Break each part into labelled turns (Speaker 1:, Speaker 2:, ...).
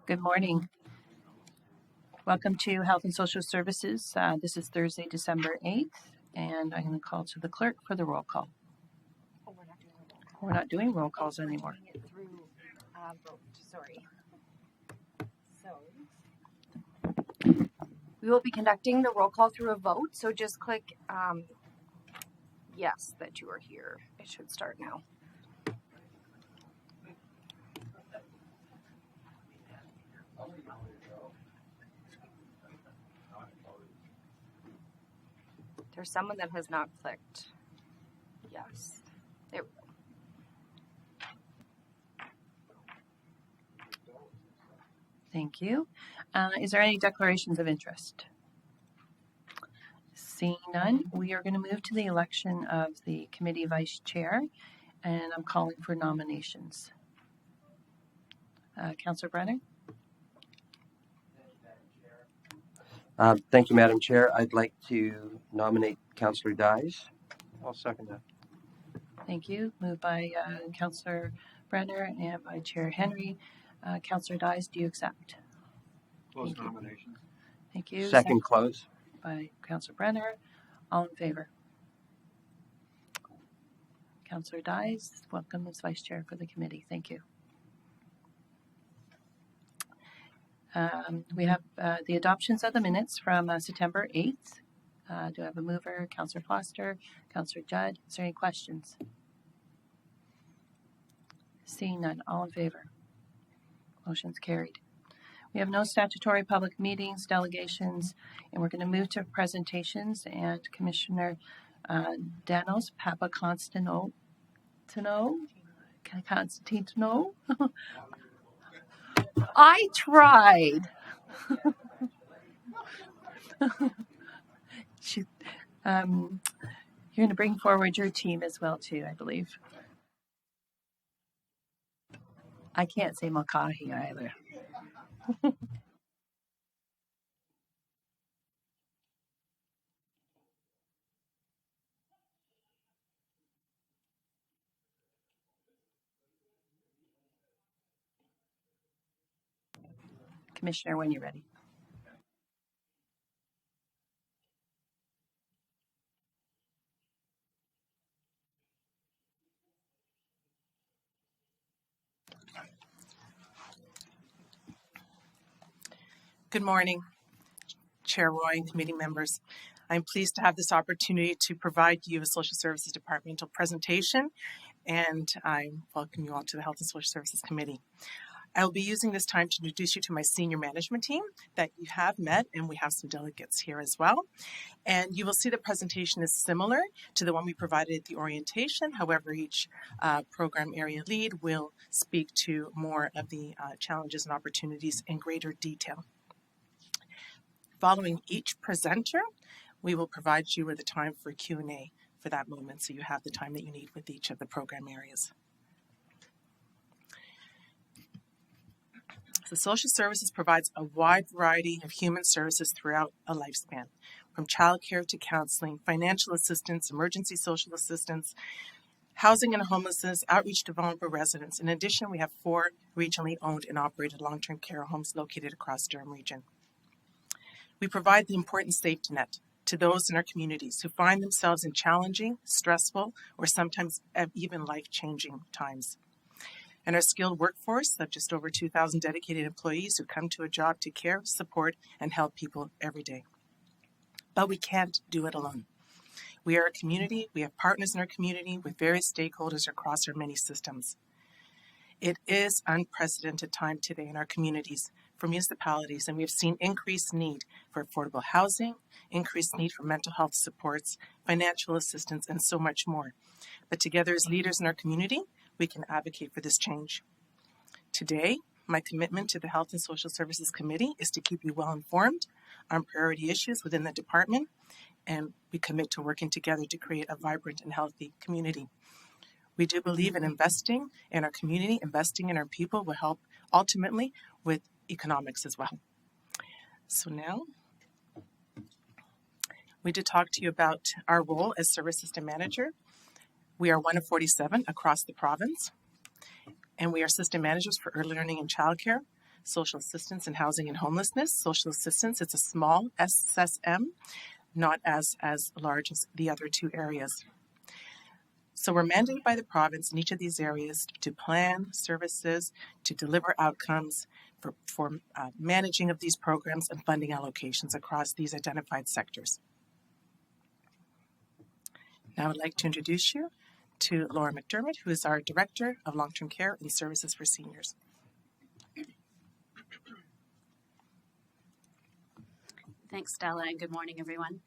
Speaker 1: Good morning. Welcome to Health and Social Services. This is Thursday, December 8th, and I'm going to call to the clerk for the roll call.
Speaker 2: Oh, we're not doing a roll call.
Speaker 1: We're not doing roll calls anymore.
Speaker 2: We're doing it through vote, sorry. So, we will be conducting the roll call through a vote, so just click yes that you are here. It should start now. There's someone that has not clicked yes. There we go.
Speaker 1: Thank you. Is there any declarations of interest? Seeing none, we are going to move to the election of the committee vice chair, and I'm calling for nominations. Councillor Brenner?
Speaker 3: Thank you, Madam Chair. I'd like to nominate Councillor Dyes. I'll second that.
Speaker 1: Thank you. Moved by Councillor Brenner and by Chair Henry. Councillor Dyes, do you accept?
Speaker 4: Close nominations.
Speaker 1: Thank you.
Speaker 3: Second close.
Speaker 1: By Councillor Brenner. All in favor? Councillor Dyes, welcome as Vice Chair for the committee. Thank you. We have the adoptions of the minutes from September 8th. Do I have a mover? Councillor Foster, Councillor Judd. Is there any questions? Seeing none, all in favor? Motion's carried. We have no statutory public meetings, delegations, and we're going to move to presentations. And Commissioner Danos Papakonstantinou, I tried. You're going to bring forward your team as well, too, I believe. I can't say Mulcahy either. Commissioner, when you're ready.
Speaker 5: Good morning, Chair Roy and committee members. I'm pleased to have this opportunity to provide you a Social Services Departmental presentation, and I welcome you all to the Health and Social Services Committee. I will be using this time to introduce you to my senior management team that you have met, and we have some delegates here as well. And you will see the presentation is similar to the one we provided at the orientation. However, each program area lead will speak to more of the challenges and opportunities in greater detail. Following each presenter, we will provide you with a time for Q&A for that moment, so you have the time that you need with each of the program areas. So social services provides a wide variety of human services throughout a lifespan, from childcare to counseling, financial assistance, emergency social assistance, housing and homelessness, outreach to vulnerable residents. In addition, we have 4 regionally owned and operated long-term care homes located across Durham region. We provide the important safety net to those in our communities who find themselves in challenging, stressful, or sometimes even life-changing times. And our skilled workforce of just over 2,000 dedicated employees who come to a job to care, support, and help people every day. But we can't do it alone. We are a community, we have partners in our community with various stakeholders across our many systems. It is unprecedented time today in our communities for municipalities, and we have seen increased need for affordable housing, increased need for mental health supports, financial assistance, and so much more. But together as leaders in our community, we can advocate for this change. Today, my commitment to the Health and Social Services Committee is to keep you well informed on priority issues within the department, and we commit to working together to create a vibrant and healthy community. We do believe in investing in our community, investing in our people will help ultimately with economics as well. So now, we did talk to you about our role as Service System Manager. We are one of 47 across the province, and we are system managers for early learning and childcare, Social Assistance in Housing and Homelessness. Social Assistance, it's a small SSM, not as large as the other two areas. So we're mandated by the province in each of these areas to plan services, to deliver outcomes for managing of these programs and funding allocations across these identified sectors. Now I'd like to introduce you to Laura McDermott, who is our Director of Long-Term Care and Services for Seniors.
Speaker 6: Thanks, Stella, and good morning, everyone.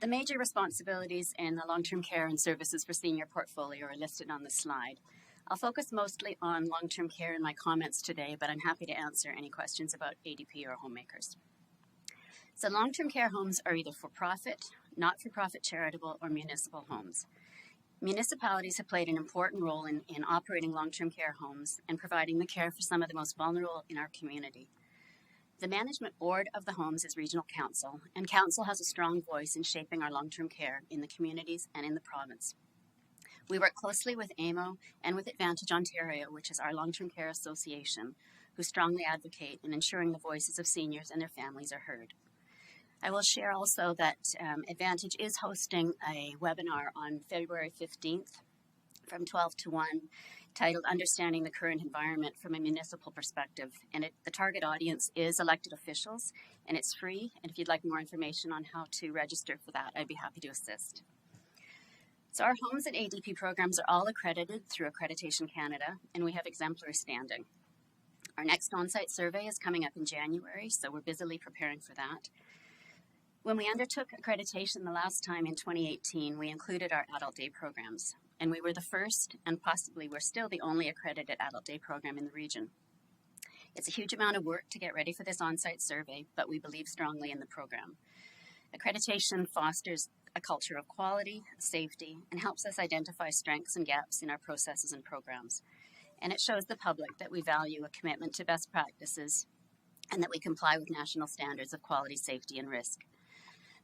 Speaker 6: The major responsibilities in the long-term care and services for senior portfolio are listed on the slide. I'll focus mostly on long-term care in my comments today, but I'm happy to answer any questions about ADP or homemakers. So long-term care homes are either for-profit, not-for-profit charitable, or municipal homes. Municipalities have played an important role in operating long-term care homes and providing the care for some of the most vulnerable in our community. The management board of the homes is Regional Council, and Council has a strong voice in shaping our long-term care in the communities and in the province. We work closely with AMO and with Advantage Ontario, which is our long-term care association, who strongly advocate in ensuring the voices of seniors and their families are heard. I will share also that Advantage is hosting a webinar on February 15th from 12 to 1 titled Understanding the Current Environment from a Municipal Perspective. And the target audience is elected officials, and it's free. And if you'd like more information on how to register for that, I'd be happy to assist. So our homes and ADP programs are all accredited through Accreditation Canada, and we have exemplary standing. Our next on-site survey is coming up in January, so we're busily preparing for that. When we undertook accreditation the last time in 2018, we included our adult day programs. And we were the first, and possibly we're still the only accredited adult day program in the region. It's a huge amount of work to get ready for this on-site survey, but we believe strongly in the program. Accreditation fosters a culture of quality, safety, and helps us identify strengths and gaps in our processes and programs. And it shows the public that we value a commitment to best practices and that we comply with national standards of quality, safety, and risk.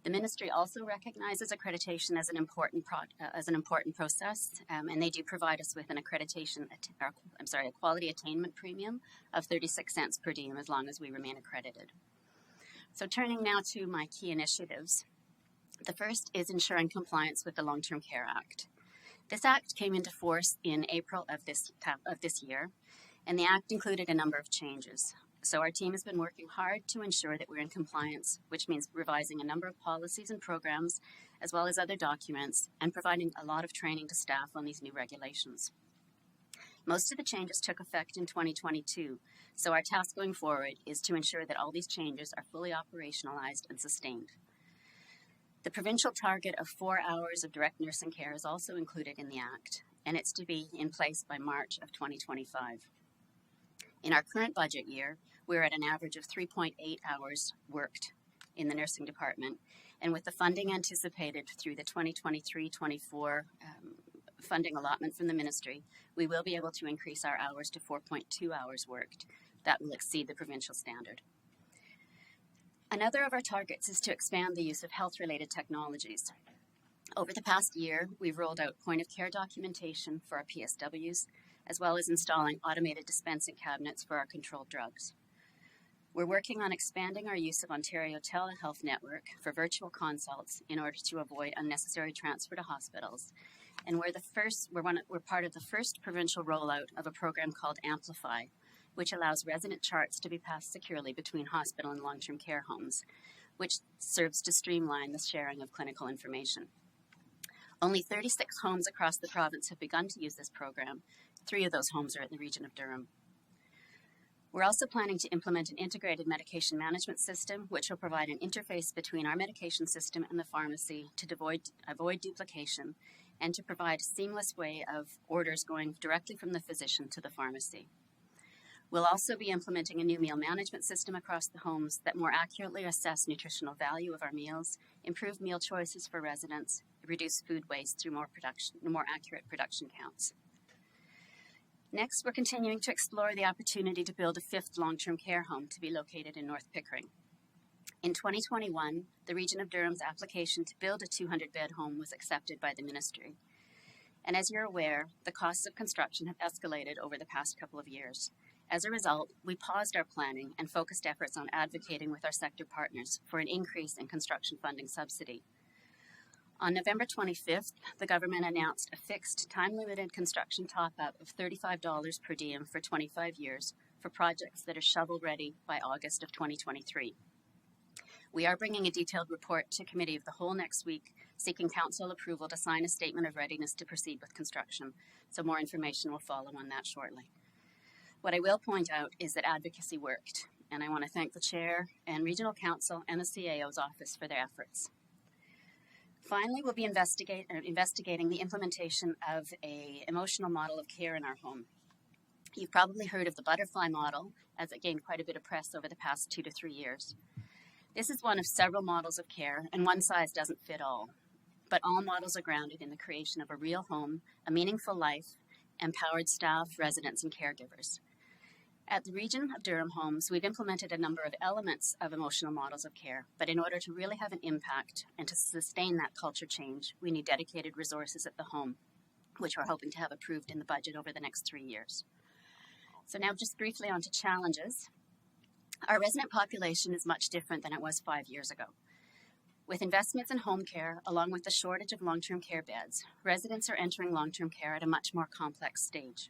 Speaker 6: The ministry also recognizes accreditation as an important process, and they do provide us with an a quality attainment premium of 36 cents per diem as long as we remain accredited. So turning now to my key initiatives. The first is ensuring compliance with the Long-Term Care Act. This act came into force in April of this year, and the act included a number of changes. So our team has been working hard to ensure that we're in compliance, which means revising a number of policies and programs, as well as other documents, and providing a lot of training to staff on these new regulations. Most of the changes took effect in 2022, so our task going forward is to ensure that all these changes are fully operationalized and sustained. The provincial target of 4 hours of direct nursing care is also included in the Act, and it's to be in place by March of 2025. In our current budget year, we're at an average of 3.8 hours worked in the nursing department, and with the funding anticipated through the 2023-24 funding allotment from the ministry, we will be able to increase our hours to 4.2 hours worked. That will exceed the provincial standard. Another of our targets is to expand the use of health-related technologies. Over the past year, we've rolled out point-of-care documentation for our PSWs, as well as installing automated dispensing cabinets for our controlled drugs. We're working on expanding our use of Ontario Telehealth Network for virtual consults in order to avoid unnecessary transfer to hospitals. And we're part of the first provincial rollout of a program called Amplify, which allows resident charts to be passed securely between hospital and long-term care homes, which serves to streamline the sharing of clinical information. Only 36 homes across the province have begun to use this program. 3 of those homes are in the region of Durham. We're also planning to implement an integrated medication management system, which will provide an interface between our medication system and the pharmacy to avoid duplication and to provide a seamless way of orders going directly from the physician to the pharmacy. We'll also be implementing a new meal management system across the homes that more accurately assess nutritional value of our meals, improve meal choices for residents, reduce food waste through more accurate production counts. Next, we're continuing to explore the opportunity to build a 5th long-term care home to be located in North Pickering. In 2021, the Region of Durham's application to build a 200-bed home was accepted by the ministry. And as you're aware, the costs of construction have escalated over the past couple of years. As a result, we paused our planning and focused efforts on advocating with our sector partners for an increase in construction funding subsidy. On November 25th, the government announced a fixed, time-limited construction top-up of $35 per diem for 25 years for projects that are shovel-ready by August of 2023. We are bringing a detailed report to Committee of the Whole next week, seeking Council approval to sign a statement of readiness to proceed with construction, so more information will follow on that shortly. What I will point out is that advocacy worked, and I want to thank the Chair and Regional Council and the CAO's office for their efforts. Finally, we'll be investigating the implementation of an emotional model of care in our home. You've probably heard of the butterfly model, as it gained quite a bit of press over the past 2 to 3 years. This is one of several models of care, and one size doesn't fit all. But all models are grounded in the creation of a real home, a meaningful life, empowered staff, residents, and caregivers. At the Region of Durham Homes, we've implemented a number of elements of emotional models of care, but in order to really have an impact and to sustain that culture change, we need dedicated resources at the home, which we're hoping to have approved in the budget over the next 3 years. So now just briefly on to challenges. Our resident population is much different than it was 5 years ago. With investments in home care, along with the shortage of long-term care beds, residents are entering long-term care at a much more complex stage.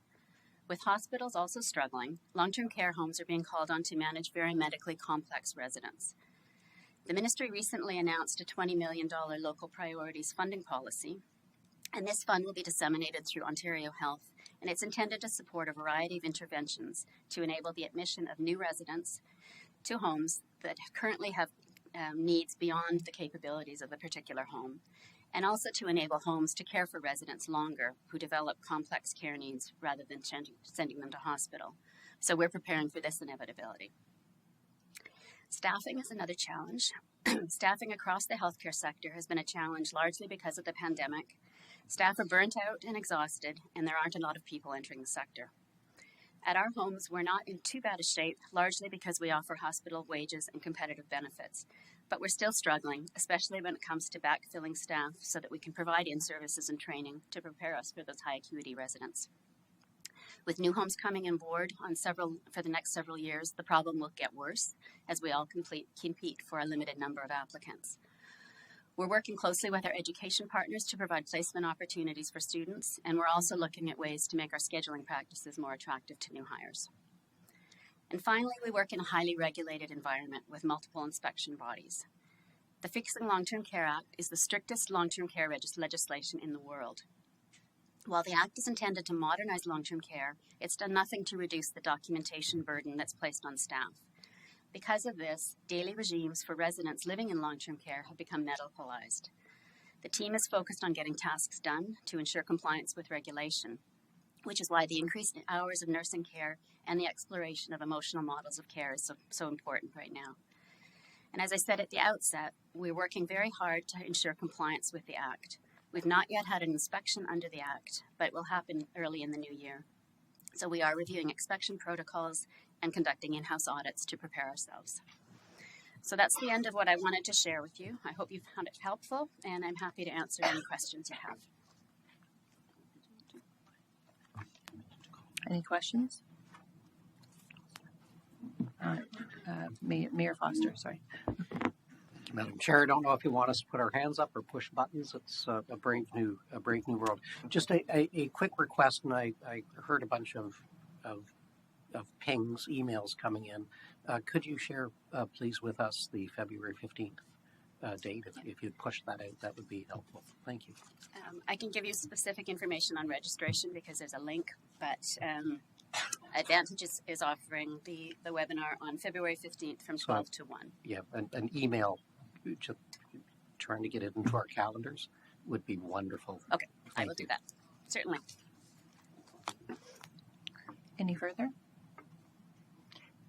Speaker 6: With hospitals also struggling, long-term care homes are being called on to manage very medically complex residents. The ministry recently announced a $20 million local priorities funding policy, and this fund will be disseminated through Ontario Health, and it's intended to support a variety of interventions to enable the admission of new residents to homes that currently have needs beyond the capabilities of the particular home, and also to enable homes to care for residents longer who develop complex care needs rather than sending them to hospital. So we're preparing for this inevitability. Staffing is another challenge. Staffing across the healthcare sector has been a challenge largely because of the pandemic. Staff are burnt out and exhausted, and there aren't a lot of people entering the sector. At our homes, we're not in too bad a shape, largely because we offer hospital wages and competitive benefits. But we're still struggling, especially when it comes to backfilling staff so that we can provide in-services and training to prepare us for those high-acuity residents. With new homes coming on board for the next several years, the problem will get worse as we all compete for a limited number of applicants. We're working closely with our education partners to provide placement opportunities for students, and we're also looking at ways to make our scheduling practices more attractive to new hires. And finally, we work in a highly regulated environment with multiple inspection bodies. The Fixing Long-Term Care Act is the strictest long-term care legislation in the world. While the Act is intended to modernize long-term care, it's done nothing to reduce the documentation burden that's placed on staff. Because of this, daily regimes for residents living in long-term care have become medicalized. The team is focused on getting tasks done to ensure compliance with regulation, which is why the increased hours of nursing care and the exploration of emotional models of care is so important right now. And as I said at the outset, we're working very hard to ensure compliance with the Act. We've not yet had an inspection under the Act, but it will happen early in the new year. So we are reviewing inspection protocols and conducting in-house audits to prepare ourselves. So that's the end of what I wanted to share with you. I hope you found it helpful, and I'm happy to answer any questions you have.
Speaker 1: Any questions? Mayor Foster, sorry.
Speaker 7: Madam Chair, I don't know if you want us to put our hands up or push buttons. It's a brave new world. Just a quick request, and I heard a bunch of pings, emails coming in. Could you share, please, with us the February 15th date? If you'd push that out, that would be helpful. Thank you.
Speaker 6: I can give you specific information on registration because there's a link, but Advantage is offering the webinar on February 15th from 12 to 1.
Speaker 7: Yeah, an email, just trying to get it into our calendars would be wonderful.
Speaker 6: Okay, I will do that. Certainly.
Speaker 1: Any further?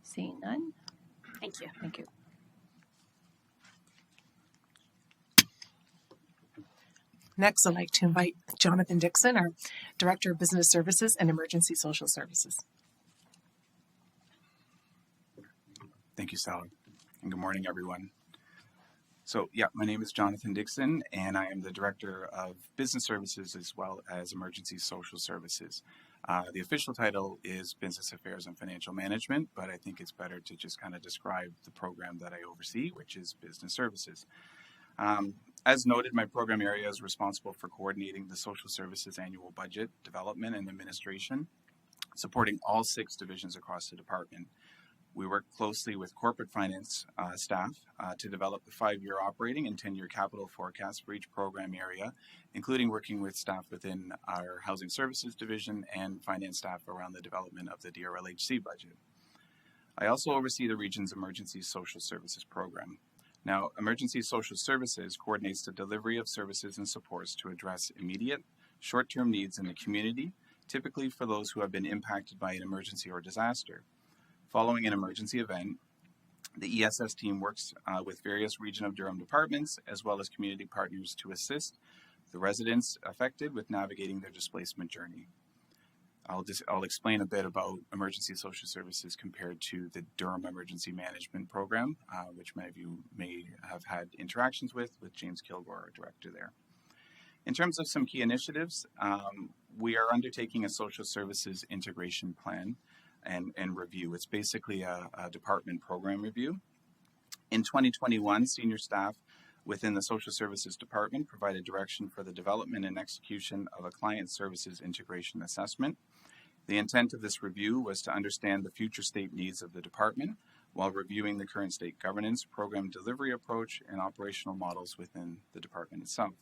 Speaker 1: Seeing none.
Speaker 6: Thank you.
Speaker 1: Thank you.
Speaker 5: Next, I'd like to invite Jonathan Dixon, our Director of Business Services and Emergency Social Services.
Speaker 8: Thank you, Sally, and good morning, everyone. So, my name is Jonathan Dixon, and I am the Director of Business Services as well as Emergency Social Services. The official title is Business Affairs and Financial Management, but I think it's better to just kind of describe the program that I oversee, which is Business Services. As noted, my program area is responsible for coordinating the social services annual budget, development, and administration, supporting all 6 divisions across the department. We work closely with corporate finance staff to develop the 5-year operating and 10-year capital forecast for each program area, including working with staff within our Housing Services Division and finance staff around the development of the DRLHC budget. I also oversee the region's Emergency Social Services program. Now, Emergency Social Services coordinates the delivery of services and supports to address immediate, short-term needs in the community, typically for those who have been impacted by an emergency or disaster. Following an emergency event, the ESS team works with various Region of Durham departments as well as community partners to assist the residents affected with navigating their displacement journey. I'll explain a bit about Emergency Social Services compared to the Durham Emergency Management Program, which many of you may have had interactions with James Kilgore, our director there. In terms of some key initiatives, we are undertaking a social services integration plan and review. It's basically a department program review. In 2021, senior staff within the Social Services Department provided direction for the development and execution of a client services integration assessment. The intent of this review was to understand the future state needs of the department while reviewing the current state governance, program delivery approach, and operational models within the department itself.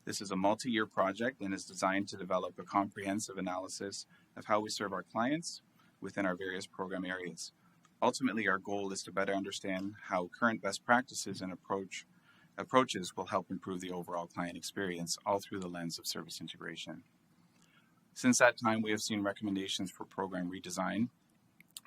Speaker 8: This is a multi-year project and is designed to develop a comprehensive analysis of how we serve our clients within our various program areas. Ultimately, our goal is to better understand how current best practices and approaches will help improve the overall client experience, all through the lens of service integration. Since that time, we have seen recommendations for program redesign,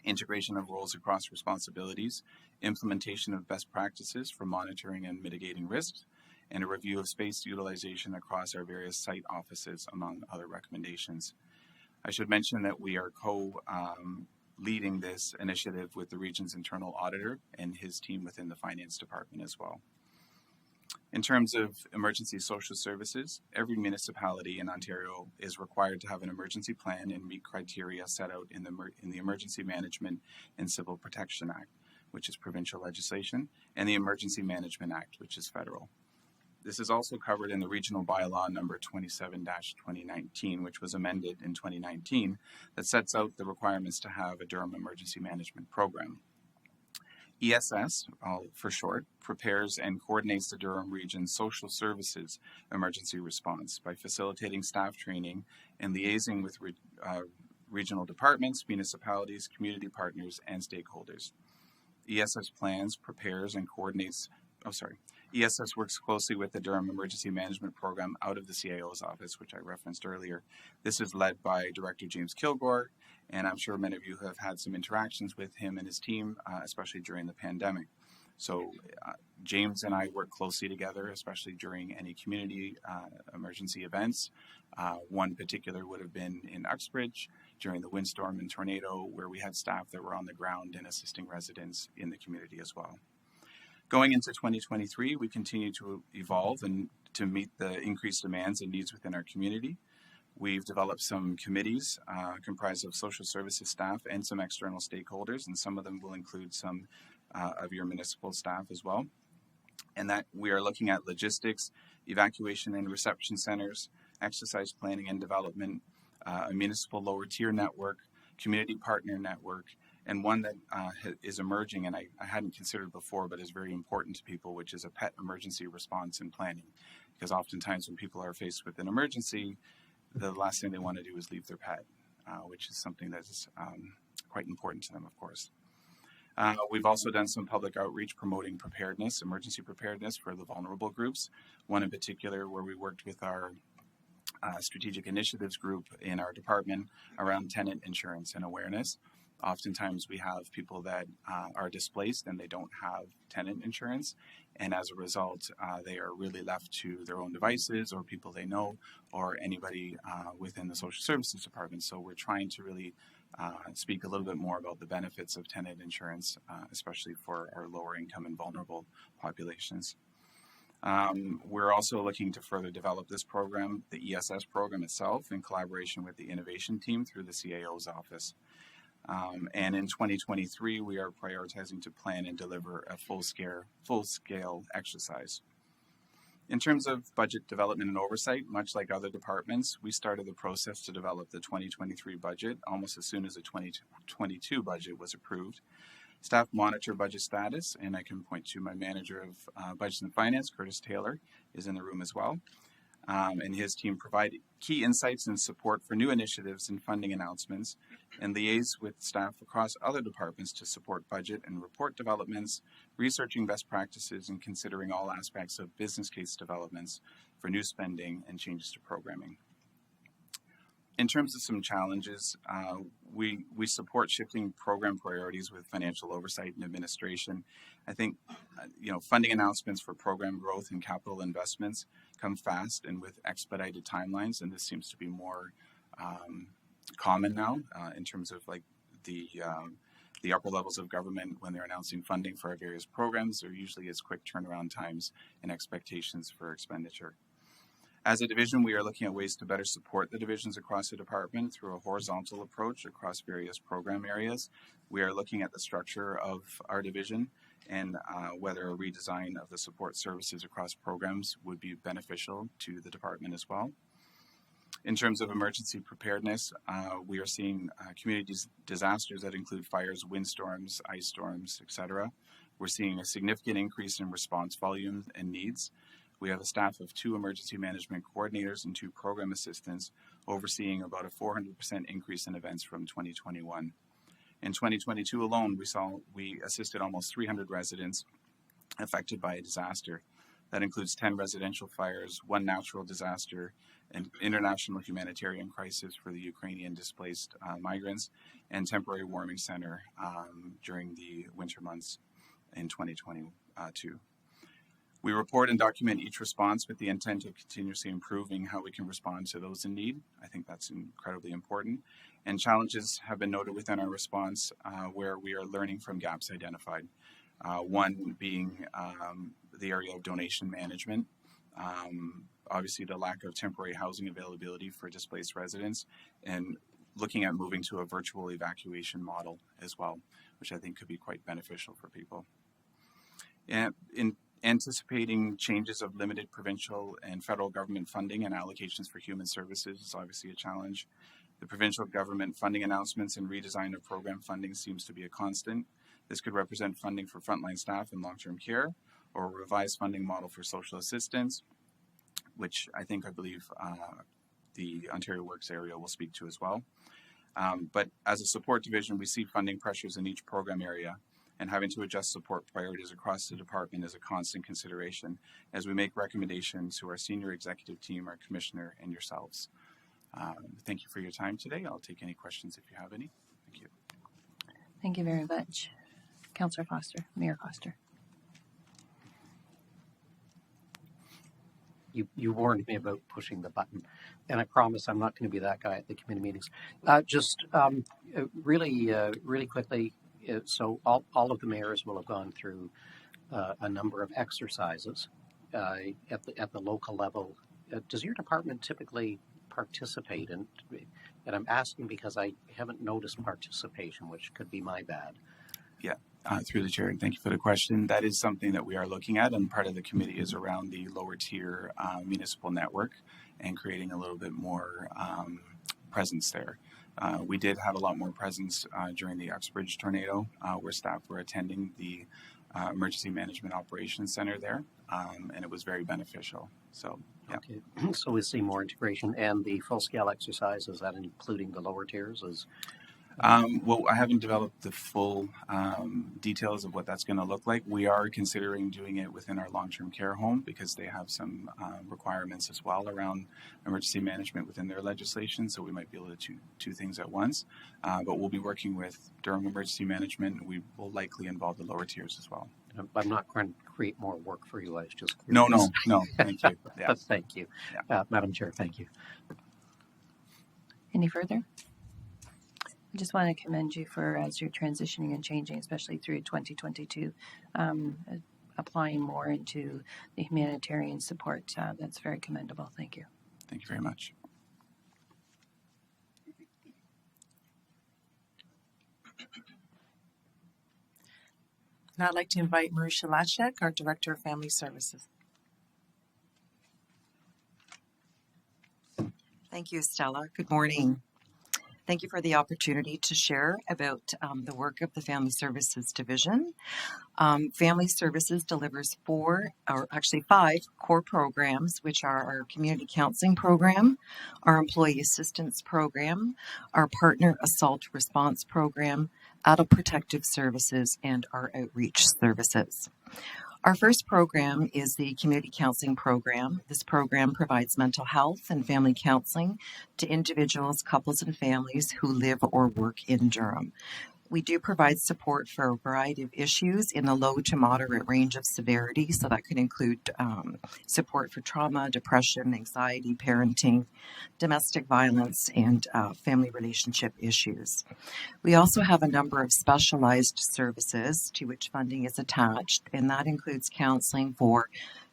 Speaker 8: integration of roles across responsibilities, implementation of best practices for monitoring and mitigating risks, and a review of space utilization across our various site offices, among other recommendations. I should mention that we are leading this initiative with the region's internal auditor and his team within the finance department as well. In terms of emergency social services, every municipality in Ontario is required to have an emergency plan and meet criteria set out in the Emergency Management and Civil Protection Act, which is provincial legislation, and the Emergency Management Act, which is federal. This is also covered in the Regional Bylaw number 27-2019, which was amended in 2019, that sets out the requirements to have a Durham Emergency Management Program. ESS, for short, prepares and coordinates the Durham Region's social services emergency response by facilitating staff training and liaising with regional departments, municipalities, community partners, and stakeholders. ESS plans, prepares, and coordinates, ESS works closely with the Durham Emergency Management Program out of the CIO's office, which I referenced earlier. This is led by Director James Kilgore, and I'm sure many of you have had some interactions with him and his team, especially during the pandemic. So James and I work closely together, especially during any community emergency events. One particular would have been in Uxbridge during the windstorm and tornado, where we had staff that were on the ground and assisting residents in the community as well. Going into 2023, we continue to evolve and to meet the increased demands and needs within our community. We've developed some committees comprised of social services staff and some external stakeholders, and some of them will include some of your municipal staff as well. And that we are looking at logistics, evacuation and reception centers, exercise planning and development, a municipal lower tier network, community partner network, and one that is emerging and I hadn't considered before, but is very important to people, which is a pet emergency response and planning. Because oftentimes when people are faced with an emergency, the last thing they want to do is leave their pet, which is something that is quite important to them, of course. We've also done some public outreach promoting preparedness, emergency preparedness for the vulnerable groups. One in particular where we worked with our strategic initiatives group in our department around tenant insurance and awareness. Oftentimes we have people that are displaced and they don't have tenant insurance, and as a result they are really left to their own devices or people they know or anybody within the social services department. So we're trying to really speak a little bit more about the benefits of tenant insurance, especially for our lower income and vulnerable populations. We're also looking to further develop this program, the ESS program itself, in collaboration with the innovation team through the CAO's office. And in 2023, we are prioritizing to plan and deliver a full-scale exercise. In terms of budget development and oversight, much like other departments, we started the process to develop the 2023 budget almost as soon as the 2022 budget was approved. Staff monitor budget status, and I can point to my manager of Budget and Finance, Curtis Taylor, is in the room as well. And his team provide key insights and support for new initiatives and funding announcements, and liaise with staff across other departments to support budget and report developments, researching best practices, and considering all aspects of business case developments for new spending and changes to programming. In terms of some challenges, we support shifting program priorities with financial oversight and administration. I think, funding announcements for program growth and capital investments come fast and with expedited timelines, and this seems to be more common now in terms of like the upper levels of government when they're announcing funding for our various programs. There usually is quick turnaround times and expectations for expenditure. As a division, we are looking at ways to better support the divisions across the department through a horizontal approach across various program areas. We are looking at the structure of our division and whether a redesign of the support services across programs would be beneficial to the department as well. In terms of emergency preparedness, we are seeing community disasters that include fires, windstorms, ice storms, etc. We're seeing a significant increase in response volume and needs. We have a staff of 2 emergency management coordinators and 2 program assistants overseeing about a 400% increase in events from 2021. In 2022 alone, we assisted almost 300 residents affected by a disaster. That includes 10 residential fires, 1 natural disaster, an international humanitarian crisis for the Ukrainian displaced migrants, and temporary warming center during the winter months in 2022. We report and document each response with the intent of continuously improving how we can respond to those in need. I think that's incredibly important. And challenges have been noted within our response where we are learning from gaps identified. One being the area of donation management. Obviously, the lack of temporary housing availability for displaced residents, and looking at moving to a virtual evacuation model as well, which I think could be quite beneficial for people. And in anticipating changes of limited provincial and federal government funding and allocations for human services is obviously a challenge. The provincial government funding announcements and redesign of program funding seems to be a constant. This could represent funding for frontline staff in long-term care, or a revised funding model for social assistance, which I believe the Ontario Works area will speak to as well. But as a support division, we see funding pressures in each program area, and having to adjust support priorities across the department is a constant consideration as we make recommendations to our senior executive team, our commissioner, and yourselves. Thank you for your time today. I'll take any questions if you have any. Thank you.
Speaker 1: Thank you very much. Councillor Foster, Mayor Foster.
Speaker 7: You warned me about pushing the button, and I promise I'm not going to be that guy at the committee meetings. Really quickly, so all of the mayors will have gone through a number of exercises at the local level. Does your department typically participate in? And I'm asking because I haven't noticed participation, which could be my bad.
Speaker 8: Yeah, through the chair, and thank you for the question. That is something that we are looking at, and part of the committee is around the lower tier municipal network and creating a little bit more presence there. We did have a lot more presence during the Uxbridge tornado, where staff were attending the Emergency Management Operations Center there, and it was very beneficial. So, yeah.
Speaker 7: Okay. So we see more integration, and the full-scale exercise, is that including the lower tiers?
Speaker 8: Well, I haven't developed the full details of what that's going to look like. We are considering doing it within our long-term care home because they have some requirements as well around emergency management within their legislation, so we might be able to do 2 things at once. But we'll be working with Durham Emergency Management, and we will likely involve the lower tiers as well.
Speaker 7: I'm not trying to create more work for you. I was just
Speaker 8: No, thank you. Yeah.
Speaker 7: Thank you.
Speaker 8: Yeah.
Speaker 7: Madam Chair, thank you.
Speaker 1: Any further? I just want to commend you for, as you're transitioning and changing, especially through 2022, applying more into the humanitarian support. That's very commendable. Thank you.
Speaker 8: Thank you very much.
Speaker 5: Now I'd like to invite Marisha Lachek, our Director of Family Services.
Speaker 9: Thank you, Stella. Good morning. Thank you for the opportunity to share about the work of the Family Services Division. Family Services delivers five core programs, which are our community counseling program, our employee assistance program, our partner assault response program, adult protective services, and our outreach services. Our first program is the Community Counseling Program. This program provides mental health and family counseling to individuals, couples, and families who live or work in Durham. We do provide support for a variety of issues in the low to moderate range of severity, so that could include support for trauma, depression, anxiety, parenting, domestic violence, and family relationship issues. We also have a number of specialized services to which funding is attached, and that includes counseling for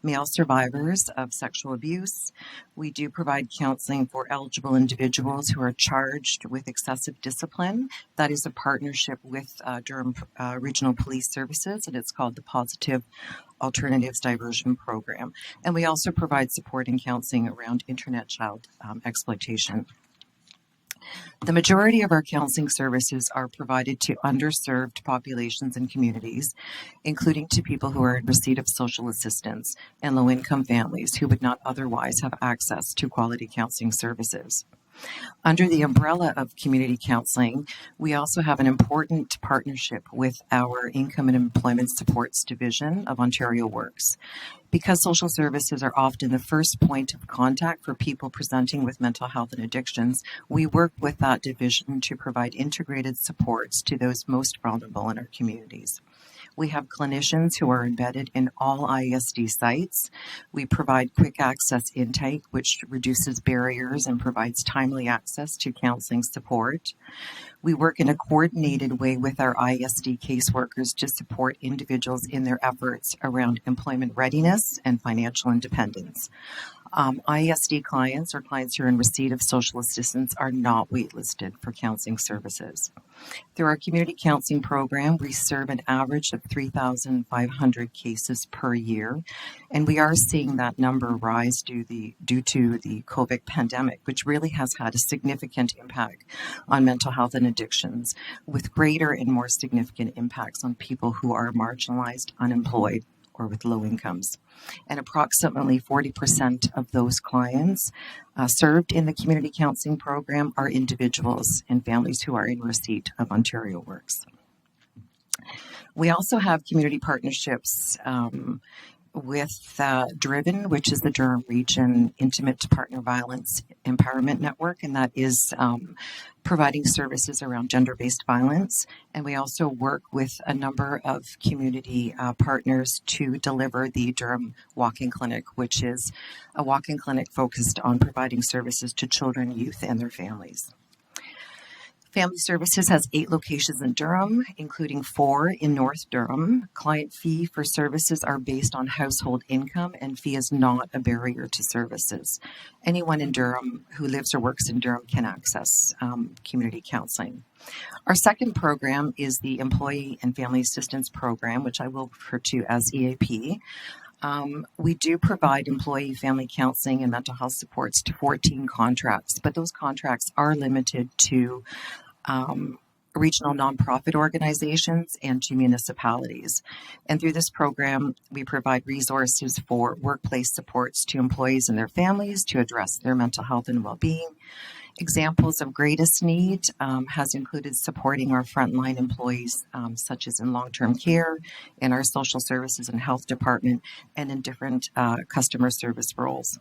Speaker 9: male survivors of sexual abuse. We do provide counseling for eligible individuals who are charged with excessive discipline. That is a partnership with Durham Regional Police Services, and it's called the Positive Alternatives Diversion Program. And we also provide support and counseling around internet child exploitation. The majority of our counseling services are provided to underserved populations and communities, including to people who are in receipt of social assistance and low-income families who would not otherwise have access to quality counseling services. Under the umbrella of community counseling, we also have an important partnership with our Income and Employment Supports Division of Ontario Works. Because social services are often the first point of contact for people presenting with mental health and addictions, we work with that division to provide integrated supports to those most vulnerable in our communities. We have clinicians who are embedded in all ISD sites. We provide quick access intake, which reduces barriers and provides timely access to counseling support. We work in a coordinated way with our ISD caseworkers to support individuals in their efforts around employment readiness and financial independence. ISD clients or clients who are in receipt of social assistance are not waitlisted for counseling services. Through our community counseling program, we serve an average of 3,500 cases per year, and we are seeing that number rise due to the COVID pandemic, which really has had a significant impact on mental health and addictions, with greater and more significant impacts on people who are marginalized, unemployed, or with low incomes. And approximately 40% of those clients served in the community counseling program are individuals and families who are in receipt of Ontario Works. We also have community partnerships with Driven, which is the Durham Region Intimate Partner Violence Empowerment Network, and that is providing services around gender-based violence. And we also work with a number of community partners to deliver the Durham Walk-In Clinic, which is a walk-in clinic focused on providing services to children, youth, and their families. Family Services has 8 locations in Durham, including 4 in North Durham. Client fee for services are based on household income, and fee is not a barrier to services. Anyone in Durham who lives or works in Durham can access community counseling. Our second program is the Employee and Family Assistance Program, which I will refer to as EAP. We do provide employee family counseling and mental health supports to 14 contracts, but those contracts are limited to regional nonprofit organizations and to municipalities. And through this program, we provide resources for workplace supports to employees and their families to address their mental health and well-being. Examples of greatest need has included supporting our frontline employees, such as in long-term care, in our social services and health department, and in different customer service roles.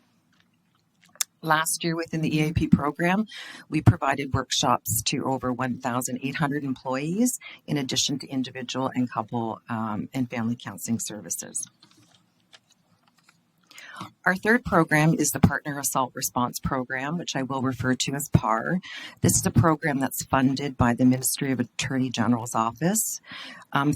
Speaker 9: Last year within the EAP program, we provided workshops to over 1,800 employees, in addition to individual and couple and family counseling services. Our third program is the Partner Assault Response Program, which I will refer to as PAR. This is a program that's funded by the Ministry of Attorney General's Office.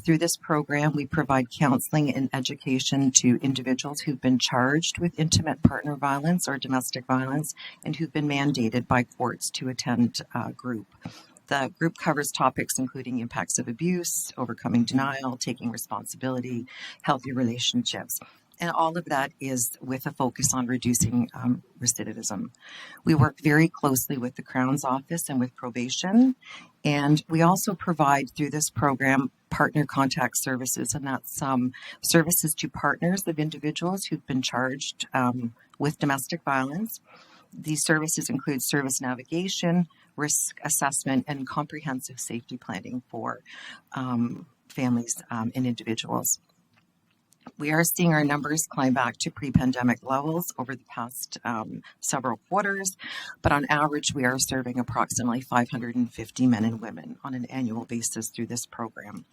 Speaker 9: Through this program, we provide counseling and education to individuals who've been charged with intimate partner violence or domestic violence and who've been mandated by courts to attend group. The group covers topics including impacts of abuse, overcoming denial, taking responsibility, healthy relationships. And all of that is with a focus on reducing recidivism. We work very closely with the Crown's Office and with probation. And we also provide through this program partner contact services, and that's services to partners of individuals who've been charged with domestic violence. These services include service navigation, risk assessment, and comprehensive safety planning for families and individuals. We are seeing our numbers climb back to pre-pandemic levels over the past several quarters, but on average, we are serving approximately 550 men and women on an annual basis through this program.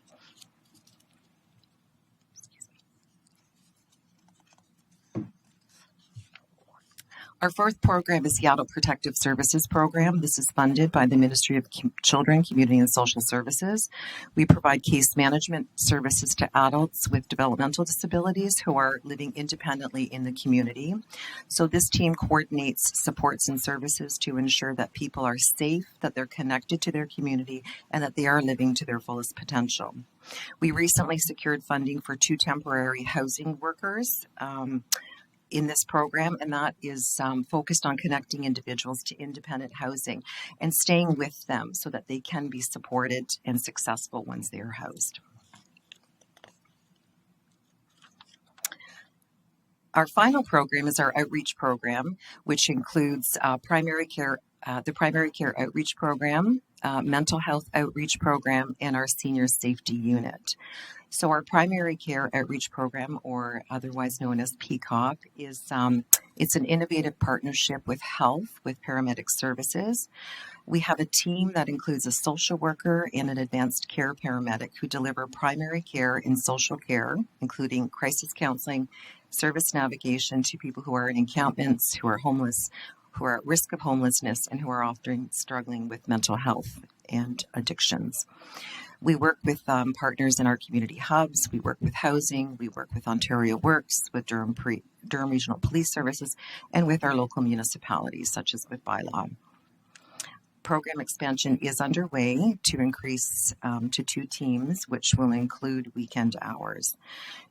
Speaker 9: Our fourth program is the Adult Protective Services Program. This is funded by the Ministry of Children, Community and Social Services. We provide case management services to adults with developmental disabilities who are living independently in the community. So this team coordinates supports and services to ensure that people are safe, that they're connected to their community, and that they are living to their fullest potential. We recently secured funding for 2 temporary housing workers in this program, and that is focused on connecting individuals to independent housing and staying with them so that they can be supported and successful once they are housed. Our final program is our outreach program, which includes the primary care outreach program, mental health outreach program, and our senior safety unit. So our primary care outreach program, or otherwise known as PCOP, is it's an innovative partnership with health, with paramedic services. We have a team that includes a social worker and an advanced care paramedic who deliver primary care and social care, including crisis counseling, service navigation to people who are in encampments, who are homeless, who are at risk of homelessness, and who are often struggling with mental health and addictions. We work with partners in our community hubs. We work with housing. We work with Ontario Works, with Durham Regional Police Services, and with our local municipalities, such as with Bylaw. Program expansion is underway to increase to 2 teams, which will include weekend hours.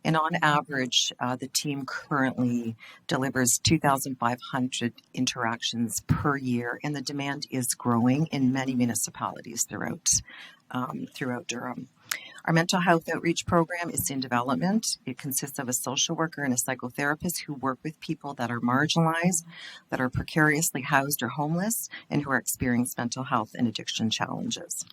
Speaker 9: And on average, the team currently delivers 2,500 interactions per year, and the demand is growing in many municipalities throughout Durham. Our mental health outreach program is in development. It consists of a social worker and a psychotherapist who work with people that are marginalized, that are precariously housed or homeless, and who are experiencing mental health and addiction challenges.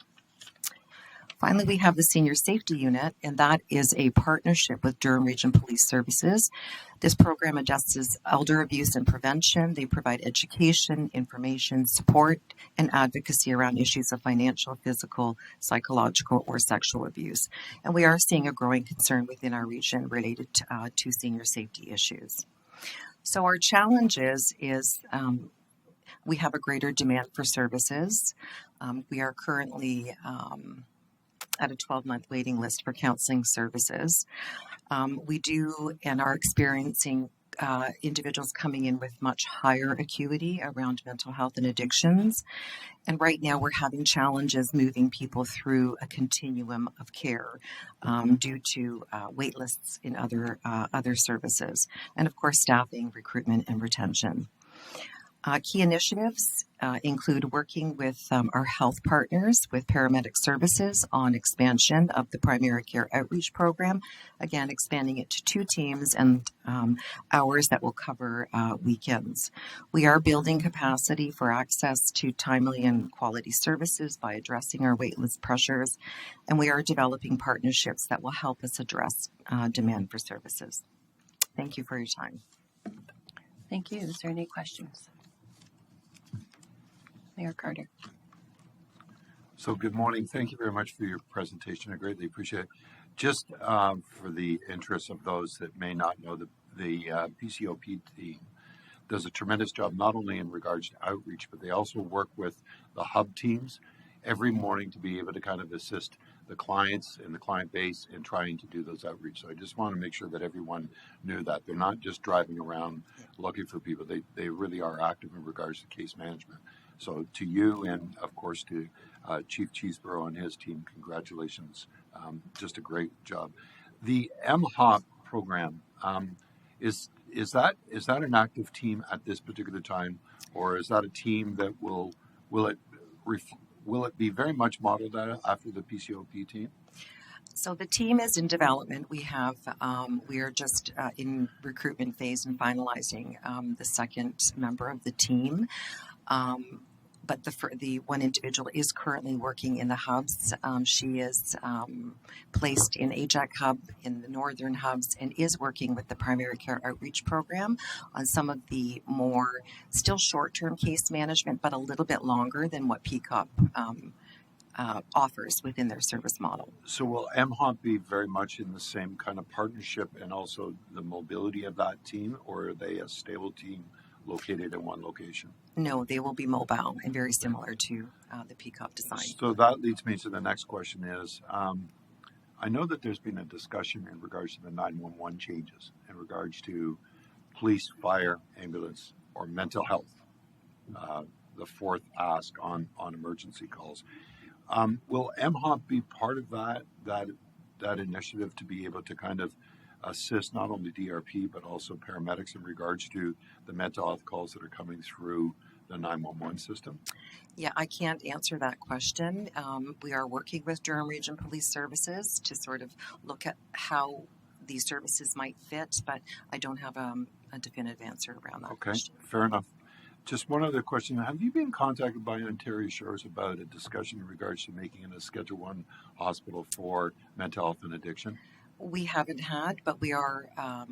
Speaker 9: Finally, we have the Senior Safety Unit, and that is a partnership with Durham Region Police Services. This program addresses elder abuse and prevention. They provide education, information, support, and advocacy around issues of financial, physical, psychological, or sexual abuse. And we are seeing a growing concern within our region related to senior safety issues. So our challenge is we have a greater demand for services. We are currently at a 12-month waiting list for counseling services. We do and are experiencing individuals coming in with much higher acuity around mental health and addictions. And right now we're having challenges moving people through a continuum of care due to wait lists in other services. And of course, staffing, recruitment, and retention. Key initiatives include working with our health partners, with paramedic services on expansion of the primary care outreach program, again, expanding it to 2 teams and hours that will cover weekends. We are building capacity for access to timely and quality services by addressing our waitlist pressures, and we are developing partnerships that will help us address demand for services. Thank you for your time.
Speaker 1: Thank you. Is there any questions? Mayor Carter.
Speaker 10: So good morning. Thank you very much for your presentation. I greatly appreciate it. Just for the interest of those that may not know the PCOP team does a tremendous job, not only in regards to outreach, but they also work with the hub teams every morning to be able to kind of assist the clients and the client base in trying to do those outreach. So I just want to make sure that everyone knew that they're not just driving around looking for people. They really are active in regards to case management. So to you and of course to Chief Cheeseborough and his team, congratulations. Just a great job. The MHOP program, is that an active team at this particular time, or is that a team that will it be very much modeled after the PCOP team?
Speaker 9: So the team is in development. We are just in recruitment phase and finalizing the second member of the team. But the one individual is currently working in the hubs. She is placed in AJAC Hub in the northern hubs and is working with the primary care outreach program on some of the more still short-term case management, but a little bit longer than what PCOP offers within their service model.
Speaker 10: So will MHOP be very much in the same kind of partnership and also the mobility of that team, or are they a stable team located in one location?
Speaker 9: No, they will be mobile and very similar to the PCOP design.
Speaker 10: So that leads me to the next question is, I know that there's been a discussion in regards to the 911 changes in regards to police, fire, ambulance, or mental health, the fourth ask on emergency calls. Will MHOP be part of that initiative to be able to kind of assist not only DRP but also paramedics in regards to the mental health calls that are coming through the 911 system?
Speaker 9: Yeah, I can't answer that question. We are working with Durham Region Police Services to sort of look at how these services might fit, but I don't have a definitive answer around that question.
Speaker 10: Fair enough. Just one other question. Have you been contacted by Ontario Shores about a discussion in regards to making it a Schedule I hospital for mental health and addiction?
Speaker 9: We haven't had, but we are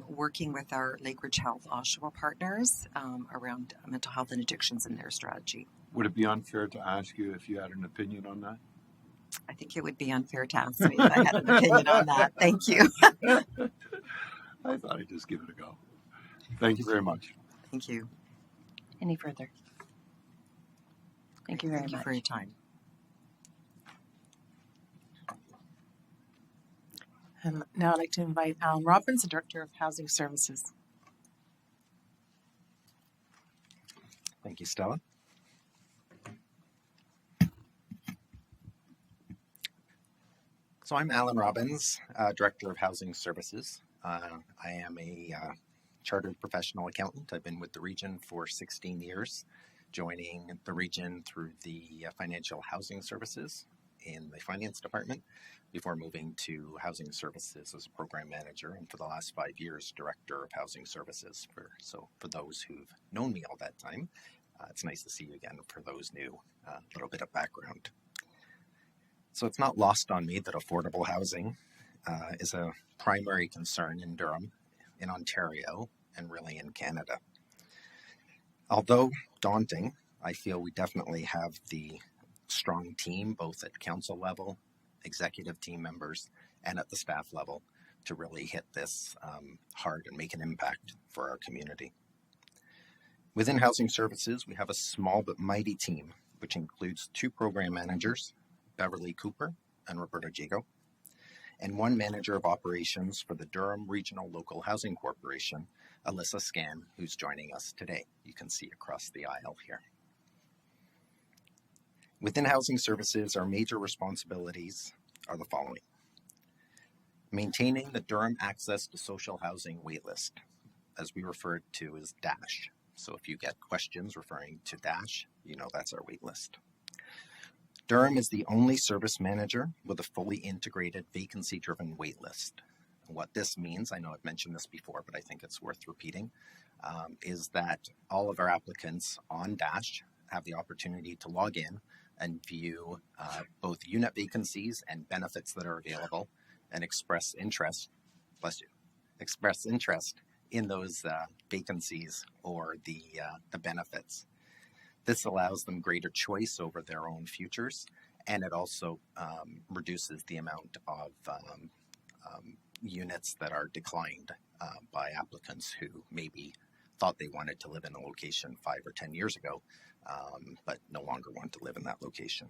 Speaker 9: working with our Lakeridge Health Oshawa partners around mental health and addictions in their strategy.
Speaker 10: Would it be unfair to ask you if you had an opinion on that?
Speaker 9: I think it would be unfair to ask me if I had an opinion on that. Thank you.
Speaker 10: I thought I'd just give it a go. Thank you very much.
Speaker 9: Thank you.
Speaker 1: Any further? Thank you very
Speaker 9: Thank you
Speaker 1: much.
Speaker 9: for your time.
Speaker 5: And now I'd like to invite Alan Robbins, the Director of Housing Services.
Speaker 11: Thank you, Stella. So I'm Alan Robbins, Director of Housing Services. I am a chartered professional accountant. I've been with the region for 16 years, joining the region through the financial housing services in the finance department before moving to housing services as a program manager, and for the last 5 years, director of housing services. For those who've known me all that time, it's nice to see you again. For those new, a little bit of background. So it's not lost on me that affordable housing is a primary concern in Durham, in Ontario, and really in Canada. Although daunting, I feel we definitely have the strong team, both at council level, executive team members, and at the staff level, to really hit this hard and make an impact for our community. Within housing services, we have a small but mighty team, which includes 2 program managers, Beverly Cooper and Roberta Jago, and 1 manager of operations for the Durham Regional Local Housing Corporation, Alyssa Scan, who's joining us today. You can see across the aisle here. Within housing services, our major responsibilities are the following. Maintaining the Durham Access to Social Housing waitlist, as we refer to as DASH. So if you get questions referring to DASH, you know that's our waitlist. Durham is the only service manager with a fully integrated vacancy-driven waitlist. What this means, I know I've mentioned this before, but I think it's worth repeating, is that all of our applicants on DASH have the opportunity to log in and view both unit vacancies and benefits that are available, and express interest in those vacancies or the benefits. This allows them greater choice over their own futures, and it also reduces the amount of units that are declined by applicants who maybe thought they wanted to live in a location 5 or 10 years ago, but no longer want to live in that location.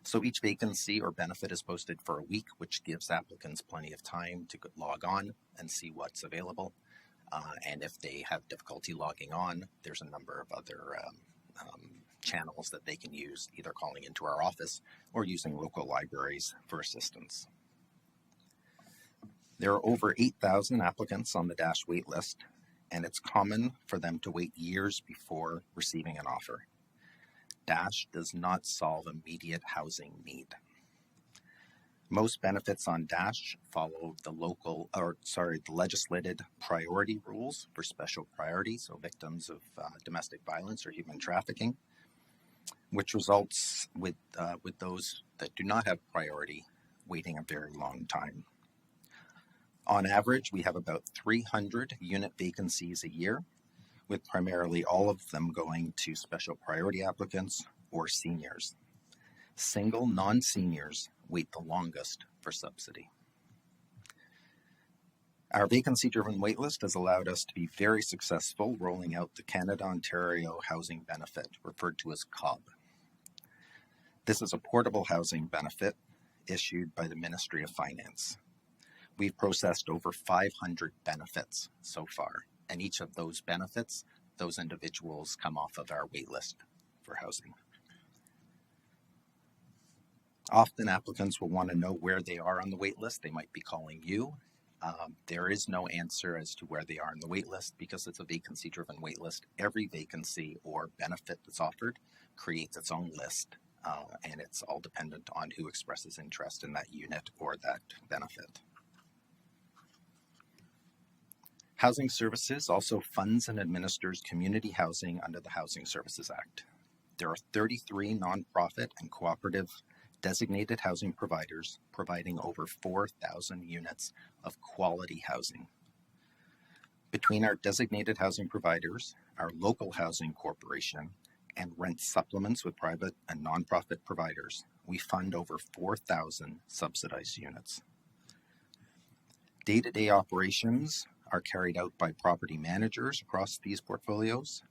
Speaker 11: So each vacancy or benefit is posted for a week, which gives applicants plenty of time to log on and see what's available. And if they have difficulty logging on, there's a number of other channels that they can use, either calling into our office or using local libraries for assistance. There are over 8,000 applicants on the DASH wait list, and it's common for them to wait years before receiving an offer. DASH does not solve immediate housing need. Most benefits on DASH follow the legislated priority rules for special priority, so victims of domestic violence or human trafficking, which results with those that do not have priority waiting a very long time. On average, we have about 300 unit vacancies a year, with primarily all of them going to special priority applicants or seniors. Single non-seniors wait the longest for subsidy. Our vacancy-driven waitlist has allowed us to be very successful rolling out the Canada-Ontario Housing Benefit, referred to as COB. This is a portable housing benefit issued by the Ministry of Finance. We've processed over 500 benefits so far, and each of those benefits, those individuals come off of our waitlist for housing. Often applicants will want to know where they are on the wait list. They might be calling you. There is no answer as to where they are on the wait list because it's a vacancy-driven wait list. Every vacancy or benefit that's offered creates its own list, and it's all dependent on who expresses interest in that unit or that benefit. Housing Services also funds and administers community housing under the Housing Services Act. There are 33 nonprofit and cooperative designated housing providers providing over 4,000 units of quality housing. Between our designated housing providers, our local housing corporation, and rent supplements with private and nonprofit providers, we fund over 4,000 subsidized units. Day-to-day operations are carried out by property managers across these portfolios,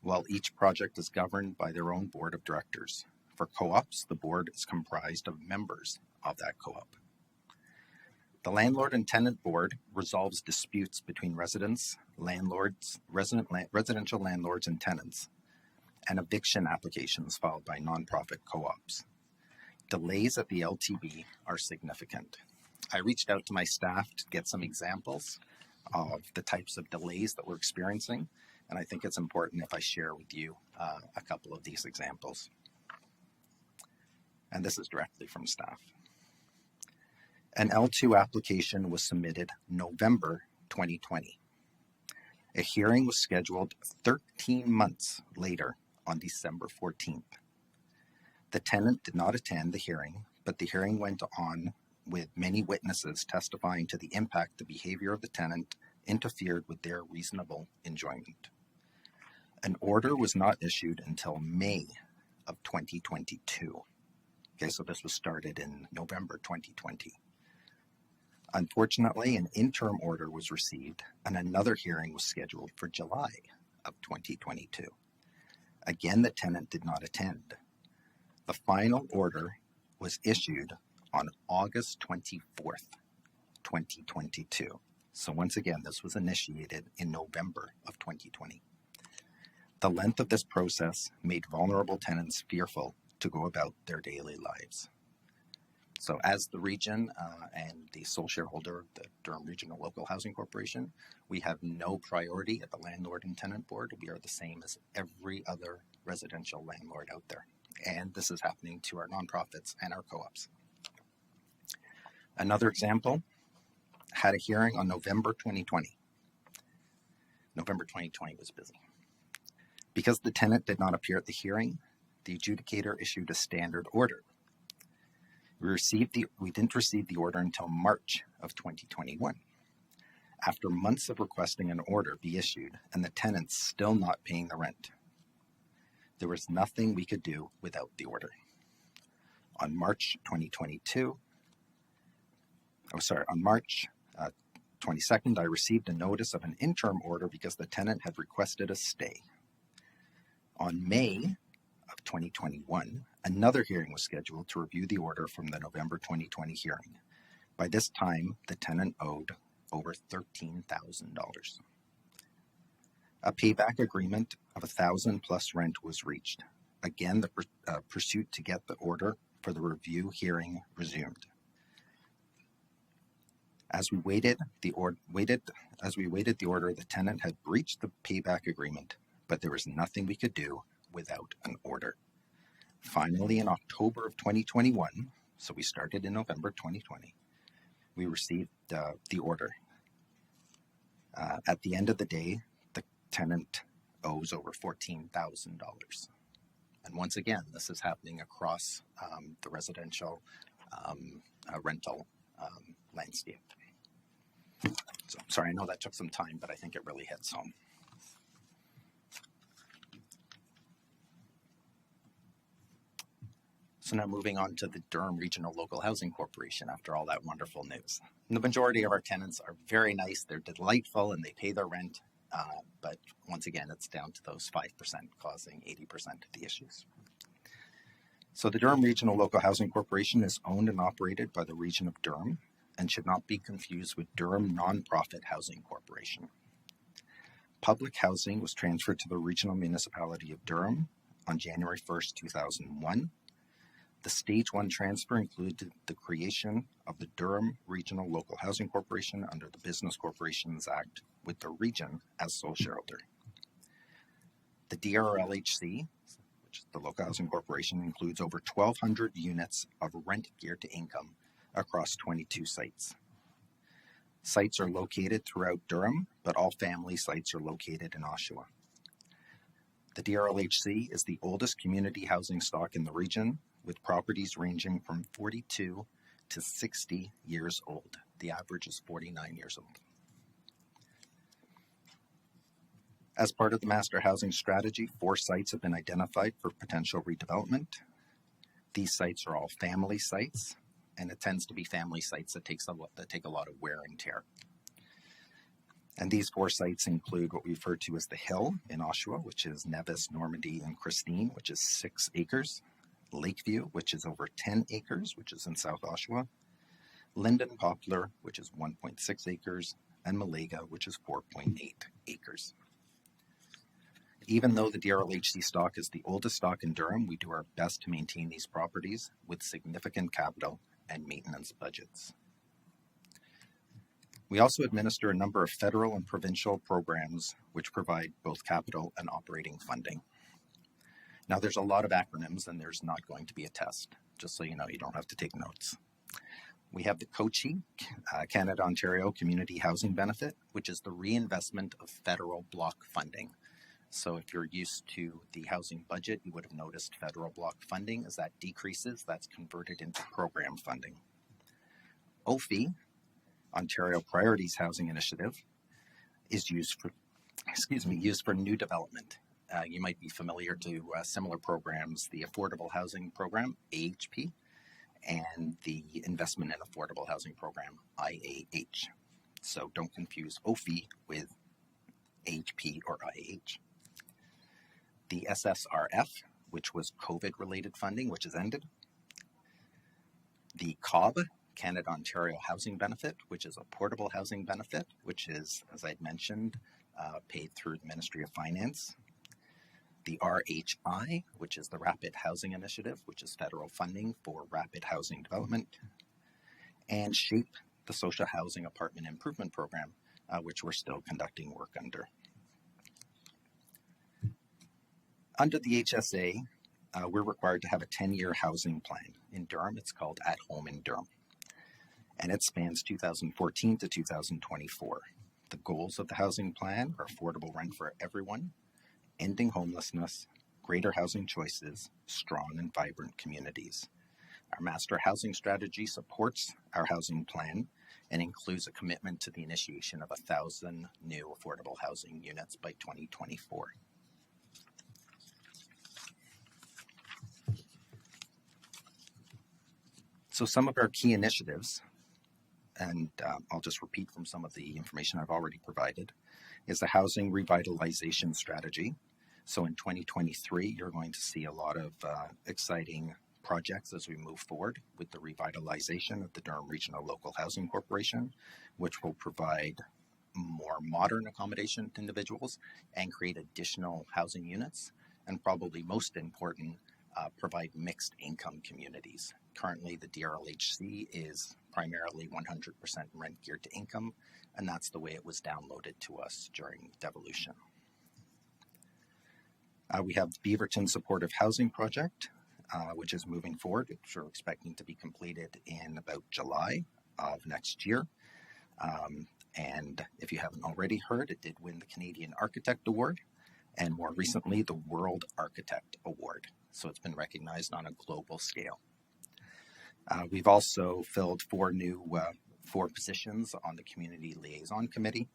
Speaker 11: while each project is governed by their own board of directors. For co-ops, the board is comprised of members of that co-op. The Landlord and Tenant Board resolves disputes between residential landlords and tenants, and eviction applications filed by nonprofit co-ops. Delays at the LTB are significant. I reached out to my staff to get some examples of the types of delays that we're experiencing, and I think it's important if I share with you a couple of these examples. And this is directly from staff. An L2 application was submitted November 2020. A hearing was scheduled 13 months later on December 14th. The tenant did not attend the hearing, but the hearing went on with many witnesses testifying to the impact the behavior of the tenant interfered with their reasonable enjoyment. An order was not issued until May of 2022. Okay, so this was started in November 2020. Unfortunately, an interim order was received and another hearing was scheduled for July of 2022. Again, the tenant did not attend. The final order was issued on August 24th, 2022. So once again, this was initiated in November of 2020. The length of this process made vulnerable tenants fearful to go about their daily lives. So as the region and the sole shareholder of the Durham Regional Local Housing Corporation, we have no priority at the Landlord and Tenant Board. We are the same as every other residential landlord out there. And this is happening to our nonprofits and our co-ops. Another example, had a hearing on November 2020. November 2020 was busy. Because the tenant did not appear at the hearing, the adjudicator issued a standard order. We didn't receive the order until March of 2021. After months of requesting an order be issued and the tenants still not paying the rent, there was nothing we could do without the order. On March 2022, On March 22nd, I received a notice of an interim order because the tenant had requested a stay. On May of 2021, another hearing was scheduled to review the order from the November 2020 hearing. By this time, the tenant owed over $13,000. A payback agreement of $1,000 plus rent was reached. Again, the pursuit to get the order for the review hearing resumed. As we waited the order, the tenant had breached the payback agreement, but there was nothing we could do without an order. Finally, in October of 2021, so we started in November 2020, we received the order. At the end of the day, the tenant owes over $14,000. And once again, this is happening across the residential rental landscape. So, sorry, I know that took some time, but I think it really hits home. So now moving on to the Durham Regional Local Housing Corporation after all that wonderful news. And the majority of our tenants are very nice, they're delightful, and they pay their rent. But once again, it's down to those 5% causing 80% of the issues. So the Durham Regional Local Housing Corporation is owned and operated by the Region of Durham and should not be confused with Durham Nonprofit Housing Corporation. Public housing was transferred to the Regional Municipality of Durham on January 1st, 2001. The Stage 1 transfer included the creation of the Durham Regional Local Housing Corporation under the Business Corporations Act with the region as sole shareholder. The DRLHC, which is the Local Housing Corporation, includes over 1,200 units of rent geared to income across 22 sites. Sites are located throughout Durham, but all family sites are located in Oshawa. The DRLHC is the oldest community housing stock in the region, with properties ranging from 42 to 60 years old. The average is 49 years old. As part of the Master Housing Strategy, 4 sites have been identified for potential redevelopment. These sites are all family sites, and it tends to be family sites that take a lot of wear and tear. And these 4 sites include what we refer to as the Hill in Oshawa, which is Nevis, Normandy, and Christine, which is 6 acres. Lakeview, which is over 10 acres, which is in South Oshawa. Linden Poplar, which is 1.6 acres, and Malega, which is 4.8 acres. Even though the DRLHC stock is the oldest stock in Durham, we do our best to maintain these properties with significant capital and maintenance budgets. We also administer a number of federal and provincial programs which provide both capital and operating funding. Now, there's a lot of acronyms, and there's not going to be a test, just so you know, you don't have to take notes. We have the COCHI, Canada-Ontario Community Housing Benefit, which is the reinvestment of federal block funding. So if you're used to the housing budget, you would have noticed federal block funding. As that decreases, that's converted into program funding. OFI, Ontario Priorities Housing Initiative, is used for new development. You might be familiar to similar programs, the Affordable Housing Program, AHP, and the Investment in Affordable Housing Program, IAH. So don't confuse OFI with AHP or IAH. The SSRF, which was COVID-related funding, which has ended. The COB, Canada-Ontario Housing Benefit, which is a portable housing benefit, which is, as I'd mentioned, paid through the Ministry of Finance. The RHI, which is the Rapid Housing Initiative, which is federal funding for rapid housing development. And SHAPE, the Social Housing Apartment Improvement Program, which we're still conducting work under. Under the HSA, we're required to have a 10-year housing plan. In Durham, it's called At Home in Durham. And it spans 2014 to 2024. The goals of the housing plan are affordable rent for everyone, ending homelessness, greater housing choices, strong and vibrant communities. Our master housing strategy supports our housing plan and includes a commitment to the initiation of 1,000 new affordable housing units by 2024. So some of our key initiatives and I'll just repeat from some of the information I've already provided, is the housing revitalization strategy. So in 2023, you're going to see a lot of exciting projects as we move forward with the revitalization of the Durham Regional Local Housing Corporation, which will provide more modern accommodation to individuals and create additional housing units, and probably most important, provide mixed income communities. Currently, the DRLHC is primarily 100% rent geared to income, and that's the way it was downloaded to us during devolution. We have the Beaverton Supportive Housing Project, which is moving forward, which we're expecting to be completed in about July of next year. And if you haven't already heard, it did win the Canadian Architect Award, and more recently the World Architect Award. So it's been recognized on a global scale. We've also filled four positions on the Community Liaison Committee.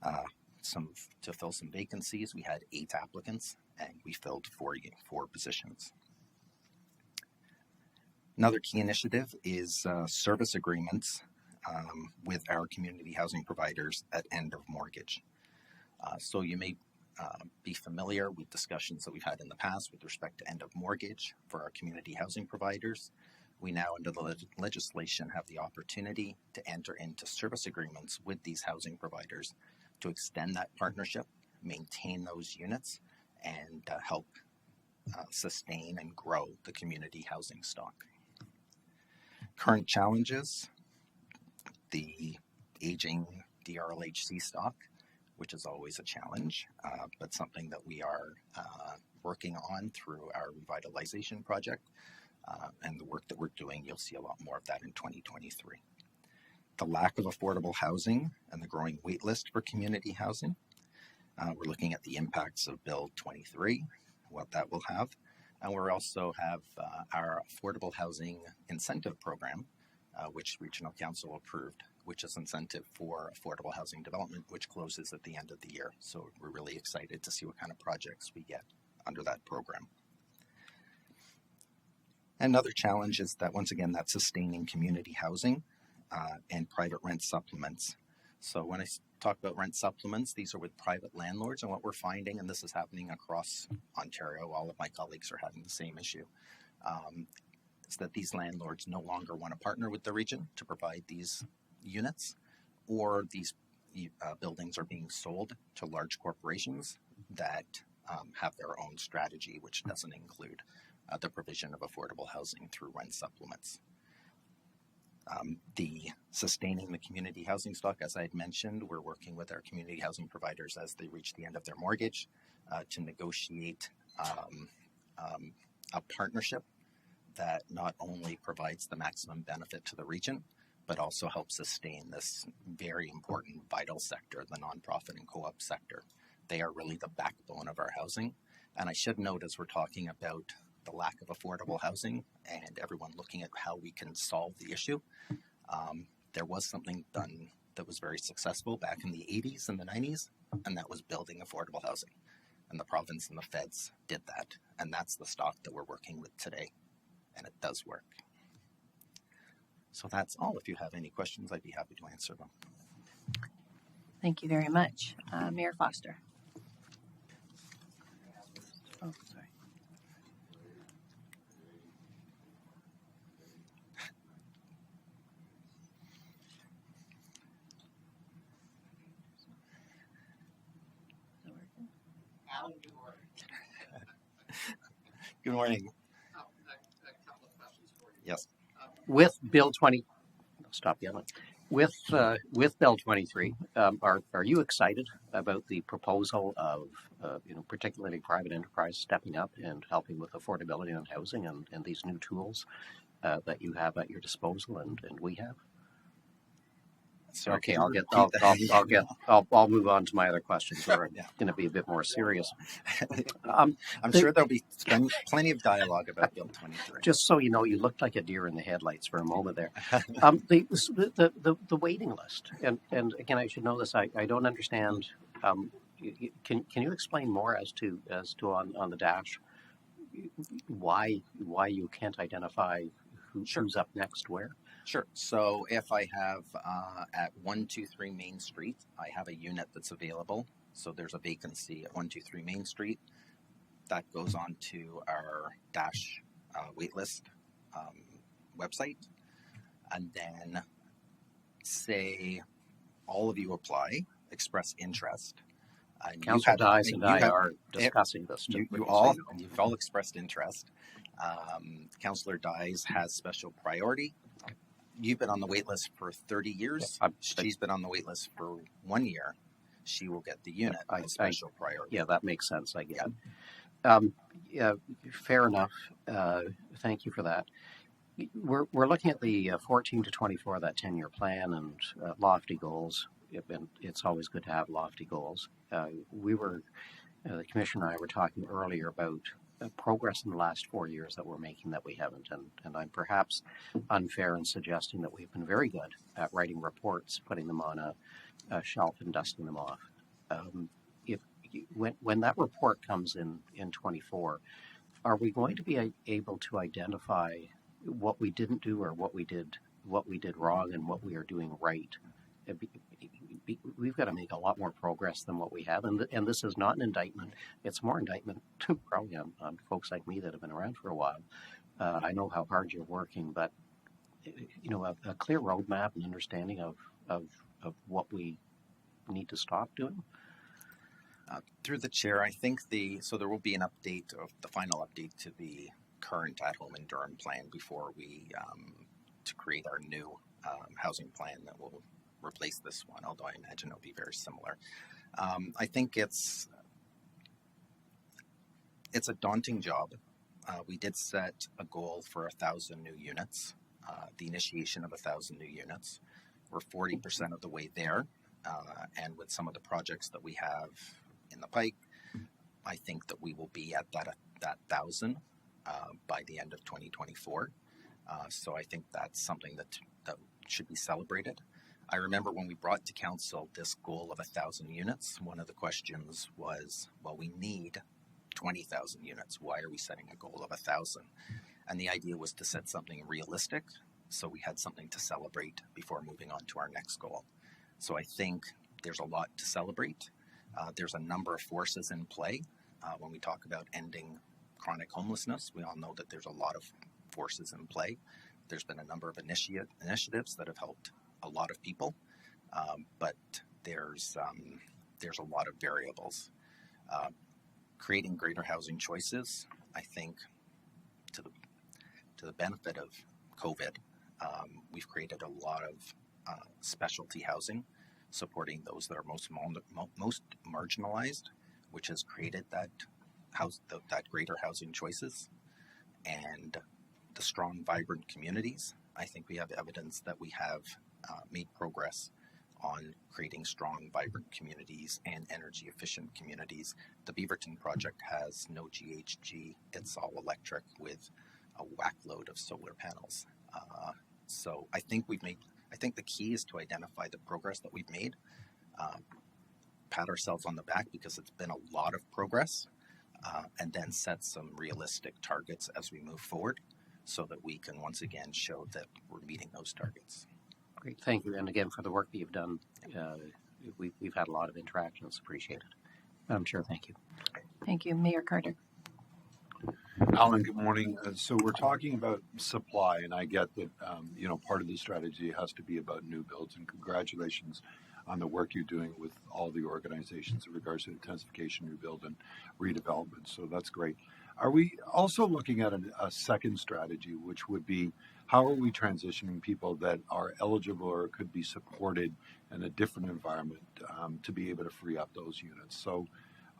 Speaker 11: To fill some vacancies, we had 8 applicants, and we filled four positions. Another key initiative is service agreements with our community housing providers at end of mortgage. So you may be familiar with discussions that we've had in the past with respect to end of mortgage for our community housing providers. We now, under the legislation, have the opportunity to enter into service agreements with these housing providers to extend that partnership, maintain those units, and help sustain and grow the community housing stock. Current challenges: the aging DRLHC stock, which is always a challenge, but something that we are working on through our revitalization project, and the work that we're doing. You'll see a lot more of that in 2023. The lack of affordable housing and the growing wait list for community housing. We're looking at the impacts of Bill 23, what that will have. And we also have our Affordable Housing Incentive Program, which Regional Council approved, which is incentive for affordable housing development, which closes at the end of the year. So we're really excited to see what kind of projects we get under that program. Another challenge is that, once again, that's sustaining community housing and private rent supplements. So when I talk about rent supplements, these are with private landlords, and what we're finding, and this is happening across Ontario, all of my colleagues are having the same issue, is that these landlords no longer want to partner with the region to provide these units, or these buildings are being sold to large corporations that have their own strategy, which doesn't include the provision of affordable housing through rent supplements. The sustaining the community housing stock, as I had mentioned, we're working with our community housing providers as they reach the end of their mortgage to negotiate a partnership that not only provides the maximum benefit to the region, but also helps sustain this very important vital sector, the nonprofit and co-op sector. They are really the backbone of our housing. And I should note, as we're talking about the lack of affordable housing and everyone looking at how we can solve the issue, there was something done that was very successful back in the 80s and the 90s, and that was building affordable housing. And the province and the feds did that, and that's the stock that we're working with today, and it does work. So that's all. If you have any questions, I'd be happy to answer them.
Speaker 1: Thank you very much. Mayor Foster. Oh, sorry.
Speaker 12: Alan, good morning.
Speaker 11: Good morning.
Speaker 12: A couple of questions for you.
Speaker 11: Yes.
Speaker 7: With Bill 20, stop yelling. With Bill 23, are you excited about the proposal of particularly private enterprise stepping up and helping with affordability on housing and these new tools that you have at your disposal and we have?
Speaker 11: So
Speaker 7: okay, I'll move on to my other questions that are going to be a bit more serious.
Speaker 11: I'm sure there'll be plenty of dialogue about Bill 23.
Speaker 7: Just so you know, you looked like a deer in the headlights for a moment there. The waiting list, and again, I should know this. I don't understand. Can you explain more as to on the dash why you can't identify who's up next where?
Speaker 11: Sure. So if I have at 123 Main Street, I have a unit that's available. So there's a vacancy at 123 Main Street. That goes on to our Dash waitlist website. And then say all of you apply, express interest. And
Speaker 7: Councillor Dyes and I
Speaker 11: have-
Speaker 7: are discussing this.
Speaker 11: you've all expressed interest. Councillor Dyes has special priority. You've been on the wait list for 30 years. She's been on the wait list for 1 year. She will get the unit as special priority.
Speaker 7: Yeah, that makes sense. I get it. Yeah, fair enough. Thank you for that. We're looking at the 14 to 24, that 10-year plan, and lofty goals. It's always good to have lofty goals. The commissioner and I were talking earlier about progress in the last 4 years that we're making that we haven't, and I'm perhaps unfair in suggesting that we've been very good at writing reports, putting them on a shelf and dusting them off. When that report comes in 24, are we going to be able to identify what we didn't do or what we did wrong and what we are doing right? We've got to make a lot more progress than what we have, and this is not an indictment. It's more indictment probably on folks like me that have been around for a while. I know how hard you're working, but a clear roadmap and understanding of what we need to stop doing.
Speaker 11: Through the chair, I think so there will be an update of the final update to the current at-home in Durham plan before we to create our new housing plan that will replace this one, although I imagine it'll be very similar. I think it's a daunting job. We did set a goal for 1,000 new units, the initiation of 1,000 new units. We're 40% of the way there, and with some of the projects that we have in the pike, I think that we will be at that 1,000 by the end of 2024. So I think that's something that should be celebrated. I remember when we brought to council this goal of 1,000 units, one of the questions was, well, we need 20,000 units. Why are we setting a goal of 1,000? And the idea was to set something realistic, so we had something to celebrate before moving on to our next goal. So I think there's a lot to celebrate. There's a number of forces in play. When we talk about ending chronic homelessness, we all know that there's a lot of forces in play. There's been a number of initiatives that have helped a lot of people, but there's a lot of variables. Creating greater housing choices, I think, to the benefit of COVID, we've created a lot of specialty housing, supporting those that are most marginalized, which has created that greater housing choices, and the strong, vibrant communities. I think we have evidence that we have made progress on creating strong, vibrant communities and energy efficient communities. The Beaverton project has no GHG. It's all electric with a whack load of solar panels. So I think the key is to identify the progress that we've made, pat ourselves on the back because it's been a lot of progress, and then set some realistic targets as we move forward so that we can once again show that we're meeting those targets.
Speaker 7: Great, thank you. And again, for the work that you've done, we've had a lot of interactions. Appreciate it. Madam Chair, thank you.
Speaker 1: Thank you. Mayor Carter.
Speaker 10: Alan, good morning. So we're talking about supply, and I get that, part of the strategy has to be about new builds, and congratulations on the work you're doing with all the organizations in regards to intensification, new build, and redevelopment. So that's great. Are we also looking at a second strategy, which would be how are we transitioning people that are eligible or could be supported in a different environment to be able to free up those units? So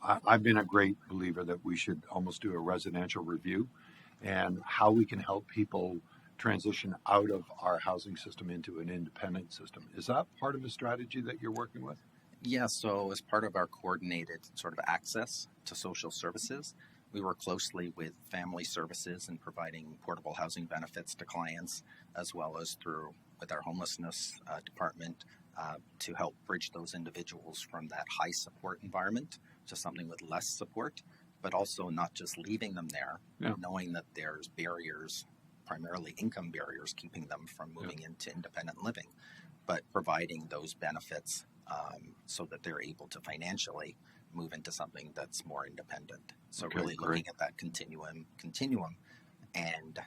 Speaker 10: I've been a great believer that we should almost do a residential review and how we can help people transition out of our housing system into an independent system. Is that part of the strategy that you're working with?
Speaker 11: Yeah, so as part of our coordinated sort of access to social services, we work closely with family services in providing portable housing benefits to clients, as well as with our homelessness department to help bridge those individuals from that high support environment to something with less support, but also not just leaving them there, knowing that there's barriers primarily income barriers keeping them from moving into independent living, but providing those benefits so that they're able to financially move into something that's more independent. So
Speaker 10: Okay,
Speaker 11: really
Speaker 10: great.
Speaker 11: looking at that continuum and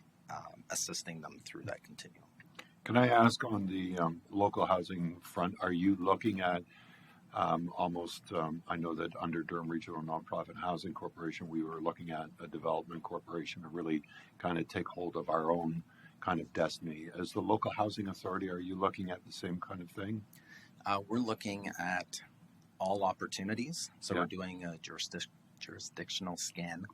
Speaker 11: assisting them through that continuum.
Speaker 10: Can I ask on the local housing front, are you looking at I know that under Durham Regional Nonprofit Housing Corporation, we were looking at a development corporation to really kind of take hold of our own kind of destiny. As the local housing authority, are you looking at the same kind of thing?
Speaker 11: We're looking at all opportunities. So
Speaker 10: Yeah.
Speaker 11: we're doing a jurisdictional scan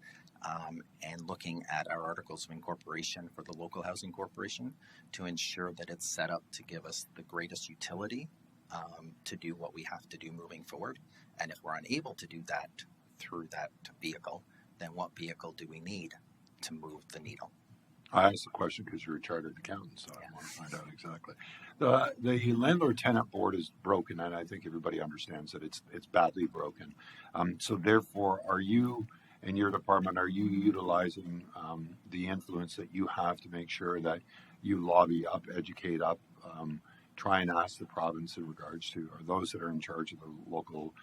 Speaker 11: and looking at our articles of incorporation for the local housing corporation to ensure that it's set up to give us the greatest utility to do what we have to do moving forward. And if we're unable to do that through that vehicle, then what vehicle do we need to move the needle?
Speaker 10: I asked the question because you're a chartered accountant, so I want to find out exactly. The landlord-tenant board is broken, and I think everybody understands that it's badly broken. So therefore, are you and your department, are you utilizing the influence that you have to make sure that you lobby up, educate up, try and ask the province in regards to, or those that are in charge of the local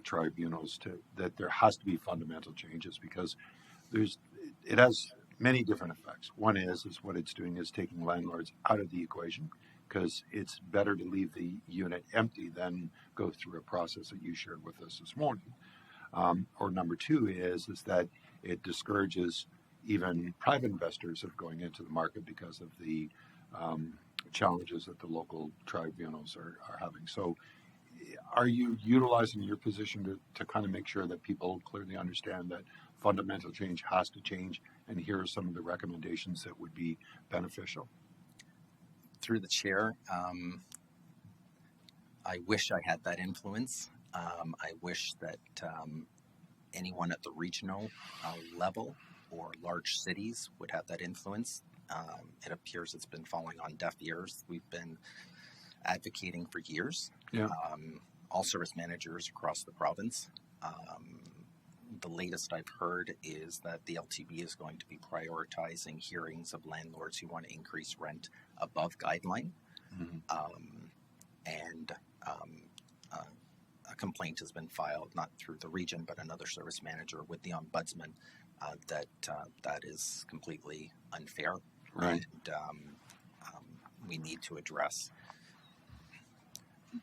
Speaker 10: tribunals, that there has to be fundamental changes, because it has many different effects. One is what it's doing is taking landlords out of the equation, because it's better to leave the unit empty than go through a process that you shared with us this morning. Or number two is that it discourages even private investors of going into the market because of the challenges that the local tribunals are having. So are you utilizing your position to kind of make sure that people clearly understand that fundamental change has to change, and here are some of the recommendations that would be beneficial?
Speaker 11: Through the chair, I wish I had that influence. I wish that anyone at the regional level or large cities would have that influence. It appears it's been falling on deaf ears. We've been advocating for years.
Speaker 10: Yeah.
Speaker 11: All service managers across the province. The latest I've heard is that the LTB is going to be prioritizing hearings of landlords who want to increase rent above guideline. And a complaint has been filed, not through the region, but another service manager with the ombudsman, that is completely unfair.
Speaker 10: Right.
Speaker 11: And we need to address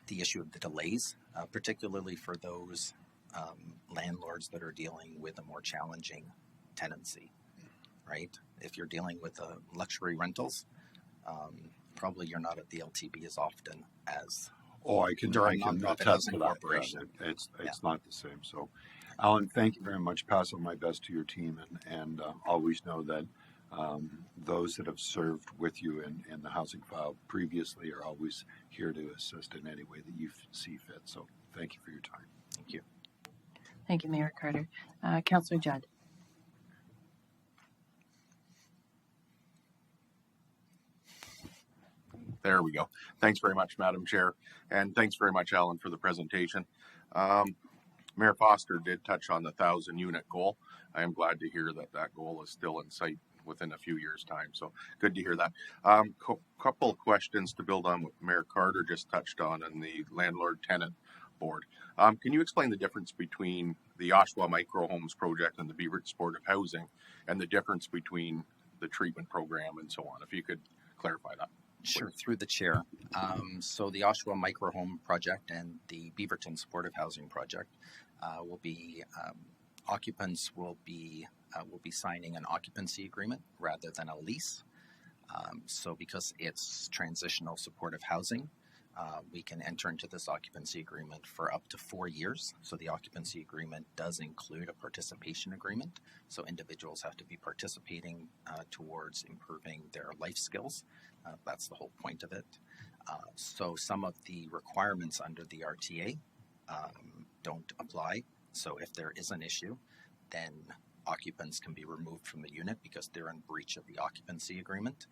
Speaker 11: the issue of the delays, particularly for those landlords that are dealing with a more challenging tenancy, right? If you're dealing with luxury rentals, probably you're not at the LTB as often as
Speaker 10: I can
Speaker 11: nonprofit
Speaker 10: attest
Speaker 11: housing
Speaker 10: to that.
Speaker 11: corporation.
Speaker 10: It's not the same. So, Alan, thank you very much. Pass on my best to your team, and always know that those that have served with you in the housing file previously are always here to assist in any way that you see fit. So thank you for your time.
Speaker 11: Thank you.
Speaker 1: Thank you, Mayor Carter. Councillor Judd.
Speaker 13: There we go. Thanks very much, Madam Chair, and thanks very much, Alan, for the presentation. Mayor Foster did touch on the 1,000-unit goal. I am glad to hear that that goal is still in sight within a few years' time, so good to hear that. Couple of questions to build on what Mayor Carter just touched on in the landlord-tenant board. Can you explain the difference between the Oshawa Micro Homes project and the Beaverton Supportive Housing, and the difference between the treatment program and so on, if you could clarify that?
Speaker 11: Sure, through the chair. So the Oshawa Micro Home project and the Beaverton Supportive Housing project will be occupants will be signing an occupancy agreement rather than a lease. So because it's transitional supportive housing, we can enter into this occupancy agreement for up to 4 years. So the occupancy agreement does include a participation agreement. So individuals have to be participating towards improving their life skills. That's the whole point of it. So some of the requirements under the RTA don't apply. So if there is an issue, then occupants can be removed from the unit because they're in breach of the occupancy agreement,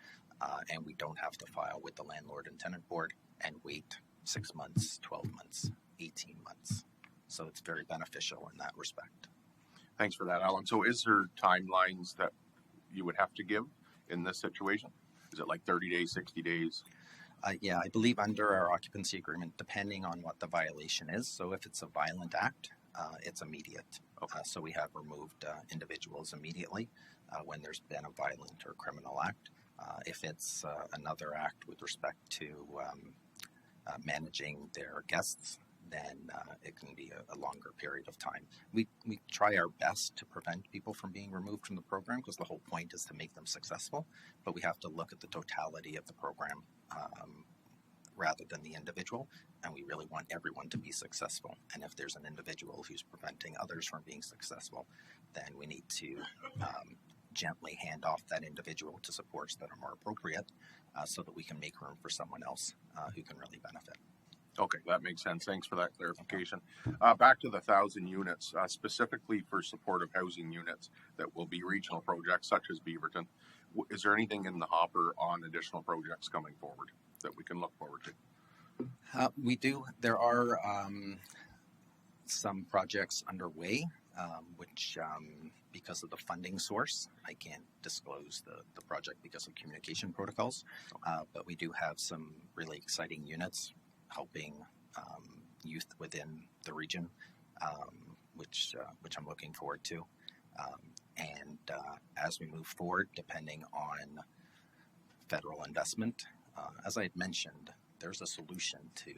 Speaker 11: and we don't have to file with the landlord and tenant board and wait 6 months, 12 months, 18 months. So it's very beneficial in that respect.
Speaker 13: Thanks for that, Alan. So is there timelines that you would have to give in this situation? Is it like 30 days, 60 days?
Speaker 11: Yeah, I believe under our occupancy agreement, depending on what the violation is. So if it's a violent act, it's immediate. So we have removed individuals immediately when there's been a violent or criminal act. If it's another act with respect to managing their guests, then it can be a longer period of time. We try our best to prevent people from being removed from the program because the whole point is to make them successful, but we have to look at the totality of the program rather than the individual, and we really want everyone to be successful. And if there's an individual who's preventing others from being successful, then we need to gently hand off that individual to supports that are more appropriate so that we can make room for someone else who can really benefit.
Speaker 13: Okay, that makes sense. Thanks for that clarification. Back to the 1,000 units, specifically for supportive housing units that will be regional projects such as Beaverton. Is there anything in the hopper on additional projects coming forward that we can look forward to?
Speaker 11: We do. There are some projects underway, which because of the funding source, I can't disclose the project because of communication protocols, but we do have some really exciting units helping youth within the region, which I'm looking forward to. And as we move forward, depending on federal investment, as I had mentioned, there's a solution to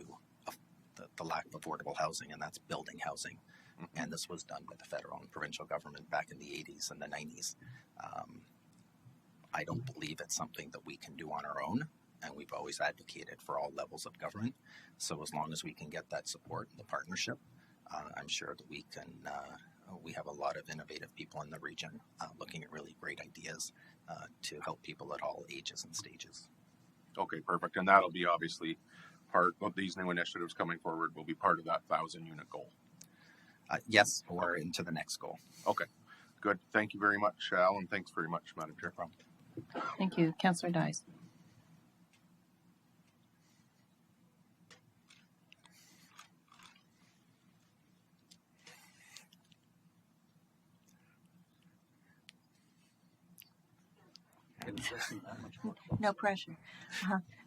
Speaker 11: the lack of affordable housing, and that's building housing. Mm-hmm. And this was done by the federal and provincial government back in the 80s and the 90s. I don't believe it's something that we can do on our own, and we've always advocated for all levels of government. So as long as we can get that support and the partnership, I'm sure that we can. We have a lot of innovative people in the region looking at really great ideas to help people at all ages and stages.
Speaker 13: Okay, perfect. And that'll be obviously part of these new initiatives coming forward will be part of that 1,000 unit goal.
Speaker 11: Yes, or into the next goal.
Speaker 13: Okay, good. Thank you very much, Alan. Thanks very much, Madam Chair.
Speaker 1: Thank you. Councillor Dice.
Speaker 14: No pressure.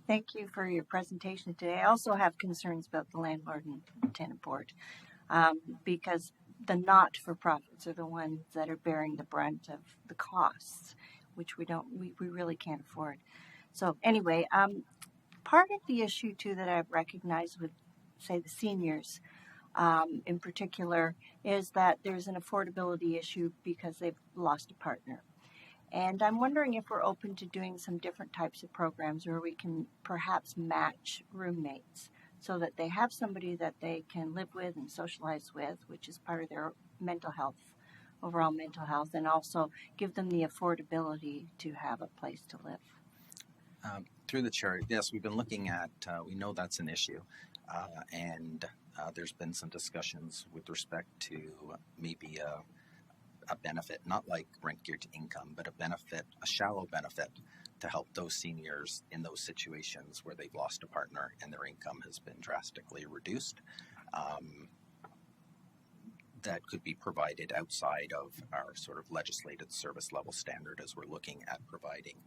Speaker 14: Thank you for your presentation today. I also have concerns about the landlord and tenant board because the not-for-profits are the ones that are bearing the brunt of the costs, which we really can't afford. So anyway, part of the issue too that I've recognized with, say, the seniors in particular is that there's an affordability issue because they've lost a partner. And I'm wondering if we're open to doing some different types of programs where we can perhaps match roommates so that they have somebody that they can live with and socialize with, which is part of their mental health, overall mental health, and also give them the affordability to have a place to live.
Speaker 11: Through the chair, yes, we've been looking at, we know that's an issue, and there's been some discussions with respect to maybe a benefit, not like rent geared to income, but a benefit, a shallow benefit to help those seniors in those situations where they've lost a partner and their income has been drastically reduced. That could be provided outside of our sort of legislated service level standard as we're looking at providing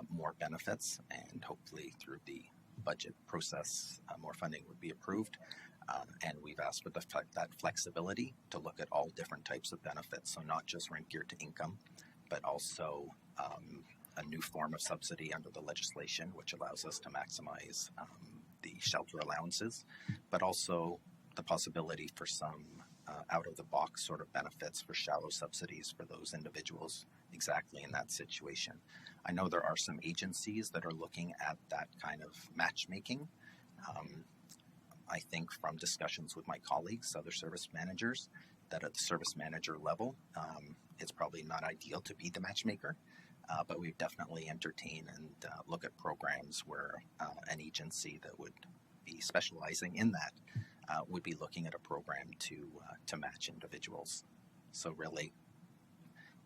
Speaker 11: more benefits, and hopefully through the budget process more funding would be approved. And we've asked for that flexibility to look at all different types of benefits, so not just rent geared to income, but also a new form of subsidy under the legislation, which allows us to maximize the shelter allowances, but also the possibility for some out-of-the-box sort of benefits for shallow subsidies for those individuals exactly in that situation. I know there are some agencies that are looking at that kind of matchmaking. I think from discussions with my colleagues, other service managers, that at the service manager level, it's probably not ideal to be the matchmaker, but we've definitely entertained and look at programs where an agency that would be specializing in that would be looking at a program to match individuals. So really,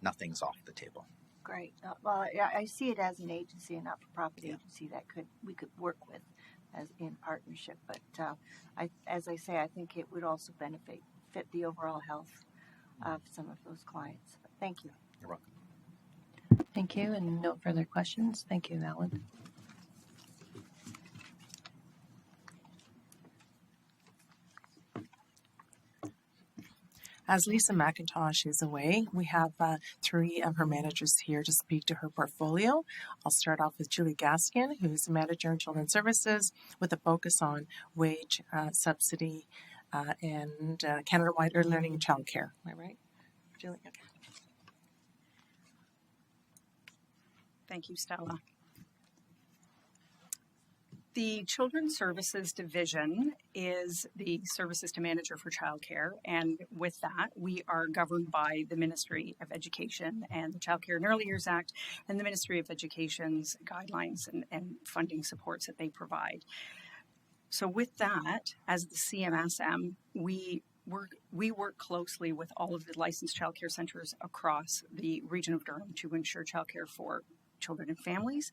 Speaker 11: nothing's off the table.
Speaker 14: Great. Well, I see it as an agency, a not-for-profit agency that we could work with as in partnership. But as I say, I think it would also fit the overall health of some of those clients. But thank you.
Speaker 11: You're welcome.
Speaker 1: Thank you, and no further questions. Thank you, Alan.
Speaker 5: As Lisa McIntosh is away, we have three of her managers here to speak to her portfolio. I'll start off with Julie Gaskin, who's a manager in Children's Services with a focus on wage subsidy and Canada-wide early learning and childcare. Am I right, Julie? Okay.
Speaker 15: Thank you, Stella. The Children's Services Division is the service system manager for childcare, and with that, we are governed by the Ministry of Education and the Child Care and Early Years Act and the Ministry of Education's guidelines and funding supports that they provide. So with that, as the CMSM, we work closely with all of the licensed childcare centers across the region of Durham to ensure childcare for children and families.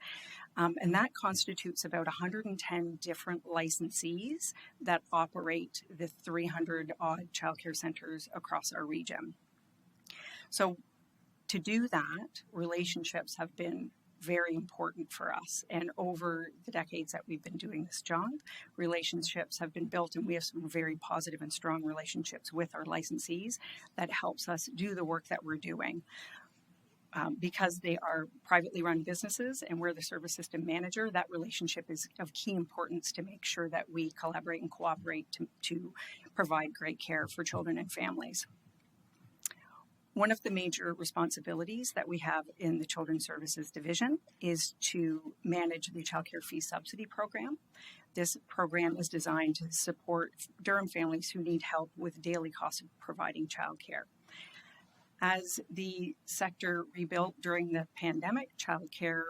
Speaker 15: And that constitutes about 110 different licensees that operate the 300 odd childcare centers across our region. So to do that, relationships have been very important for us. And over the decades that we've been doing this job, relationships have been built, and we have some very positive and strong relationships with our licensees that helps us do the work that we're doing. Because they are privately run businesses and we're the service system manager, that relationship is of key importance to make sure that we collaborate and cooperate to provide great care for children and families. One of the major responsibilities that we have in the Children's Services Division is to manage the Child Care Fee Subsidy Program. This program is designed to support Durham families who need help with daily costs of providing childcare. As the sector rebuilt during the pandemic, childcare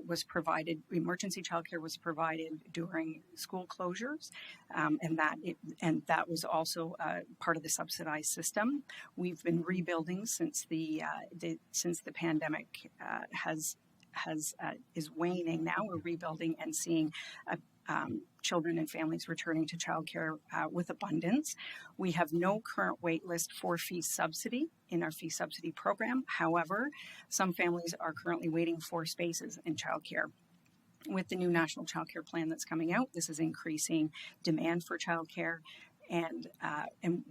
Speaker 15: was provided, emergency childcare was provided during school closures, and that was also part of the subsidized system. We've been rebuilding since the pandemic is waning. Now we're rebuilding and seeing children and families returning to childcare with abundance. We have no current wait list for fee subsidy in our fee subsidy program. However, some families are currently waiting for spaces in childcare. With the new National Childcare Plan that's coming out, this is increasing demand for childcare. And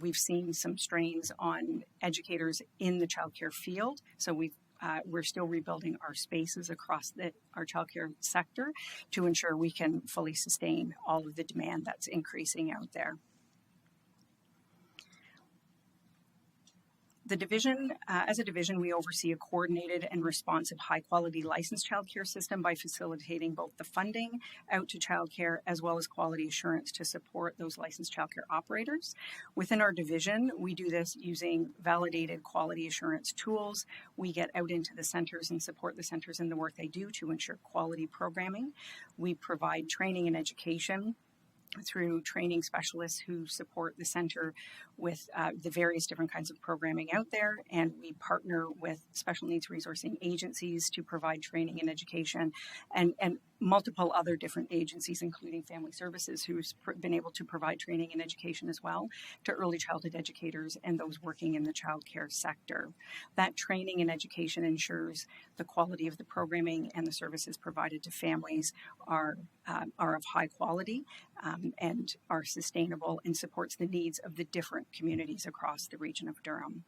Speaker 15: we've seen some strains on educators in the childcare field. So we're still rebuilding our spaces across our childcare sector to ensure we can fully sustain all of the demand that's increasing out there. The division, as a division, we oversee a coordinated and responsive high-quality licensed childcare system by facilitating both the funding out to childcare as well as quality assurance to support those licensed childcare operators. Within our division, we do this using validated quality assurance tools. We get out into the centers and support the centers in the work they do to ensure quality programming. We provide training and education through training specialists who support the center with the various different kinds of programming out there, and we partner with special needs resourcing agencies to provide training and education, and multiple other different agencies, including Family Services, who's been able to provide training and education as well to early childhood educators and those working in the childcare sector. That training and education ensures the quality of the programming and the services provided to families are of high quality and are sustainable and supports the needs of the different communities across the region of Durham.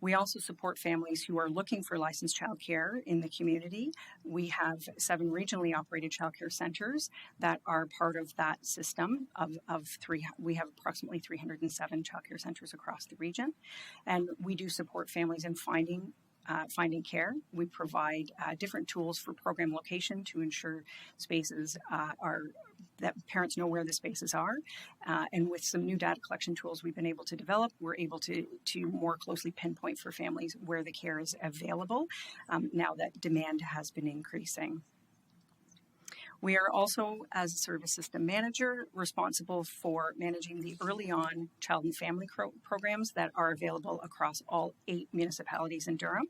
Speaker 15: We also support families who are looking for licensed childcare in the community. We have 7 regionally operated childcare centers that are part of that system we have approximately 307 childcare centers across the region. And we do support families in finding care. We provide different tools for program location to ensure spaces that parents know where the spaces are. And with some new data collection tools we've been able to develop, we're able to more closely pinpoint for families where the care is available now that demand has been increasing. We are also, as a service system manager, responsible for managing the early on child and family programs that are available across all 8 municipalities in Durham.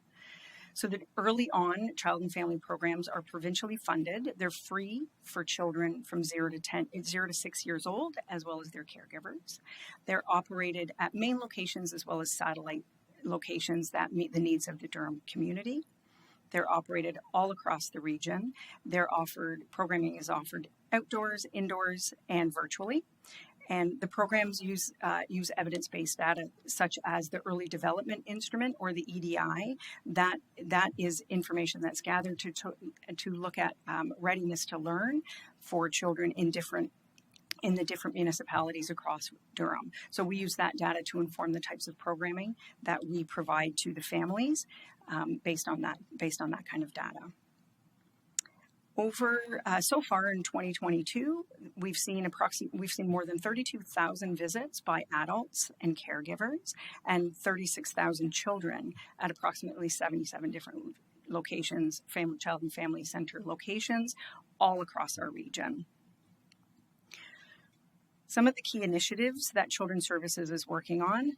Speaker 15: So the early on child and family programs are provincially funded. They're free for children from 0 to 6 years old, as well as their caregivers. They're operated at main locations as well as satellite locations that meet the needs of the Durham community. They're operated all across the region. Programming is offered outdoors, indoors, and virtually. And the programs use evidence-based data such as the Early Development Instrument, or the EDI. That is information that's gathered to look at readiness to learn for children in the different municipalities across Durham. So we use that data to inform the types of programming that we provide to the families based on that kind of data. So far in 2022, we've seen more than 32,000 visits by adults and caregivers, and 36,000 children at approximately 77 different locations, child and family center locations, all across our region. Some of the key initiatives that Children's Services is working on,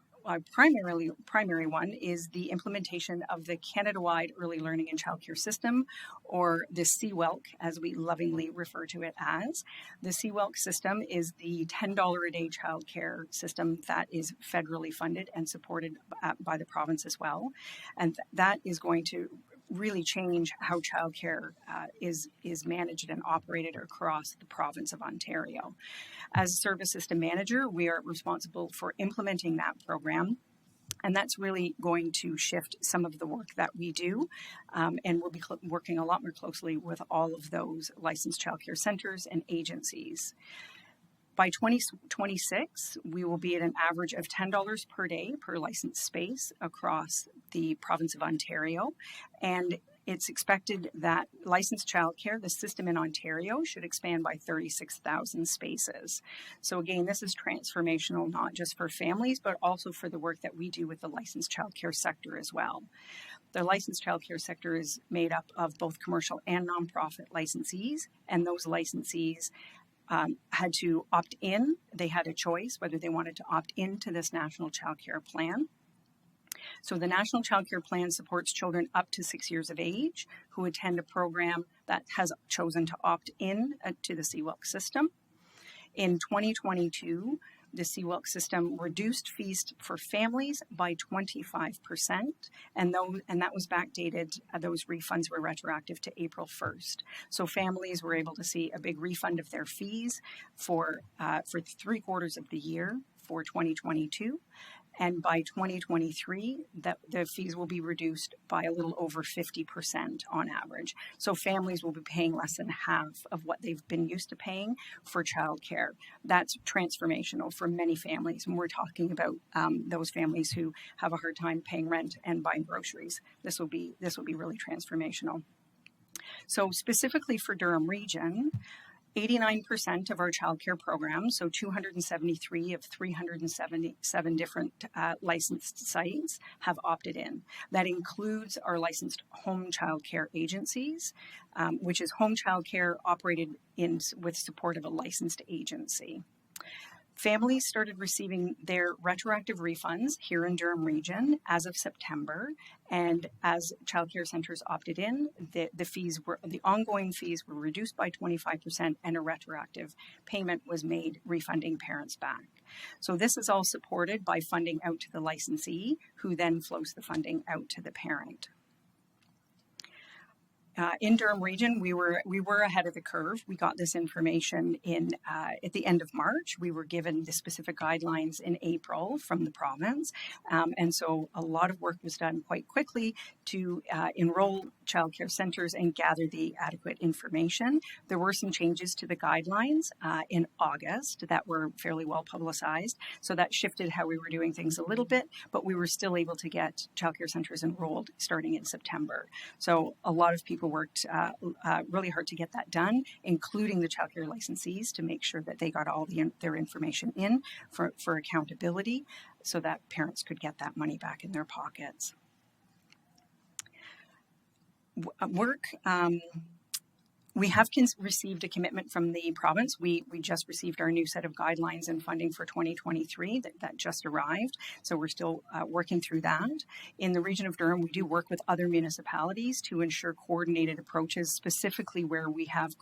Speaker 15: primary one is the implementation of the Canada-wide Early Learning and Childcare System, or the CWELC, as we lovingly refer to it as. The CWELC system is the $10 a day childcare system that is federally funded and supported by the province as well. And that is going to really change how childcare is managed and operated across the province of Ontario. As a service system manager, we are responsible for implementing that program, and that's really going to shift some of the work that we do, and we'll be working a lot more closely with all of those licensed childcare centers and agencies. By 2026, we will be at an average of $10 per day per licensed space across the province of Ontario. And it's expected that licensed childcare, the system in Ontario, should expand by 36,000 spaces. So again, this is transformational, not just for families, but also for the work that we do with the licensed childcare sector as well. The licensed childcare sector is made up of both commercial and nonprofit licensees, and those licensees had to opt in. They had a choice whether they wanted to opt into this National Child Care Plan. So the National Child Care Plan supports children up to 6 years of age who attend a program that has chosen to opt in to the CWELC system. In 2022, the CWELC system reduced fees for families by 25%, and that was backdated. Those refunds were retroactive to April 1st. So families were able to see a big refund of their fees for 3 quarters of the year for 2022. And by 2023, the fees will be reduced by a little over 50% on average. So families will be paying less than half of what they've been used to paying for childcare. That's transformational for many families. And we're talking about those families who have a hard time paying rent and buying groceries. This will be really transformational. So specifically for Durham Region, 89% of our childcare programs, so 273 of 377 different licensed sites, have opted in. That includes our licensed home childcare agencies, which is home childcare operated with support of a licensed agency. Families started receiving their retroactive refunds here in Durham Region as of September, and as childcare centers opted in, the ongoing fees were reduced by 25%, and a retroactive payment was made refunding parents back. So this is all supported by funding out to the licensee, who then flows the funding out to the parent. In Durham Region, we were ahead of the curve. We got this information at the end of March. We were given the specific guidelines in April from the province, and so a lot of work was done quite quickly to enroll childcare centers and gather the adequate information. There were some changes to the guidelines in August that were fairly well publicized, so that shifted how we were doing things a little bit, but we were still able to get childcare centers enrolled starting in September. So a lot of people worked really hard to get that done, including the childcare licensees, to make sure that they got all their information in for accountability, so that parents could get that money back in their pockets. We have received a commitment from the province. We just received our new set of guidelines and funding for 2023 that just arrived. So we're still working through that. In the region of Durham, we do work with other municipalities to ensure coordinated approaches, specifically where we have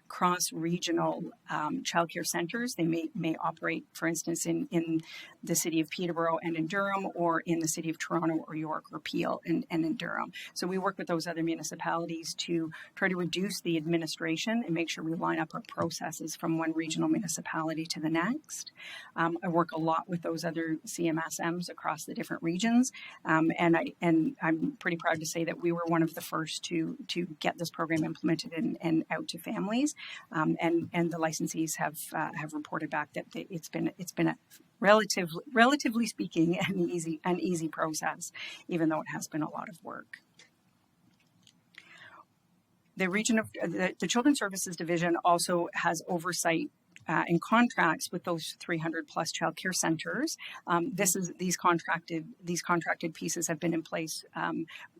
Speaker 15: cross-regional childcare centers. They may operate, for instance, in the city of Peterborough and in Durham, or in the city of Toronto or York or Peel and in Durham. So we work with those other municipalities to try to reduce the administration and make sure we line up our processes from one regional municipality to the next. I work a lot with those other CMSMs across the different regions, and I'm pretty proud to say that we were one of the first to get this program implemented and out to families, and the licensees have reported back that it's been a relatively speaking an easy process, even though it has been a lot of work. The region of the Children's Services Division also has oversight and contracts with those 300 plus childcare centers. These contracted pieces have been in place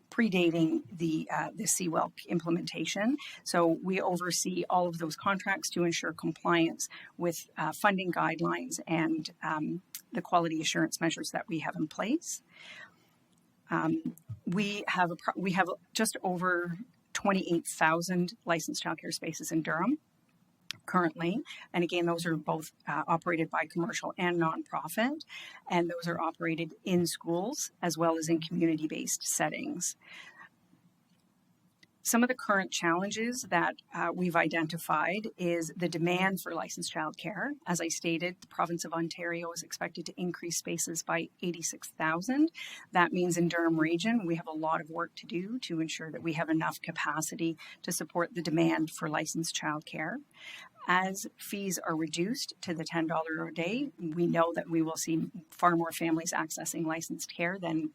Speaker 15: predating the CWELC implementation. So we oversee all of those contracts to ensure compliance with funding guidelines and the quality assurance measures that we have in place. We have just over 28,000 licensed childcare spaces in Durham currently, and again, those are both operated by commercial and nonprofit, and those are operated in schools as well as in community-based settings. Some of the current challenges that we've identified is the demand for licensed childcare. As I stated, the province of Ontario is expected to increase spaces by 86,000. That means in Durham Region, we have a lot of work to do to ensure that we have enough capacity to support the demand for licensed childcare. As fees are reduced to the $10 a day, we know that we will see far more families accessing licensed care than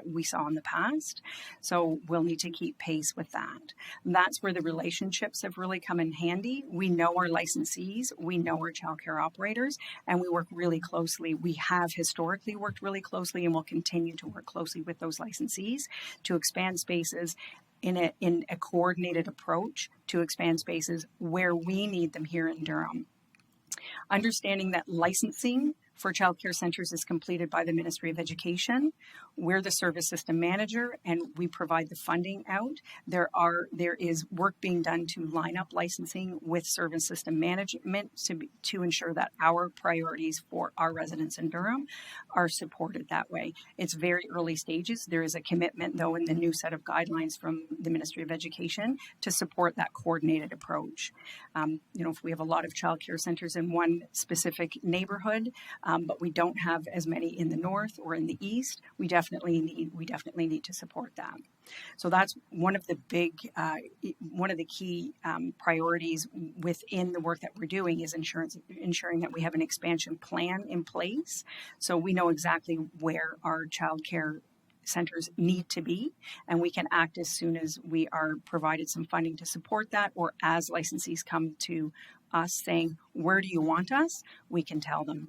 Speaker 15: we saw in the past. So we'll need to keep pace with that. And that's where the relationships have really come in handy. We know our licensees, we know our childcare operators, and we work really closely. We have historically worked really closely and will continue to work closely with those licensees to expand spaces in a coordinated approach to expand spaces where we need them here in Durham. Understanding that licensing for childcare centers is completed by the Ministry of Education. We're the service system manager and we provide the funding out. There is work being done to line up licensing with service system management to ensure that our priorities for our residents in Durham are supported that way. It's very early stages. There is a commitment, though, in the new set of guidelines from the Ministry of Education to support that coordinated approach. If we have a lot of childcare centers in one specific neighborhood, but we don't have as many in the north or in the east, we definitely need to support that. So that's one of the key priorities within the work that we're doing is ensuring that we have an expansion plan in place, so we know exactly where our childcare centers need to be, and we can act as soon as we are provided some funding to support that, or as licensees come to us saying, where do you want us? We can tell them.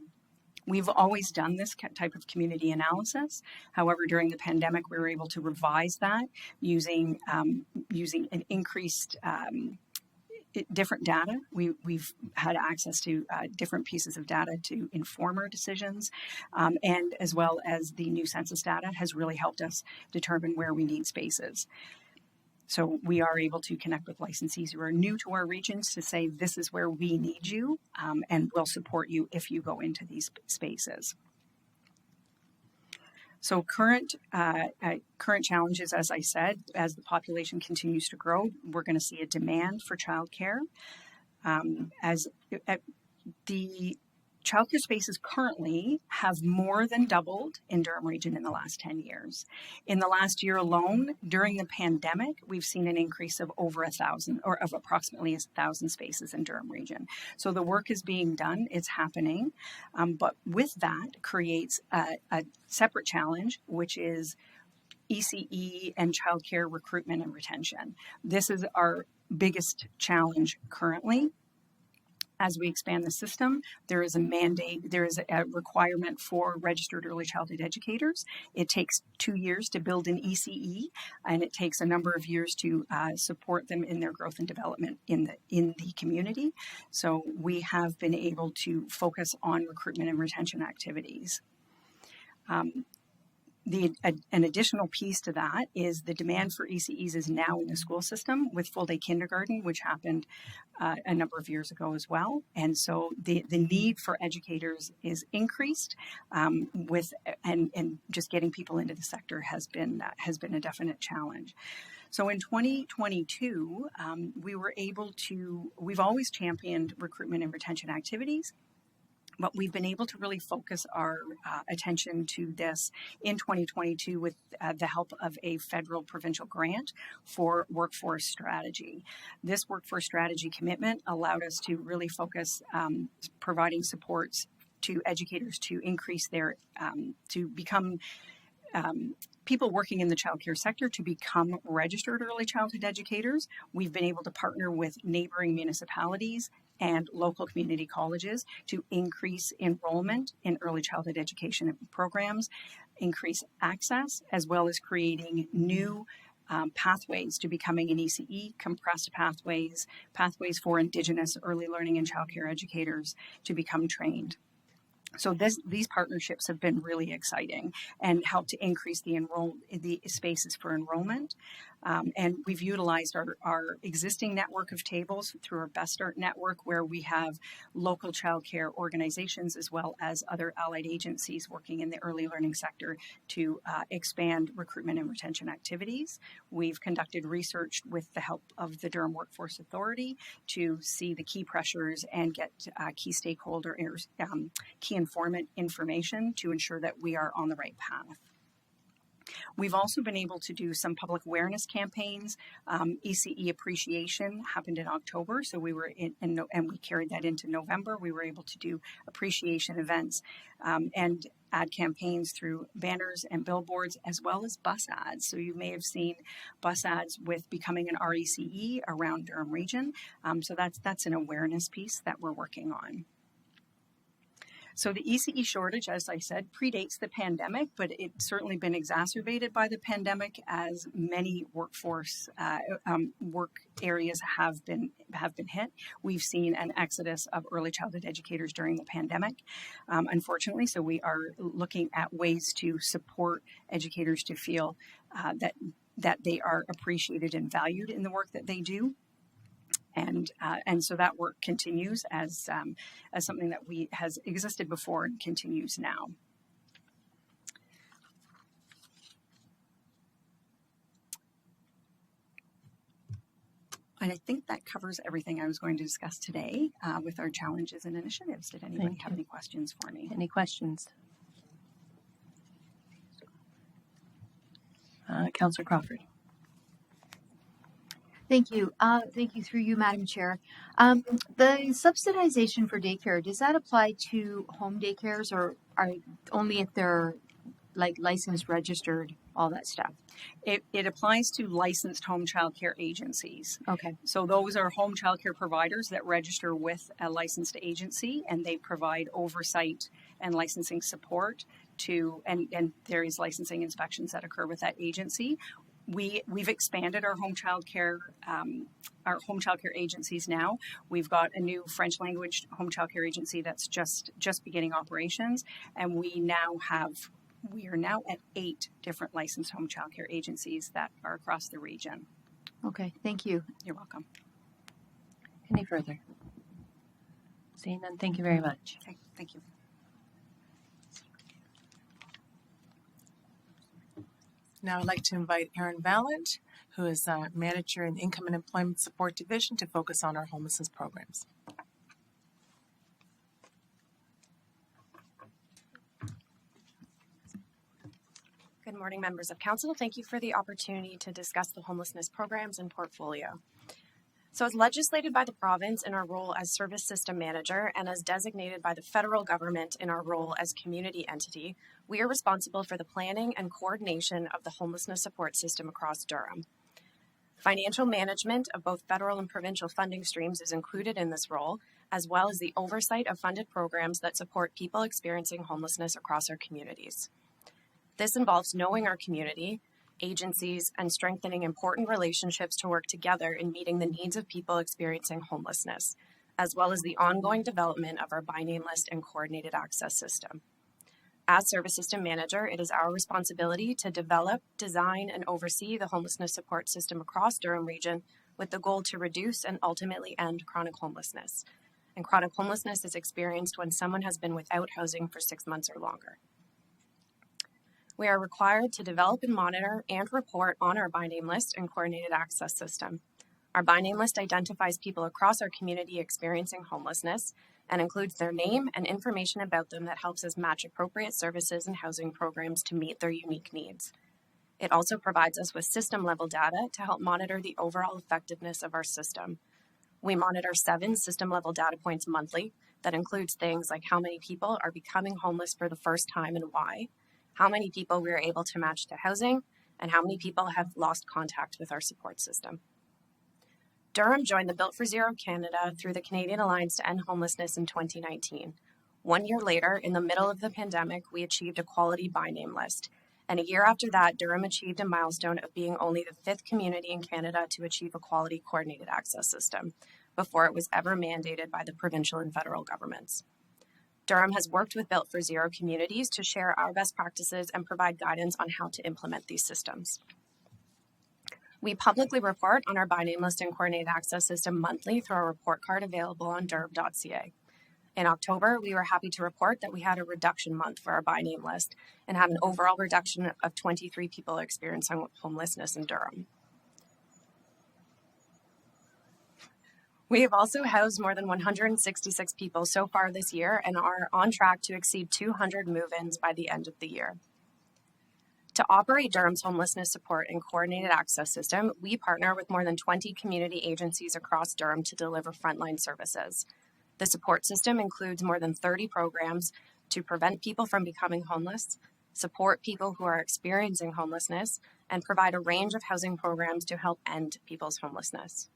Speaker 15: We've always done this type of community analysis. However, during the pandemic, we were able to revise that using an increased different data. We've had access to different pieces of data to inform our decisions, and as well as the new census data has really helped us determine where we need spaces. So we are able to connect with licensees who are new to our regions to say, this is where we need you, and we'll support you if you go into these spaces. So current challenges, as I said, as the population continues to grow, we're going to see a demand for childcare. The childcare spaces currently have more than doubled in Durham Region in the last 10 years. In the last year alone, during the pandemic, we've seen an increase of over 1,000, or of approximately 1,000 spaces in Durham Region. So the work is being done, it's happening, but with that creates a separate challenge, which is ECE and childcare recruitment and retention. This is our biggest challenge currently. As we expand the system, there is a mandate, there is a requirement for registered early childhood educators. It takes 2 years to build an ECE, and it takes a number of years to support them in their growth and development in the community. So we have been able to focus on recruitment and retention activities. an additional piece to that is the demand for ECEs is now in the school system with full day kindergarten, which happened a number of years ago as well. And so the need for educators is increased and just getting people into the sector has been a definite challenge. So in 2022, we've always championed recruitment and retention activities. But we've been able to really focus our attention to this in 2022 with the help of a federal provincial grant for workforce strategy. This workforce strategy commitment allowed us to really focus providing supports to educators to increase their, to become people working in the childcare sector to become registered early childhood educators. We've been able to partner with neighboring municipalities and local community colleges to increase enrollment in early childhood education programs, increase access, as well as creating new pathways to becoming an ECE, compressed pathways for Indigenous early learning and childcare educators to become trained. So these partnerships have been really exciting and helped to increase the spaces for enrollment. And we've utilized our existing network of tables through our Best Start network, where we have local childcare organizations as well as other allied agencies working in the early learning sector to expand recruitment and retention activities. We've conducted research with the help of the Durham Workforce Authority to see the key pressures and get key stakeholder, key informant information to ensure that we are on the right path. We've also been able to do some public awareness campaigns. ECE Appreciation happened in October, so we were and we carried that into November. We were able to do appreciation events and ad campaigns through banners and billboards, as well as bus ads. So you may have seen bus ads with becoming an RECE around Durham region. So that's an awareness piece that we're working on. So the ECE shortage, as I said, predates the pandemic, but it's certainly been exacerbated by the pandemic as many workforce work areas have been hit. We've seen an exodus of early childhood educators during the pandemic, unfortunately. So we are looking at ways to support educators to feel that they are appreciated and valued in the work that they do. And so that work continues as something that has existed before and continues now. And I think that covers everything I was going to discuss today with our challenges and initiatives. Did anybody have any questions for me?
Speaker 1: Any questions? Councillor Crawford.
Speaker 2: Thank you. Thank you through you, Madam Chair. The subsidization for daycare, does that apply to home daycares or are only if they're like licensed, registered, all that stuff?
Speaker 15: It applies to licensed home child care agencies.
Speaker 2: Okay.
Speaker 15: So those are home child care providers that register with a licensed agency, and they provide oversight and licensing support to, and there is licensing inspections that occur with that agency. We've expanded our home child care agencies now. We've got a new French language home child care agency that's just beginning operations, and we are now at 8 different licensed home child care agencies that are across the region.
Speaker 2: Okay, thank you.
Speaker 15: You're welcome.
Speaker 1: Any further? Seeing none, thank you very much.
Speaker 15: Okay, thank you.
Speaker 5: Now I'd like to invite Erin Vallant, who is a manager in the Income and Employment Support Division, to focus on our homelessness programs.
Speaker 16: Good morning, members of council. Thank you for the opportunity to discuss the homelessness programs and portfolio. So as legislated by the province in our role as service system manager and as designated by the federal government in our role as community entity, we are responsible for the planning and coordination of the homelessness support system across Durham. Financial management of both federal and provincial funding streams is included in this role, as well as the oversight of funded programs that support people experiencing homelessness across our communities. This involves knowing our community, agencies, and strengthening important relationships to work together in meeting the needs of people experiencing homelessness, as well as the ongoing development of our by name list and coordinated access system. As Service System Manager, it is our responsibility to develop, design, and oversee the homelessness support system across Durham Region with the goal to reduce and ultimately end chronic homelessness. And chronic homelessness is experienced when someone has been without housing for 6 months or longer. We are required to develop and monitor and report on our by name list and coordinated access system. Our by name list identifies people across our community experiencing homelessness and includes their name and information about them that helps us match appropriate services and housing programs to meet their unique needs. It also provides us with system level data to help monitor the overall effectiveness of our system. We monitor 7 system level data points monthly that includes things like how many people are becoming homeless for the first time and why, how many people we are able to match to housing, and how many people have lost contact with our support system. Durham joined the Built for Zero Canada through the Canadian Alliance to End Homelessness in 2019. 1 year later, in the middle of the pandemic, we achieved a quality by name list. And a year after that, Durham achieved a milestone of being only the 5th community in Canada to achieve a quality coordinated access system, before it was ever mandated by the provincial and federal governments. Durham has worked with Built for Zero communities to share our best practices and provide guidance on how to implement these systems. We publicly report on our by name list and coordinated access system monthly through our report card available on durham.ca. In October, we were happy to report that we had a reduction month for our by name list and had an overall reduction of 23 people experiencing homelessness in Durham. We have also housed more than 166 people so far this year and are on track to exceed 200 move-ins by the end of the year. To operate Durham's homelessness support and coordinated access system, we partner with more than 20 community agencies across Durham to deliver frontline services. The support system includes more than 30 programs to prevent people from becoming homeless, support people who are experiencing homelessness, and provide a range of housing programs to help end people's homelessness.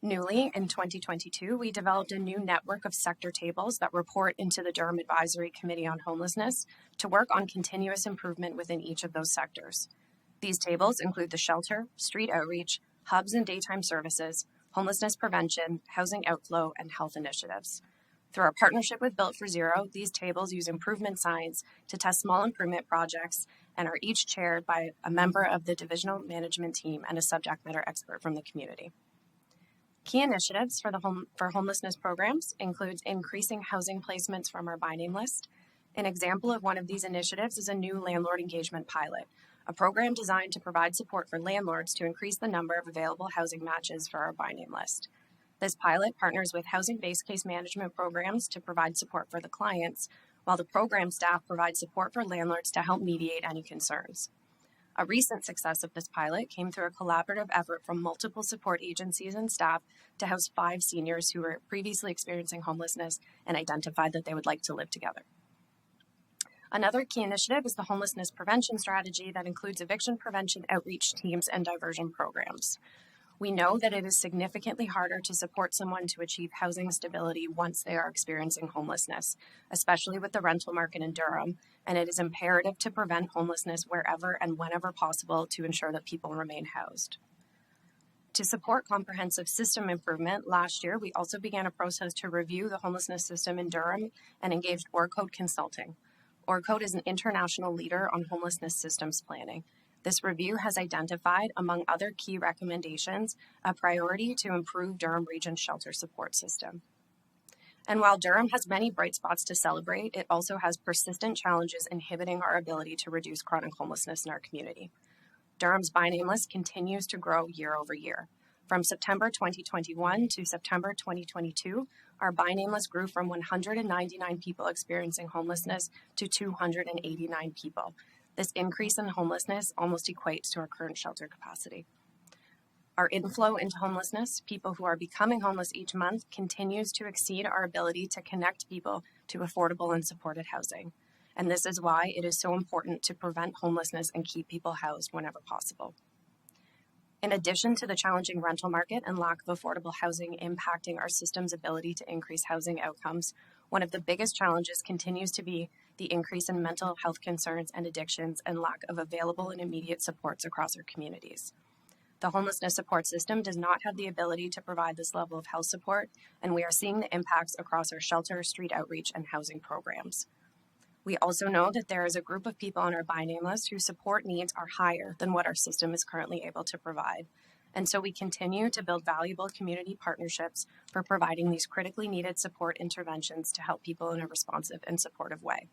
Speaker 16: Newly, in 2022, we developed a new network of sector tables that report into the Durham Advisory Committee on Homelessness to work on continuous improvement within each of those sectors. These tables include the shelter, street outreach, hubs and daytime services, homelessness prevention, housing outflow, and health initiatives. Through our partnership with Built for Zero, these tables use improvement science to test small improvement projects and are each chaired by a member of the divisional management team and a subject matter expert from the community. Key initiatives for homelessness programs includes increasing housing placements from our by name list. An example of one of these initiatives is a new landlord engagement pilot, a program designed to provide support for landlords to increase the number of available housing matches for our by name list. This pilot partners with housing-based case management programs to provide support for the clients, while the program staff provide support for landlords to help mediate any concerns. A recent success of this pilot came through a collaborative effort from multiple support agencies and staff to house 5 seniors who were previously experiencing homelessness and identified that they would like to live together. Another key initiative is the homelessness prevention strategy that includes eviction prevention outreach teams and diversion programs. We know that it is significantly harder to support someone to achieve housing stability once they are experiencing homelessness, especially with the rental market in Durham, and it is imperative to prevent homelessness wherever and whenever possible to ensure that people remain housed. To support comprehensive system improvement, last year we also began a process to review the homelessness system in Durham and engaged ORCODE Consulting. ORCODE is an international leader on homelessness systems planning. This review has identified, among other key recommendations, a priority to improve Durham Region's shelter support system. And while Durham has many bright spots to celebrate, it also has persistent challenges inhibiting our ability to reduce chronic homelessness in our community. Durham's by name list continues to grow year over year. From September 2021 to September 2022, our by name list grew from 199 people experiencing homelessness to 289 people. This increase in homelessness almost equates to our current shelter capacity. Our inflow into homelessness, people who are becoming homeless each month, continues to exceed our ability to connect people to affordable and supported housing. And this is why it is so important to prevent homelessness and keep people housed whenever possible. In addition to the challenging rental market and lack of affordable housing impacting our system's ability to increase housing outcomes, one of the biggest challenges continues to be the increase in mental health concerns and addictions and lack of available and immediate supports across our communities. The homelessness support system does not have the ability to provide this level of health support, and we are seeing the impacts across our shelter, street outreach, and housing programs. We also know that there is a group of people on our by name list whose support needs are higher than what our system is currently able to provide. And so we continue to build valuable community partnerships for providing these critically needed support interventions to help people in a responsive and supportive way.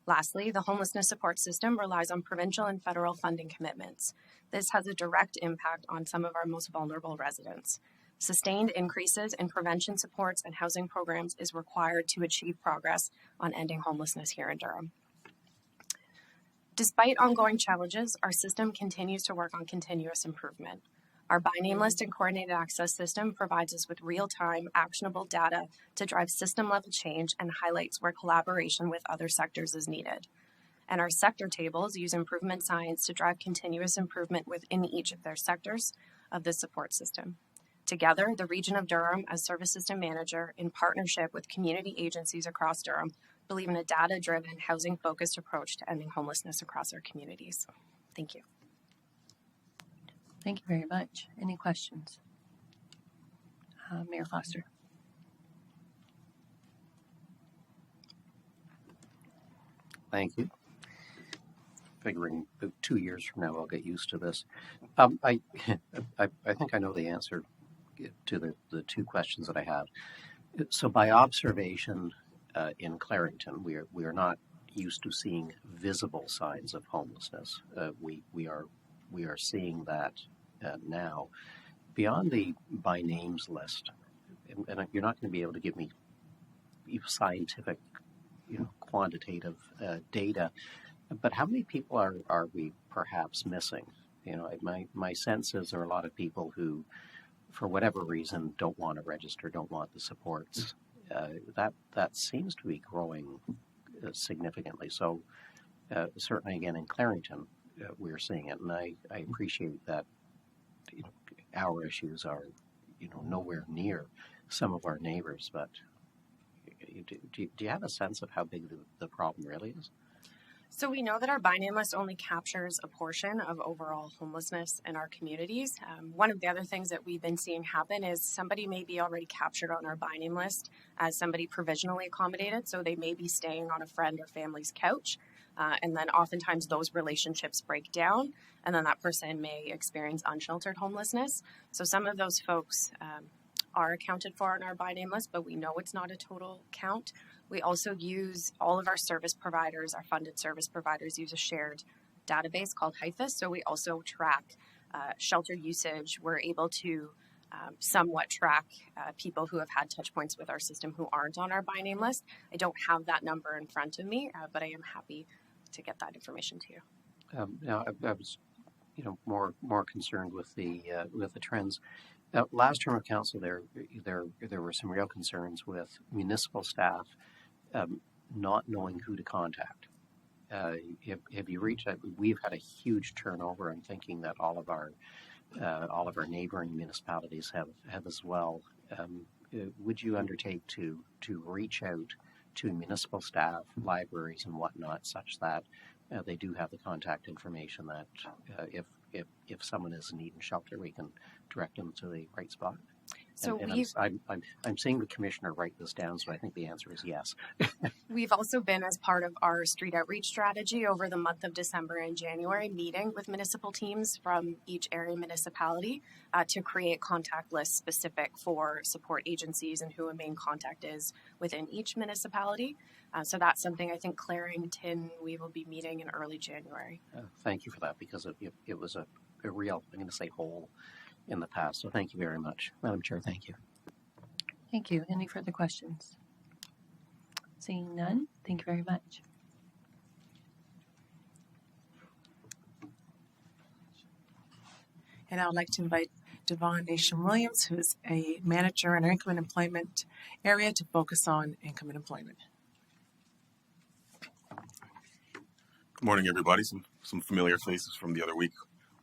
Speaker 16: Lastly, the homelessness support system relies on provincial and federal funding commitments. This has a direct impact on some of our most vulnerable residents. Sustained increases in prevention supports and housing programs is required to achieve progress on ending homelessness here in Durham. Despite ongoing challenges, our system continues to work on continuous improvement. Our by name list and coordinated access system provides us with real-time, actionable data to drive system-level change and highlights where collaboration with other sectors is needed. And our sector tables use improvement science to drive continuous improvement within each of their sectors of the support system. Together, the Region of Durham, as Service System Manager, in partnership with community agencies across Durham, believe in a data-driven, housing-focused approach to ending homelessness across our communities. Thank you.
Speaker 1: Thank you very much. Any questions? Mayor Foster.
Speaker 7: Thank you. Figuring about 2 years from now I'll get used to this. I think I know the answer to the two questions that I have. So by observation in Clarington, we are not used to seeing visible signs of homelessness. We are seeing that now. Beyond the by names list, and you're not going to be able to give me scientific, quantitative data, but how many people are we perhaps missing? My sense is there are a lot of people who, for whatever reason, don't want to register, don't want the supports. That seems to be growing significantly. So certainly, again, in Clarington, we're seeing it, and I appreciate that. Our issues are, nowhere near some of our neighbors. But do you have a sense of how big the problem really is?
Speaker 16: So we know that our by name list only captures a portion of overall homelessness in our communities. One of the other things that we've been seeing happen is somebody may be already captured on our by name list as somebody provisionally accommodated. So they may be staying on a friend or family's couch. And then oftentimes those relationships break down, and then that person may experience unsheltered homelessness. So some of those folks are accounted for on our by name list, but we know it's not a total count. We also use all of our service providers, our funded service providers use a shared database called HIFIS. So we also track shelter usage. We're able to somewhat track people who have had touch points with our system who aren't on our by name list. I don't have that number in front of me, but I am happy to get that information to you.
Speaker 7: Now, I was, more concerned with the trends. Last term of council, there were some real concerns with municipal staff not knowing who to contact. Have you reached that? We've had a huge turnover. I'm thinking that all of our neighboring municipalities have as well. Would you undertake to reach out to municipal staff, libraries, and whatnot, such that they do have the contact information that if someone is in need of shelter, we can direct them to the right spot?
Speaker 16: So
Speaker 7: I'm seeing the commissioner write this down, so I think the answer is yes.
Speaker 16: We've also been, as part of our street outreach strategy over the month of December and January, meeting with municipal teams from each area municipality to create contact lists specific for support agencies and who a main contact is within each municipality. So that's something I think Clarington, we will be meeting in early January.
Speaker 7: Thank you for that, because it was a real, I'm going to say, hole in the past. So thank you very much. Madam Chair, thank you.
Speaker 1: Thank you. Any further questions? Seeing none, thank you very much.
Speaker 5: And I would like to invite Devon Nation Williams, who is a manager in our income and employment area, to focus on income and employment.
Speaker 17: Good morning, everybody. Some familiar faces from the other week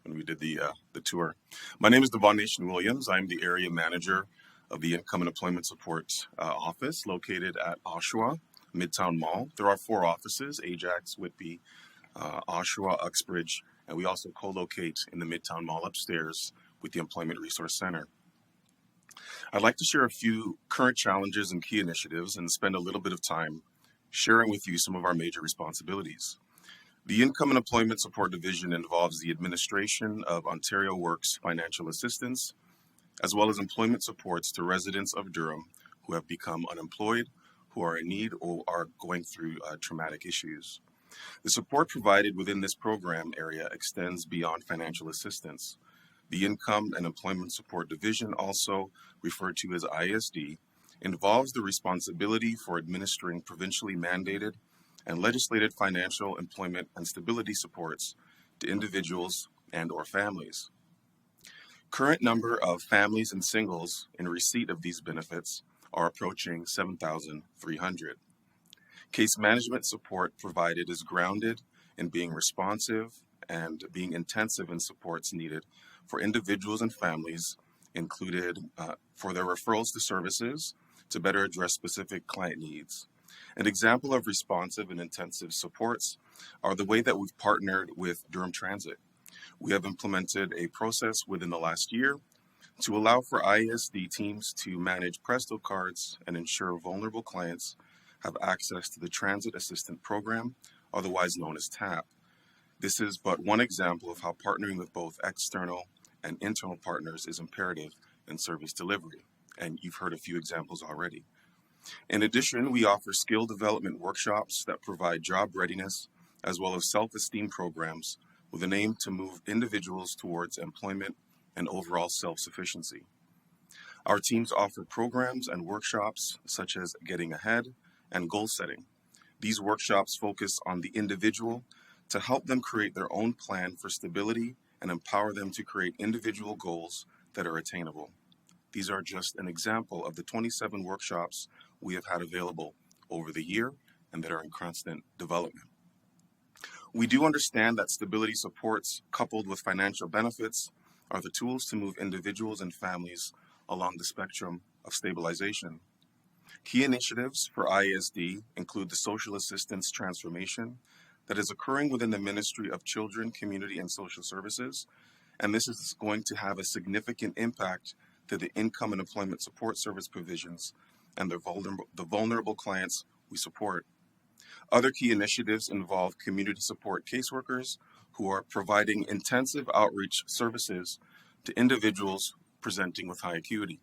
Speaker 17: when we did the tour. My name is Devon Nation Williams. I'm the area manager of the Income and Employment Support office located at Oshawa Midtown Mall. There are 4 offices: Ajax, Whitby, Oshawa, Uxbridge, and we also co-locate in the Midtown Mall upstairs with the Employment Resource Center. I'd like to share a few current challenges and key initiatives and spend a little bit of time sharing with you some of our major responsibilities. The Income and Employment Support Division involves the administration of Ontario Works financial assistance, as well as employment supports to residents of Durham who have become unemployed, who are in need, or are going through traumatic issues. The support provided within this program area extends beyond financial assistance. The Income and Employment Support Division, also referred to as ISD, involves the responsibility for administering provincially mandated and legislated financial, employment, and stability supports to individuals and or families. Current number of families and singles in receipt of these benefits are approaching 7,300. Case management support provided is grounded in being responsive and being intensive in supports needed for individuals and families, included for their referrals to services to better address specific client needs. An example of responsive and intensive supports are the way that we've partnered with Durham Transit. We have implemented a process within the last year to allow for ISD teams to manage Presto cards and ensure vulnerable clients have access to the Transit Assistant Program, otherwise known as TAP. This is but one example of how partnering with both external and internal partners is imperative in service delivery, and you've heard a few examples already. In addition, we offer skill development workshops that provide job readiness as well as self-esteem programs with an aim to move individuals towards employment and overall self-sufficiency. Our teams offer programs and workshops such as Getting Ahead and Goal Setting. These workshops focus on the individual to help them create their own plan for stability and empower them to create individual goals that are attainable. These are just an example of the 27 workshops we have had available over the year and that are in constant development. We do understand that stability supports coupled with financial benefits are the tools to move individuals and families along the spectrum of stabilization. Key initiatives for ISD include the social assistance transformation that is occurring within the Ministry of Children, Community, and Social Services, and this is going to have a significant impact to the income and employment support service provisions and the vulnerable clients we support. Other key initiatives involve community support caseworkers who are providing intensive outreach services to individuals presenting with high acuity.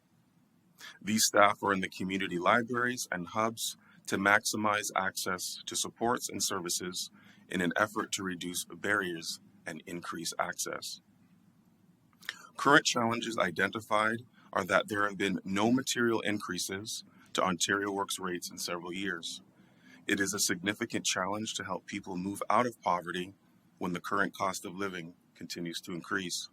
Speaker 17: These staff are in the community libraries and hubs to maximize access to supports and services in an effort to reduce barriers and increase access. Current challenges identified are that there have been no material increases to Ontario Works rates in several years. It is a significant challenge to help people move out of poverty when the current cost of living continues to increase.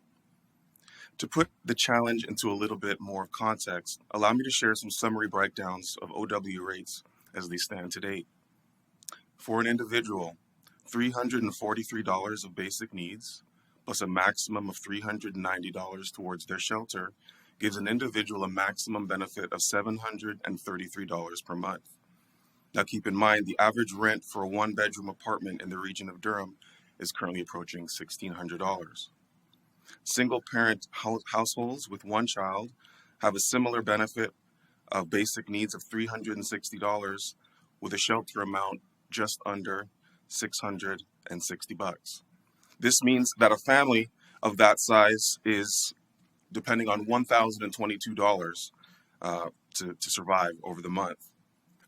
Speaker 17: To put the challenge into a little bit more context, allow me to share some summary breakdowns of OW rates as they stand to date. For an individual, $343 of basic needs, plus a maximum of $390 towards their shelter, gives an individual a maximum benefit of $733 per month. Now keep in mind, the average rent for a one-bedroom apartment in the region of Durham is currently approaching $1,600. Single-parent households with one child have a similar benefit of basic needs of $360 with a shelter amount just under $660. This means that a family of that size is depending on $1,022 to survive over the month.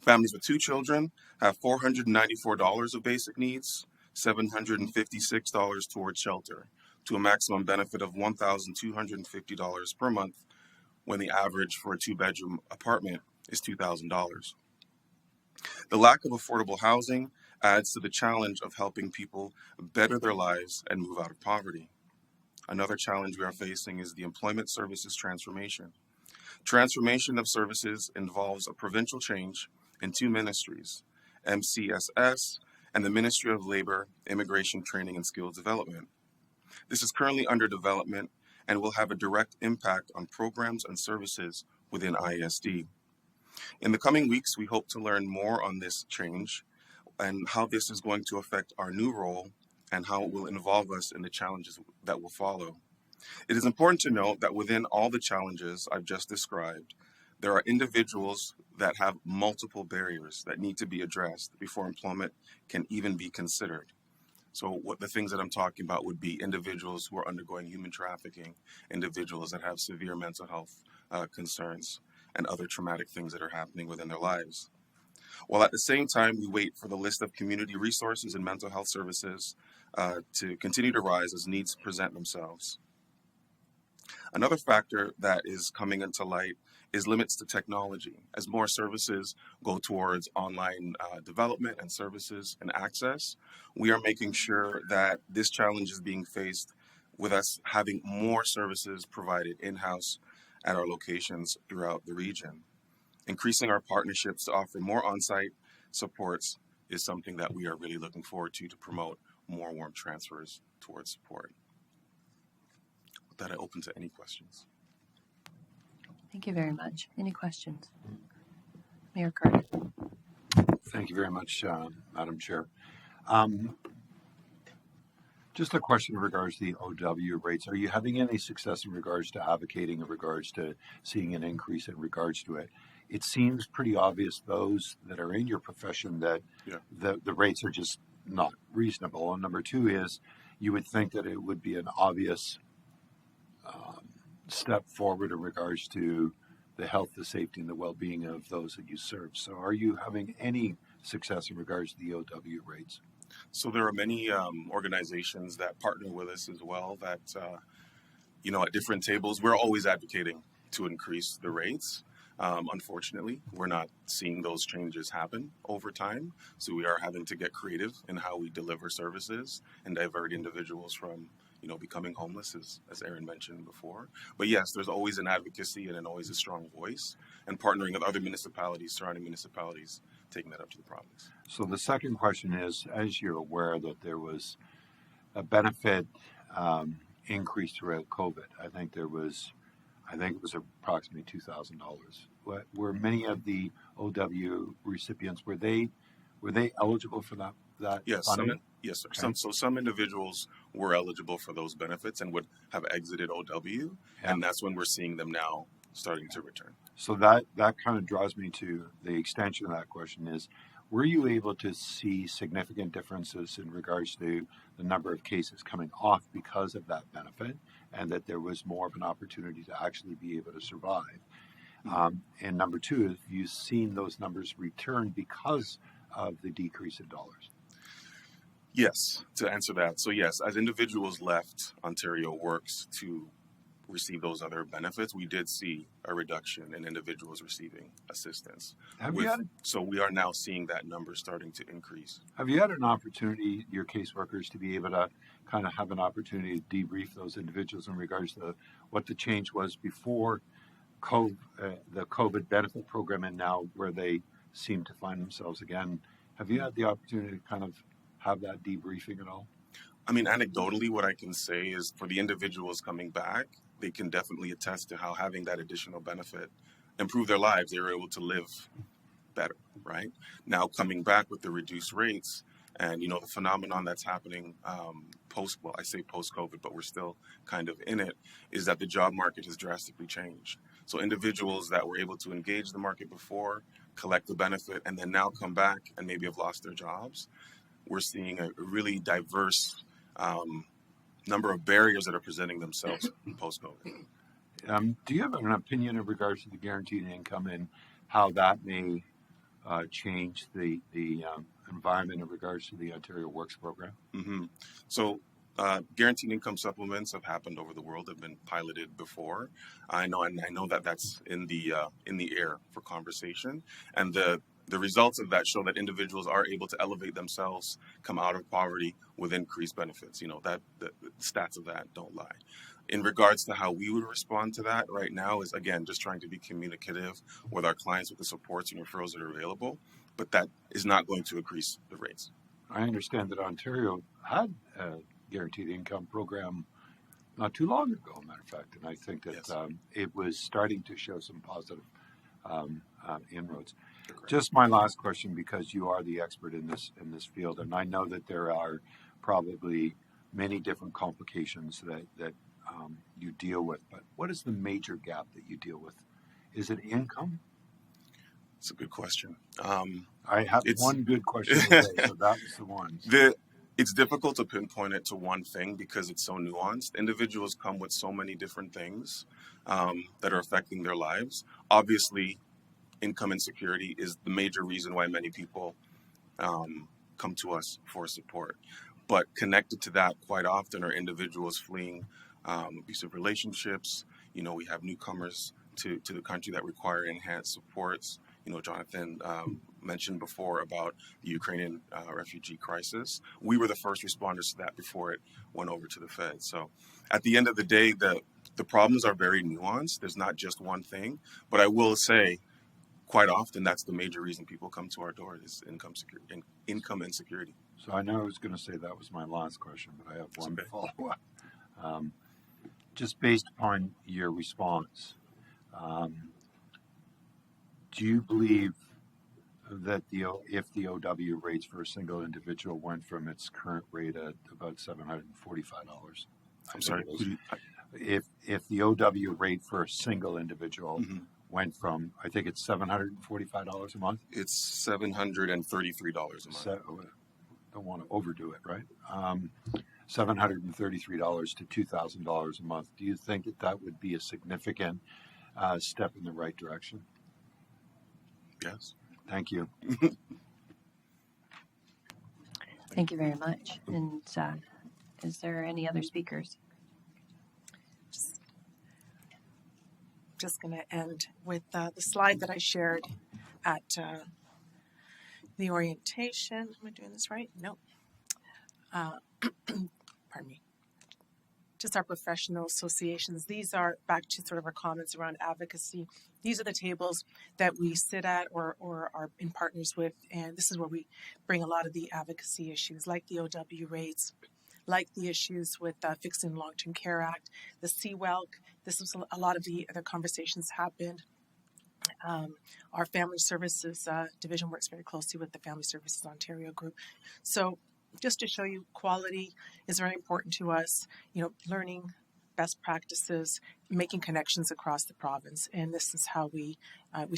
Speaker 17: Families with two children have $494 of basic needs, $756 towards shelter, to a maximum benefit of $1,250 per month when the average for a two-bedroom apartment is $2,000. The lack of affordable housing adds to the challenge of helping people better their lives and move out of poverty. Another challenge we are facing is the employment services transformation. Transformation of services involves a provincial change in two ministries, MCSS and the Ministry of Labor, Immigration Training and Skills Development. This is currently under development and will have a direct impact on programs and services within ISD. In the coming weeks, we hope to learn more on this change and how this is going to affect our new role and how it will involve us in the challenges that will follow. It is important to note that within all the challenges I've just described, There are individuals that have multiple barriers that need to be addressed before employment can even be considered. So what the things that I'm talking about would be individuals who are undergoing human trafficking, individuals that have severe mental health concerns, and other traumatic things that are happening within their lives. While at the same time, we wait for the list of community resources and mental health services to continue to rise as needs present themselves. Another factor that is coming into light is limits to technology. As more services go towards online development and services and access, we are making sure that this challenge is being faced with us having more services provided in-house at our locations throughout the region. Increasing our partnerships to offer more on-site supports is something that we are really looking forward to promote more warm transfers towards support. With that, I open to any questions.
Speaker 1: Thank you very much. Any questions? Mayor Carter.
Speaker 10: Thank you very much, Madam Chair. Just a question in regards to the OW rates. Are you having any success in regards to advocating in regards to seeing an increase in regards to it? It seems pretty obvious, those that are in your profession, that the rates are just not reasonable. And number two is, you would think that it would be an obvious step forward in regards to the health, the safety, and the well-being of those that you serve. So are you having any success in regards to the OW rates?
Speaker 17: So there are many organizations that partner with us as well that, at different tables, we're always advocating to increase the rates. Unfortunately, we're not seeing those changes happen over time. So we are having to get creative in how we deliver services and divert individuals from, becoming homeless, as Aaron mentioned before. But yes, there's always an advocacy and always a strong voice, and partnering with other municipalities, surrounding municipalities, taking that up to the province.
Speaker 10: So the second question is, as you're aware that there was a benefit increase throughout COVID, I think it was approximately $2,000. Were many of the OW recipients, were they eligible for that
Speaker 17: Yes,
Speaker 10: funding?
Speaker 17: yes, sir.
Speaker 10: Okay.
Speaker 17: Some individuals were eligible for those benefits and would have exited OW, and that's when we're seeing them now starting to return.
Speaker 10: So that kind of draws me to the extension of that question is, were you able to see significant differences in regards to the number of cases coming off because of that benefit, and that there was more of an opportunity to actually be able to survive? And number two, have you seen those numbers return because of the decrease in dollars?
Speaker 17: Yes, to answer that. So yes, as individuals left Ontario Works to receive those other benefits, we did see a reduction in individuals receiving assistance. So we are now seeing that number starting to increase.
Speaker 10: Have you had an opportunity, your caseworkers, to be able to kind of have an opportunity to debrief those individuals in regards to what the change was before the COVID benefit program and now where they seem to find themselves again? Have you had the opportunity to kind of have that debriefing at all?
Speaker 17: I mean, anecdotally, what I can say is for the individuals coming back, they can definitely attest to how having that additional benefit improved their lives. They were able to live better, right? Now coming back with the reduced rates and, the phenomenon that's happening post-COVID, but we're still kind of in it, is that the job market has drastically changed. So individuals that were able to engage the market before, collect the benefit, and then now come back and maybe have lost their jobs, we're seeing a really diverse number of barriers that are presenting themselves post-COVID.
Speaker 10: Do you have an opinion in regards to the guaranteed income and how that may change the environment in regards to the Ontario Works program?
Speaker 17: Mm-hmm. So guaranteed income supplements have happened over the world, have been piloted before. I know that that's in the air for conversation, and the results of that show that individuals are able to elevate themselves, come out of poverty with increased benefits. That the stats of that don't lie. In regards to how we would respond to that right now is, again, just trying to be communicative with our clients with the supports and referrals that are available, but that is not going to increase the rates.
Speaker 10: I understand that Ontario had a guaranteed income program not too long ago, matter of fact, and I think that it was starting to show some positive inroads. Just my last question, because you are the expert in this field, and I know that there are probably many different complications that you deal with, but what is the major gap that you deal with Is it income?
Speaker 17: It's a good question.
Speaker 10: I have
Speaker 17: It's
Speaker 10: one good question today, so that was the one.
Speaker 17: it's difficult to pinpoint it to one thing because it's so nuanced. Individuals come with so many different things that are affecting their lives. Obviously, income insecurity is the major reason why many people come to us for support. But connected to that, quite often are individuals fleeing abusive relationships. You know, we have newcomers to the country that require enhanced supports. You know, Jonathan mentioned before about the Ukrainian refugee crisis. We were the first responders to that before it went over to the Fed. So at the end of the day, the problems are very nuanced. There's not just one thing. But I will say, quite often, that's the major reason people come to our door is income insecurity.
Speaker 10: So I know I was going to say that was my last question, but I have one follow-up. Just based upon your response, do you believe that if the OW rates for a single individual went from its current rate at about $745?
Speaker 17: I'm sorry.
Speaker 10: If the OW rate for a single individual went from, I think it's $745 a month.
Speaker 17: It's $733 a month.
Speaker 10: Don't want to overdo it, right? $733 to $2,000 a month. Do you think that would be a significant step in the right direction?
Speaker 17: Yes.
Speaker 10: Thank you.
Speaker 1: Thank you very much. And is there any other speakers?
Speaker 5: Just going to end with the slide that I shared at the orientation. Am I doing this right? No. Pardon me. Just our professional associations. These are back to sort of our comments around advocacy. These are the tables that we sit at or are in partners with, and this is where we bring a lot of the advocacy issues like the OW rates, like the issues with fixing the Long-Term Care Act, the CWELC. This is a lot of the other conversations happened. Our Family Services Division works very closely with the Family Services Ontario group. So just to show you, quality is very important to us, you know, learning best practices, making connections across the province. And this is how we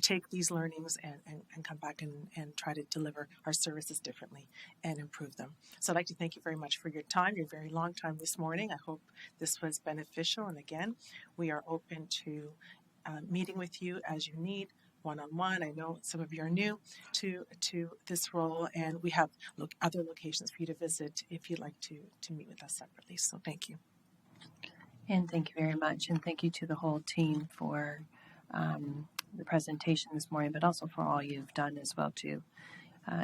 Speaker 5: take these learnings and come back and try to deliver our services differently and improve them. So I'd like to thank you very much for your time, your very long time this morning. I hope this was beneficial. And again, we are open to meeting with you as you need, one-on-one. I know some of you are new to this role, and we have other locations for you to visit if you'd like to meet with us separately. So thank you.
Speaker 1: And thank you very much. And thank you to the whole team for the presentation this morning, but also for all you've done as well, too.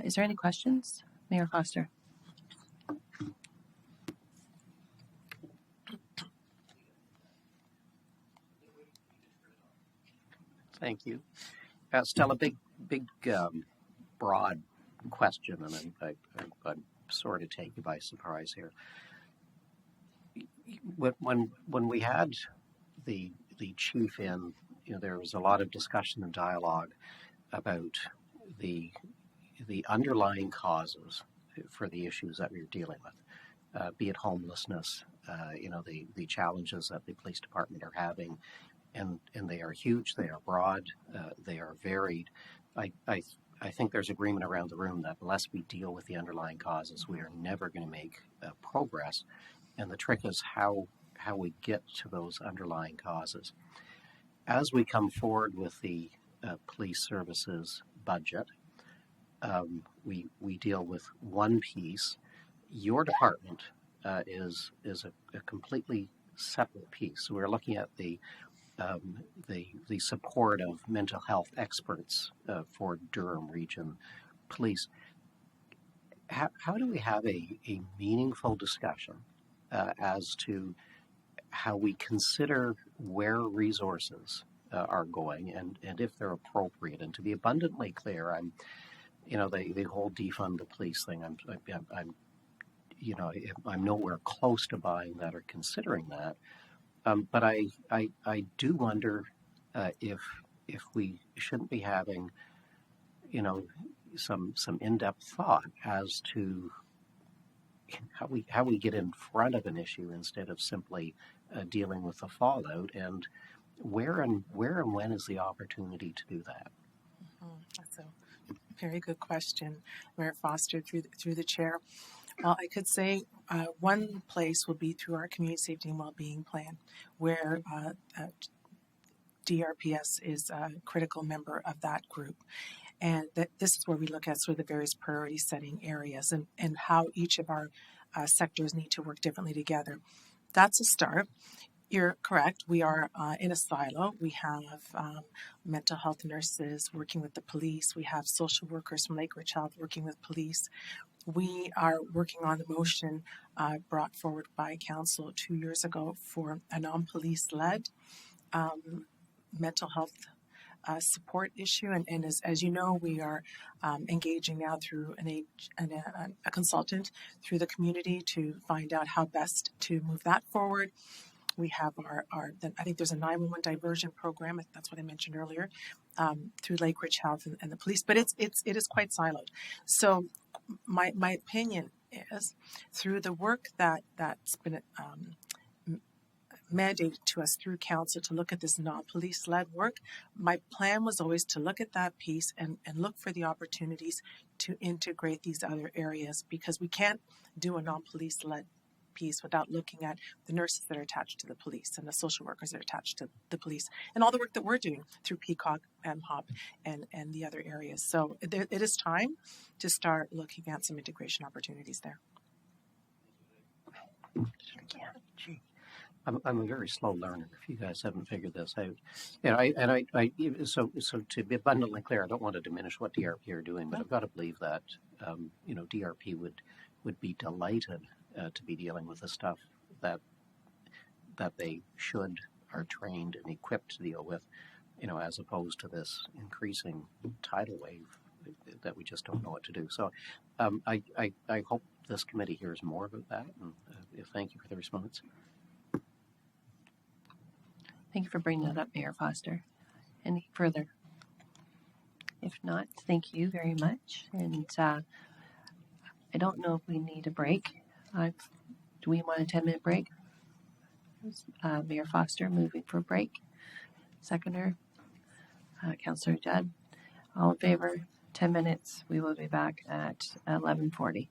Speaker 1: Is there any questions? Mayor Foster.
Speaker 7: Thank you. Stella, big, broad question, and I'm sort of taken by surprise here. When we had the chief in, you know, there was a lot of discussion and dialogue about the underlying causes for the issues that we were dealing with, be it homelessness, you know, the challenges that the police department are having. And they are huge, they are broad, they are varied. I think there's agreement around the room that unless we deal with the underlying causes, we are never going to make progress. And the trick is how we get to those underlying causes. As we come forward with the police services budget, we deal with one piece. Your department is a completely separate piece. So we're looking at the support of mental health experts for Durham Region Police. How do we have a meaningful discussion as to how we consider where resources are going and if they're appropriate? And to be abundantly clear, the whole defund the police thing. I'm nowhere close to buying that or considering that. But I do wonder if we shouldn't be having, you know, some in-depth thought as to how we get in front of an issue instead of simply dealing with the fallout. And where and when is the opportunity to do that?
Speaker 5: That's a very good question, Mayor Foster, through the chair. Well, I could say one place will be through our community safety and well-being plan, where DRPS is a critical member of that group. And that this is where we look at sort of the various priority setting areas and how each of our sectors need to work differently together. That's a start. You're correct. We are in a silo. We have mental health nurses working with the police. We have social workers from Lakeridge Health working with police. We are working on the motion brought forward by council 2 years ago for a non-police led mental health support issue. And as you know, we are engaging now through a consultant through the community to find out how best to move that forward. We have I think there's a 911 diversion program. That's what I mentioned earlier, through Lakeridge Health and the police. But it is quite siloed. So my opinion is through the work that's been mandated to us through council to look at this non-police led work. My plan was always to look at that piece and look for the opportunities to integrate these other areas, because we can't do a non-police led piece without looking at the nurses that are attached to the police and the social workers that are attached to the police and all the work that we're doing through PCOG, MHOP, and the other areas. So it is time to start looking at some integration opportunities there.
Speaker 7: I'm a very slow learner. If you guys haven't figured this out, so to be abundantly clear, I don't want to diminish what DRP are doing, but I've got to believe that DRP would be delighted to be dealing with the stuff that they are trained and equipped to deal with, as opposed to this increasing tidal wave that we just don't know what to do. So I hope this committee hears more about that, and thank you for the response.
Speaker 1: Thank you for bringing that up, Mayor Foster. Any further? If not, thank you very much. And I don't know if we need a break. Do we want a 10-minute break? Mayor Foster moving for a break. Seconder, Councillor Judd. All in favor, 10 minutes. We will be back at 11:40.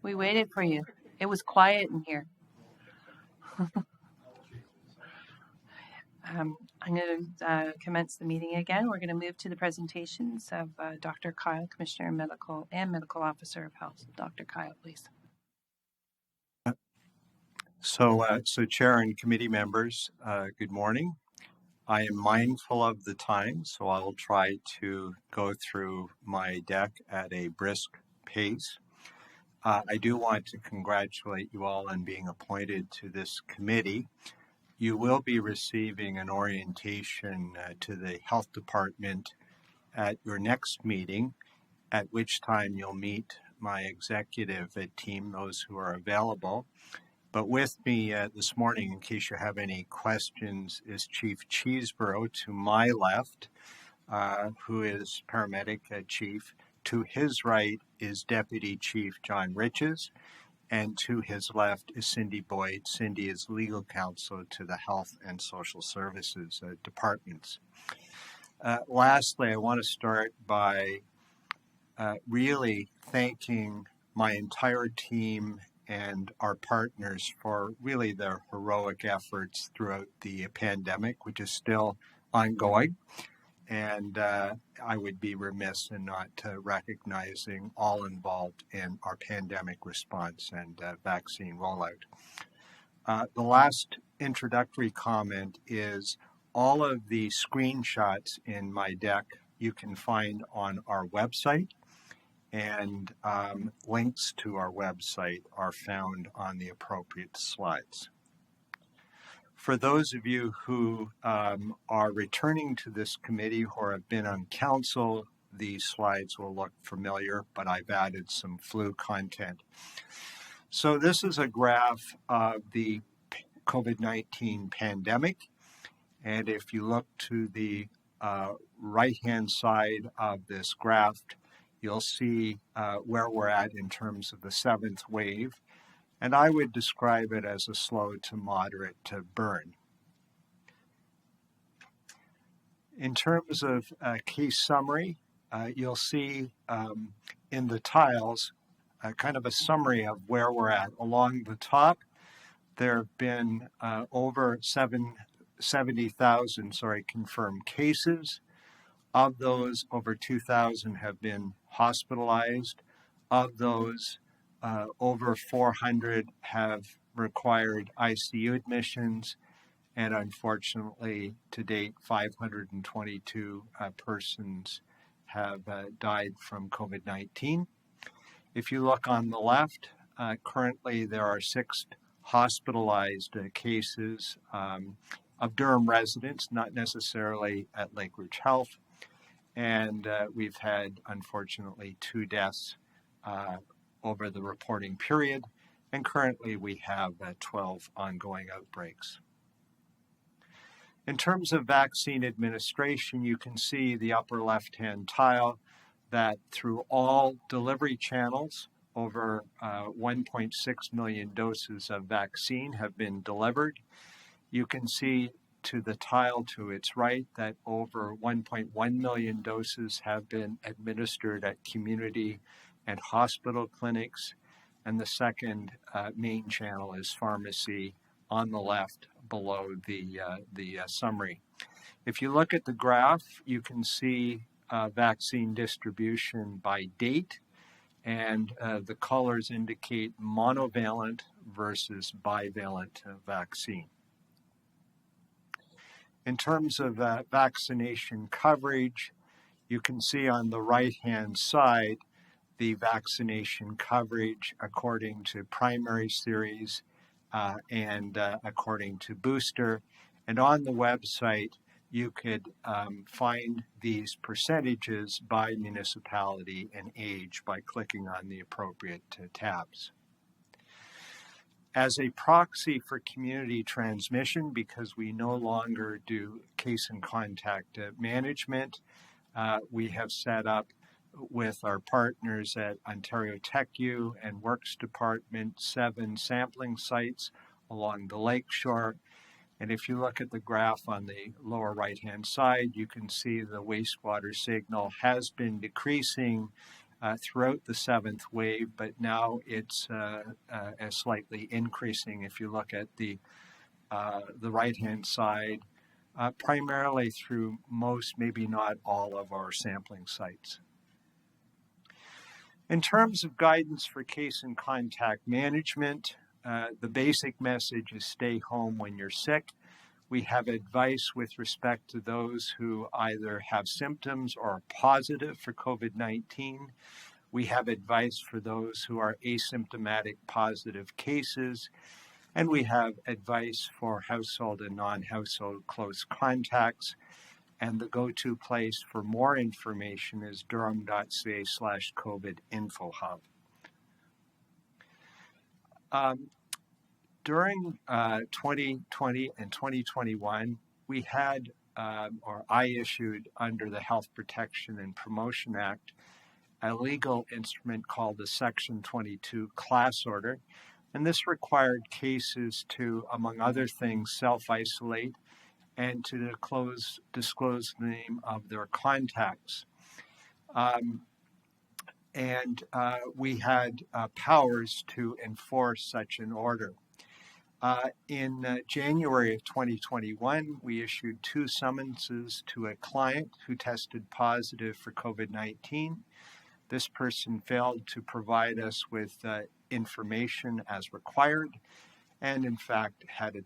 Speaker 1: We waited for you. It was quiet in here. I'm going to commence the meeting again. We're going to move to the presentations of Dr. Kyle, Commissioner Medical and Medical Officer of Health. Dr. Kyle, please.
Speaker 18: So Chair and committee members, good morning. I am mindful of the time, so I will try to go through my deck at a brisk pace. I do want to congratulate you all on being appointed to this committee. You will be receiving an orientation to the Health Department at your next meeting, at which time you'll meet my executive team, those who are available. But with me this morning, in case you have any questions, is Chief Cheeseborough to my left, who is paramedic chief. To his right is Deputy Chief John Riches, and to his left is Cindy Boyd. Cindy is legal counsel to the Health and Social Services departments. Lastly, I want to start by really thanking my entire team and our partners for really their heroic efforts throughout the pandemic, which is still ongoing. And I would be remiss in not recognizing all involved in our pandemic response and vaccine rollout. The last introductory comment is all of the screenshots in my deck you can find on our website, and links to our website are found on the appropriate slides. For those of you who are returning to this committee or have been on council, these slides will look familiar, but I've added some flu content. So this is a graph of the COVID-19 pandemic. And if you look to the right-hand side of this graph, you'll see where we're at in terms of the seventh wave. And I would describe it as a slow to moderate to burn. In terms of case summary, you'll see in the tiles kind of a summary of where we're at. Along the top, there have been over 70,000 confirmed cases. Of those, over 2,000 have been hospitalized. Of those, over 400 have required ICU admissions, and unfortunately, to date, 522 persons have died from COVID-19. If you look on the left, currently there are 6 hospitalized cases of Durham residents, not necessarily at Lake Rouge Health, and we've had, unfortunately, 2 deaths over the reporting period, and currently we have 12 ongoing outbreaks. In terms of vaccine administration, you can see the upper left-hand tile that through all delivery channels, over 1.6 million doses of vaccine have been delivered. You can see to the tile to its right that over 1.1 million doses have been administered at community and hospital clinics, and the second main channel is pharmacy on the left below the summary. If you look at the graph, you can see vaccine distribution by date, and the colors indicate monovalent versus bivalent vaccine. In terms of vaccination coverage, you can see on the right-hand side the vaccination coverage according to primary series and according to booster. And on the website, you could find these percentages by municipality and age by clicking on the appropriate tabs. As a proxy for community transmission, because we no longer do case and contact management, we have set up with our partners at Ontario TechU and Works Department 7 sampling sites along the lakeshore. And if you look at the graph on the lower right-hand side, you can see the wastewater signal has been decreasing throughout the seventh wave, but now it's slightly increasing. If you look at the right-hand side, primarily through most, maybe not all, of our sampling sites. In terms of guidance for case and contact management, the basic message is stay home when you're sick. We have advice with respect to those who either have symptoms or are positive for COVID-19. We have advice for those who are asymptomatic positive cases. And we have advice for household and non-household close contacts. And the go-to place for more information is durham.ca/COVID info hub. During 2020 and 2021, we had, or I issued under the Health Protection and Promotion Act, a legal instrument called the Section 22 class order. And this required cases to, among other things, self-isolate and to disclose the name of their contacts. We had powers to enforce such an order. In January of 2021, we issued 2 summonses to a client who tested positive for COVID-19. This person failed to provide us with information as required, and in fact had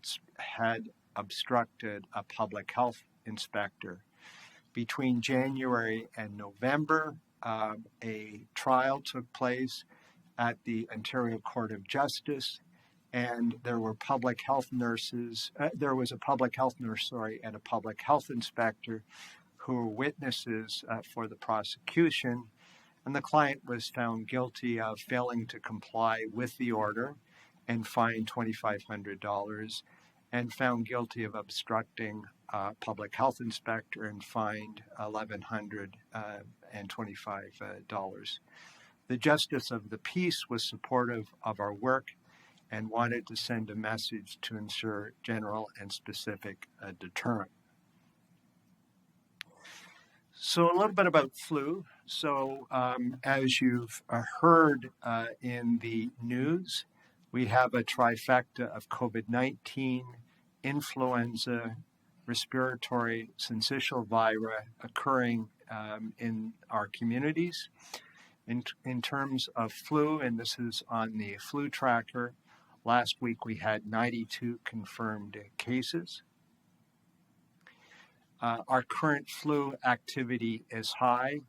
Speaker 18: obstructed a public health inspector. Between January and November, a trial took place at the Ontario Court of Justice, and there were public health nurses. There was a public health nurse, and a public health inspector who were witnesses for the prosecution. And the client was found guilty of failing to comply with the order and fined $2,500, and found guilty of obstructing a public health inspector and fined $1,125. The Justice of the Peace was supportive of our work and wanted to send a message to ensure general and specific deterrent. So a little bit about flu. So as you've heard in the news, we have a trifecta of COVID-19, influenza, respiratory syncytial virus occurring in our communities. In terms of flu, and this is on the flu tracker, last week we had 92 confirmed cases. Our current flu activity is high,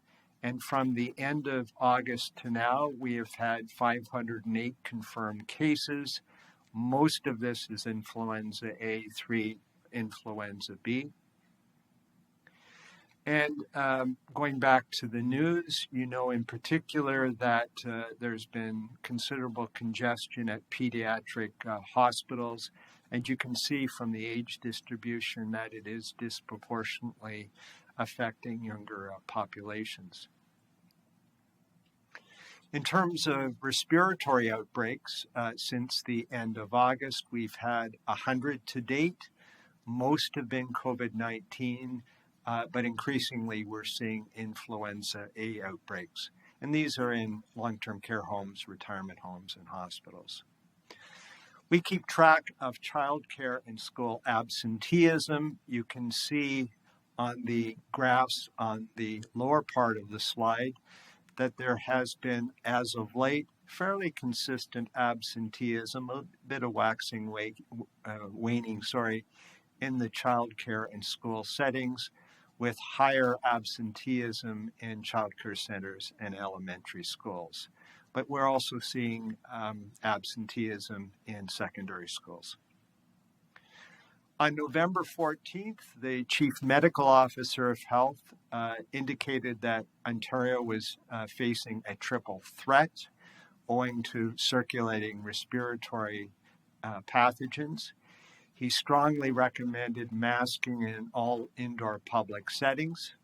Speaker 18: and from the end of August to now, we have had 508 confirmed cases. Most of this is influenza A, 3 influenza B. And going back to the news, you know in particular that there's been considerable congestion at pediatric hospitals. And you can see from the age distribution that it is disproportionately affecting younger populations. In terms of respiratory outbreaks, since the end of August, we've had 100 to date. Most have been COVID-19, but increasingly we're seeing influenza A outbreaks. And these are in long-term care homes, retirement homes, and hospitals. We keep track of childcare and school absenteeism. You can see on the graphs on the lower part of the slide that there has been, as of late, fairly consistent absenteeism, a bit of waning, in the childcare and school settings, with higher absenteeism in childcare centers and elementary schools. But we're also seeing absenteeism in secondary schools. On November 14th, the Chief Medical Officer of Health indicated that Ontario was facing a triple threat owing to circulating respiratory pathogens. He strongly recommended masking in all indoor public settings.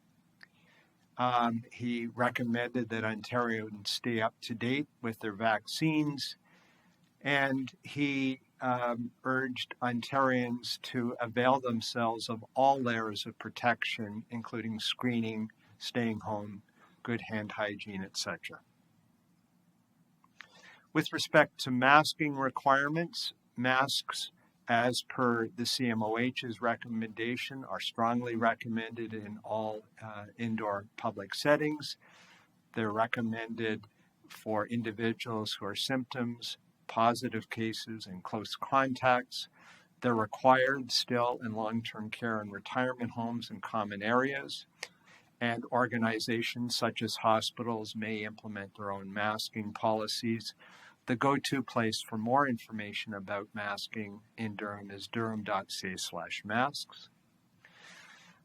Speaker 18: He recommended that Ontarians stay up to date with their vaccines, and he urged Ontarians to avail themselves of all layers of protection, including screening, staying home, good hand hygiene, etc. With respect to masking requirements, masks as per the CMOH's recommendation are strongly recommended in all indoor public settings. They're recommended for individuals who are symptoms, positive cases, and close contacts. They're required still in long-term care and retirement homes and common areas. And organizations such as hospitals may implement their own masking policies. The go-to place for more information about masking in Durham is durham.ca/masks.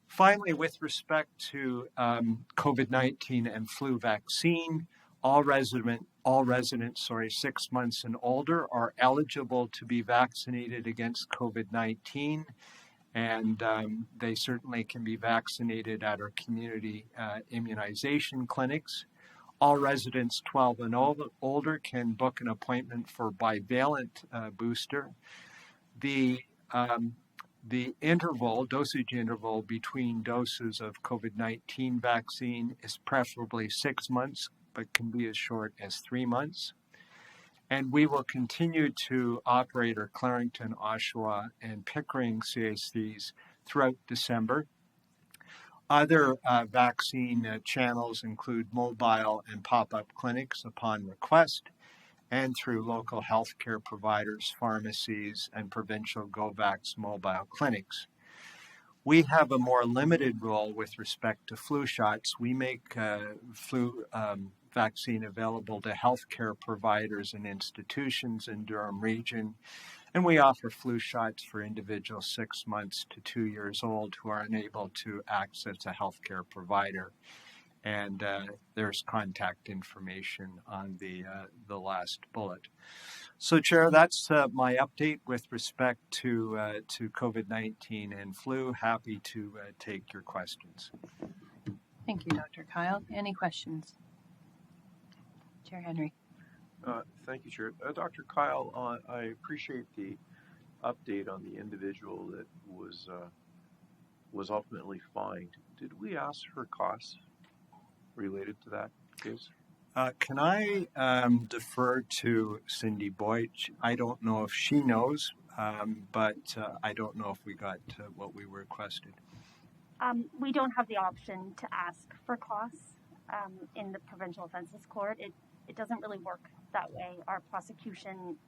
Speaker 18: Finally, with respect to COVID-19 and flu vaccine, all residents 6 months and older are eligible to be vaccinated against COVID-19, and they certainly can be vaccinated at our community immunization clinics. All residents 12 and older can book an appointment for bivalent booster. The dosage interval between doses of COVID-19 vaccine is preferably 6 months, but can be as short as 3 months. And we will continue to operate our Clarington, Oshawa, and Pickering CACs throughout December. Other vaccine channels include mobile and pop-up clinics upon request, and through local healthcare providers, pharmacies, and provincial GoVax mobile clinics. We have a more limited role with respect to flu shots. We make flu vaccine available to healthcare providers and institutions in Durham Region, and we offer flu shots for individuals 6 months to 2 years old who are unable to access a healthcare provider. And there's contact information on the last bullet. So, Chair, that's my update with respect to COVID-19 and flu. Happy to take your questions.
Speaker 1: Thank you, Dr. Kyle. Any questions? Chair Henry.
Speaker 19: Thank you, Chair. Dr. Kyle, I appreciate the update on the individual that was ultimately fined. Did we ask for costs related to that case?
Speaker 18: Can I defer to Cindy Boyd? I don't know if she knows, but I don't know if we got what we requested.
Speaker 20: We don't have the option to ask for costs in the Provincial Offences Court. It doesn't really work that way. Our prosecution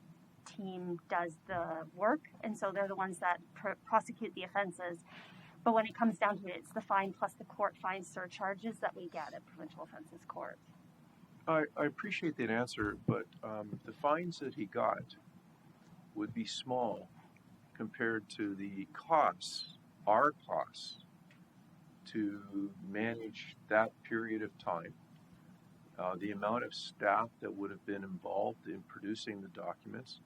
Speaker 20: team does the work, and so they're the ones that prosecute the offences. But when it comes down to it, it's the fine plus the court fine surcharges that we get at Provincial Offences Court.
Speaker 19: I appreciate that answer, but the fines that he got would be small compared to the costs, our costs, to manage that period of time. The amount of staff that would have been involved in producing the documents,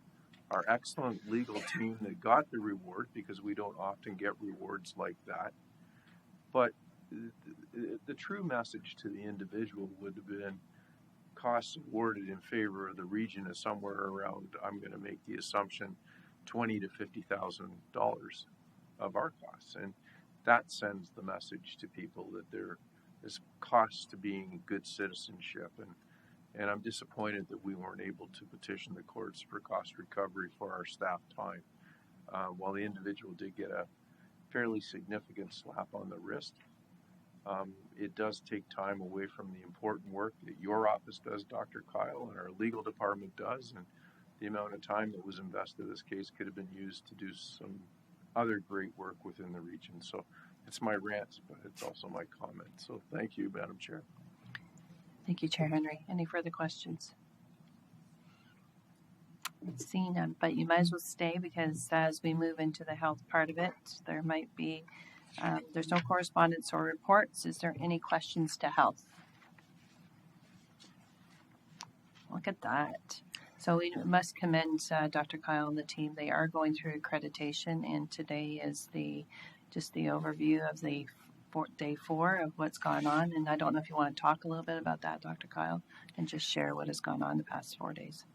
Speaker 19: our excellent legal team that got the reward, because we don't often get rewards like that. But the true message to the individual would have been costs awarded in favor of the region is somewhere around, I'm going to make the assumption, $20,000 to $50,000 of our costs. And that sends the message to people that there is cost to being good citizenship. And I'm disappointed that we weren't able to petition the courts for cost recovery for our staff time. While the individual did get a fairly significant slap on the wrist, it does take time away from the important work that your office does, Dr. Kyle, and our legal department does. And the amount of time that was invested in this case could have been used to do some other great work within the region. So it's my rant, but it's also my comment. So thank you, Madam Chair.
Speaker 1: Thank you, Chair Henry. Any further questions? Seeing none, but you might as well stay, because as we move into the health part of it, there might be, there's no correspondence or reports. Is there any questions to health? Look at that. So we must commend Dr. Kyle and the team. They are going through accreditation, and today is just the overview of the day 4 of what's gone on. And I don't know if you want to talk a little bit about that, Dr. Kyle, and just share what has gone on the past 4 days.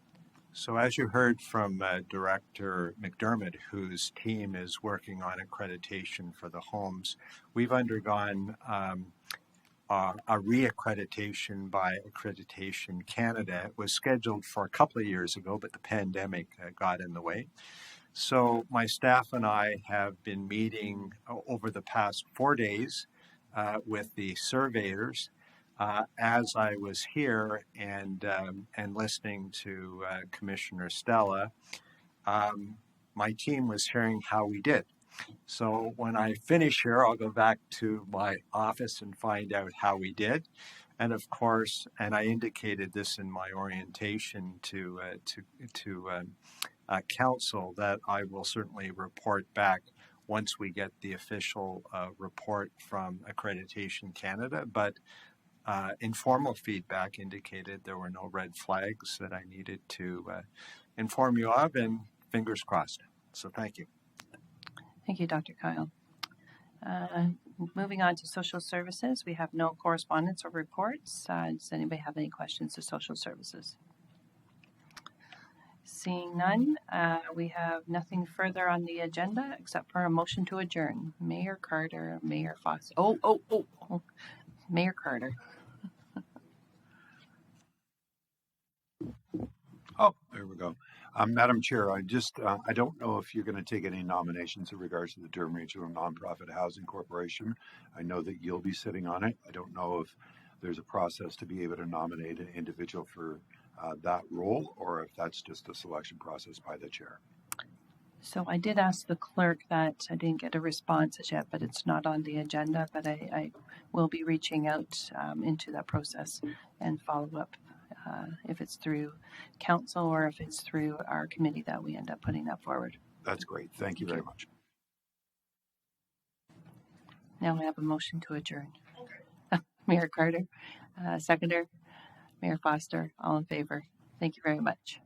Speaker 18: So as you heard from Director McDermott, whose team is working on accreditation for the homes, we've undergone a reaccreditation by Accreditation Canada. It was scheduled for a couple of years ago, but the pandemic got in the way. So my staff and I have been meeting over the past 4 days with the surveyors. As I was here and listening to Commissioner Stella, my team was hearing how we did. So when I finish here, I'll go back to my office and find out how we did. And of course, and I indicated this in my orientation to council, that I will certainly report back once we get the official report from Accreditation Canada. But informal feedback indicated there were no red flags that I needed to inform you of, and fingers crossed. So thank you.
Speaker 1: Thank you, Dr. Kyle. Moving on to social services, we have no correspondence or reports. Does anybody have any questions to social services? Seeing none, we have nothing further on the agenda except for a motion to adjourn. Mayor Carter, Mayor Foster. Oh, Mayor Carter.
Speaker 10: Oh, there we go. Madam Chair, I don't know if you're going to take any nominations in regards to the Durham Regional Nonprofit Housing Corporation. I know that you'll be sitting on it. I don't know if there's a process to be able to nominate an individual for that role, or if that's just a selection process by the chair.
Speaker 1: So I did ask the clerk that. I didn't get a response as yet, but it's not on the agenda. But I will be reaching out into that process and follow up if it's through council or if it's through our committee that we end up putting that forward.
Speaker 10: That's great. Thank you very much.
Speaker 1: Now we have a motion to adjourn. Mayor Carter, seconder, Mayor Foster, all in favor. Thank you very much.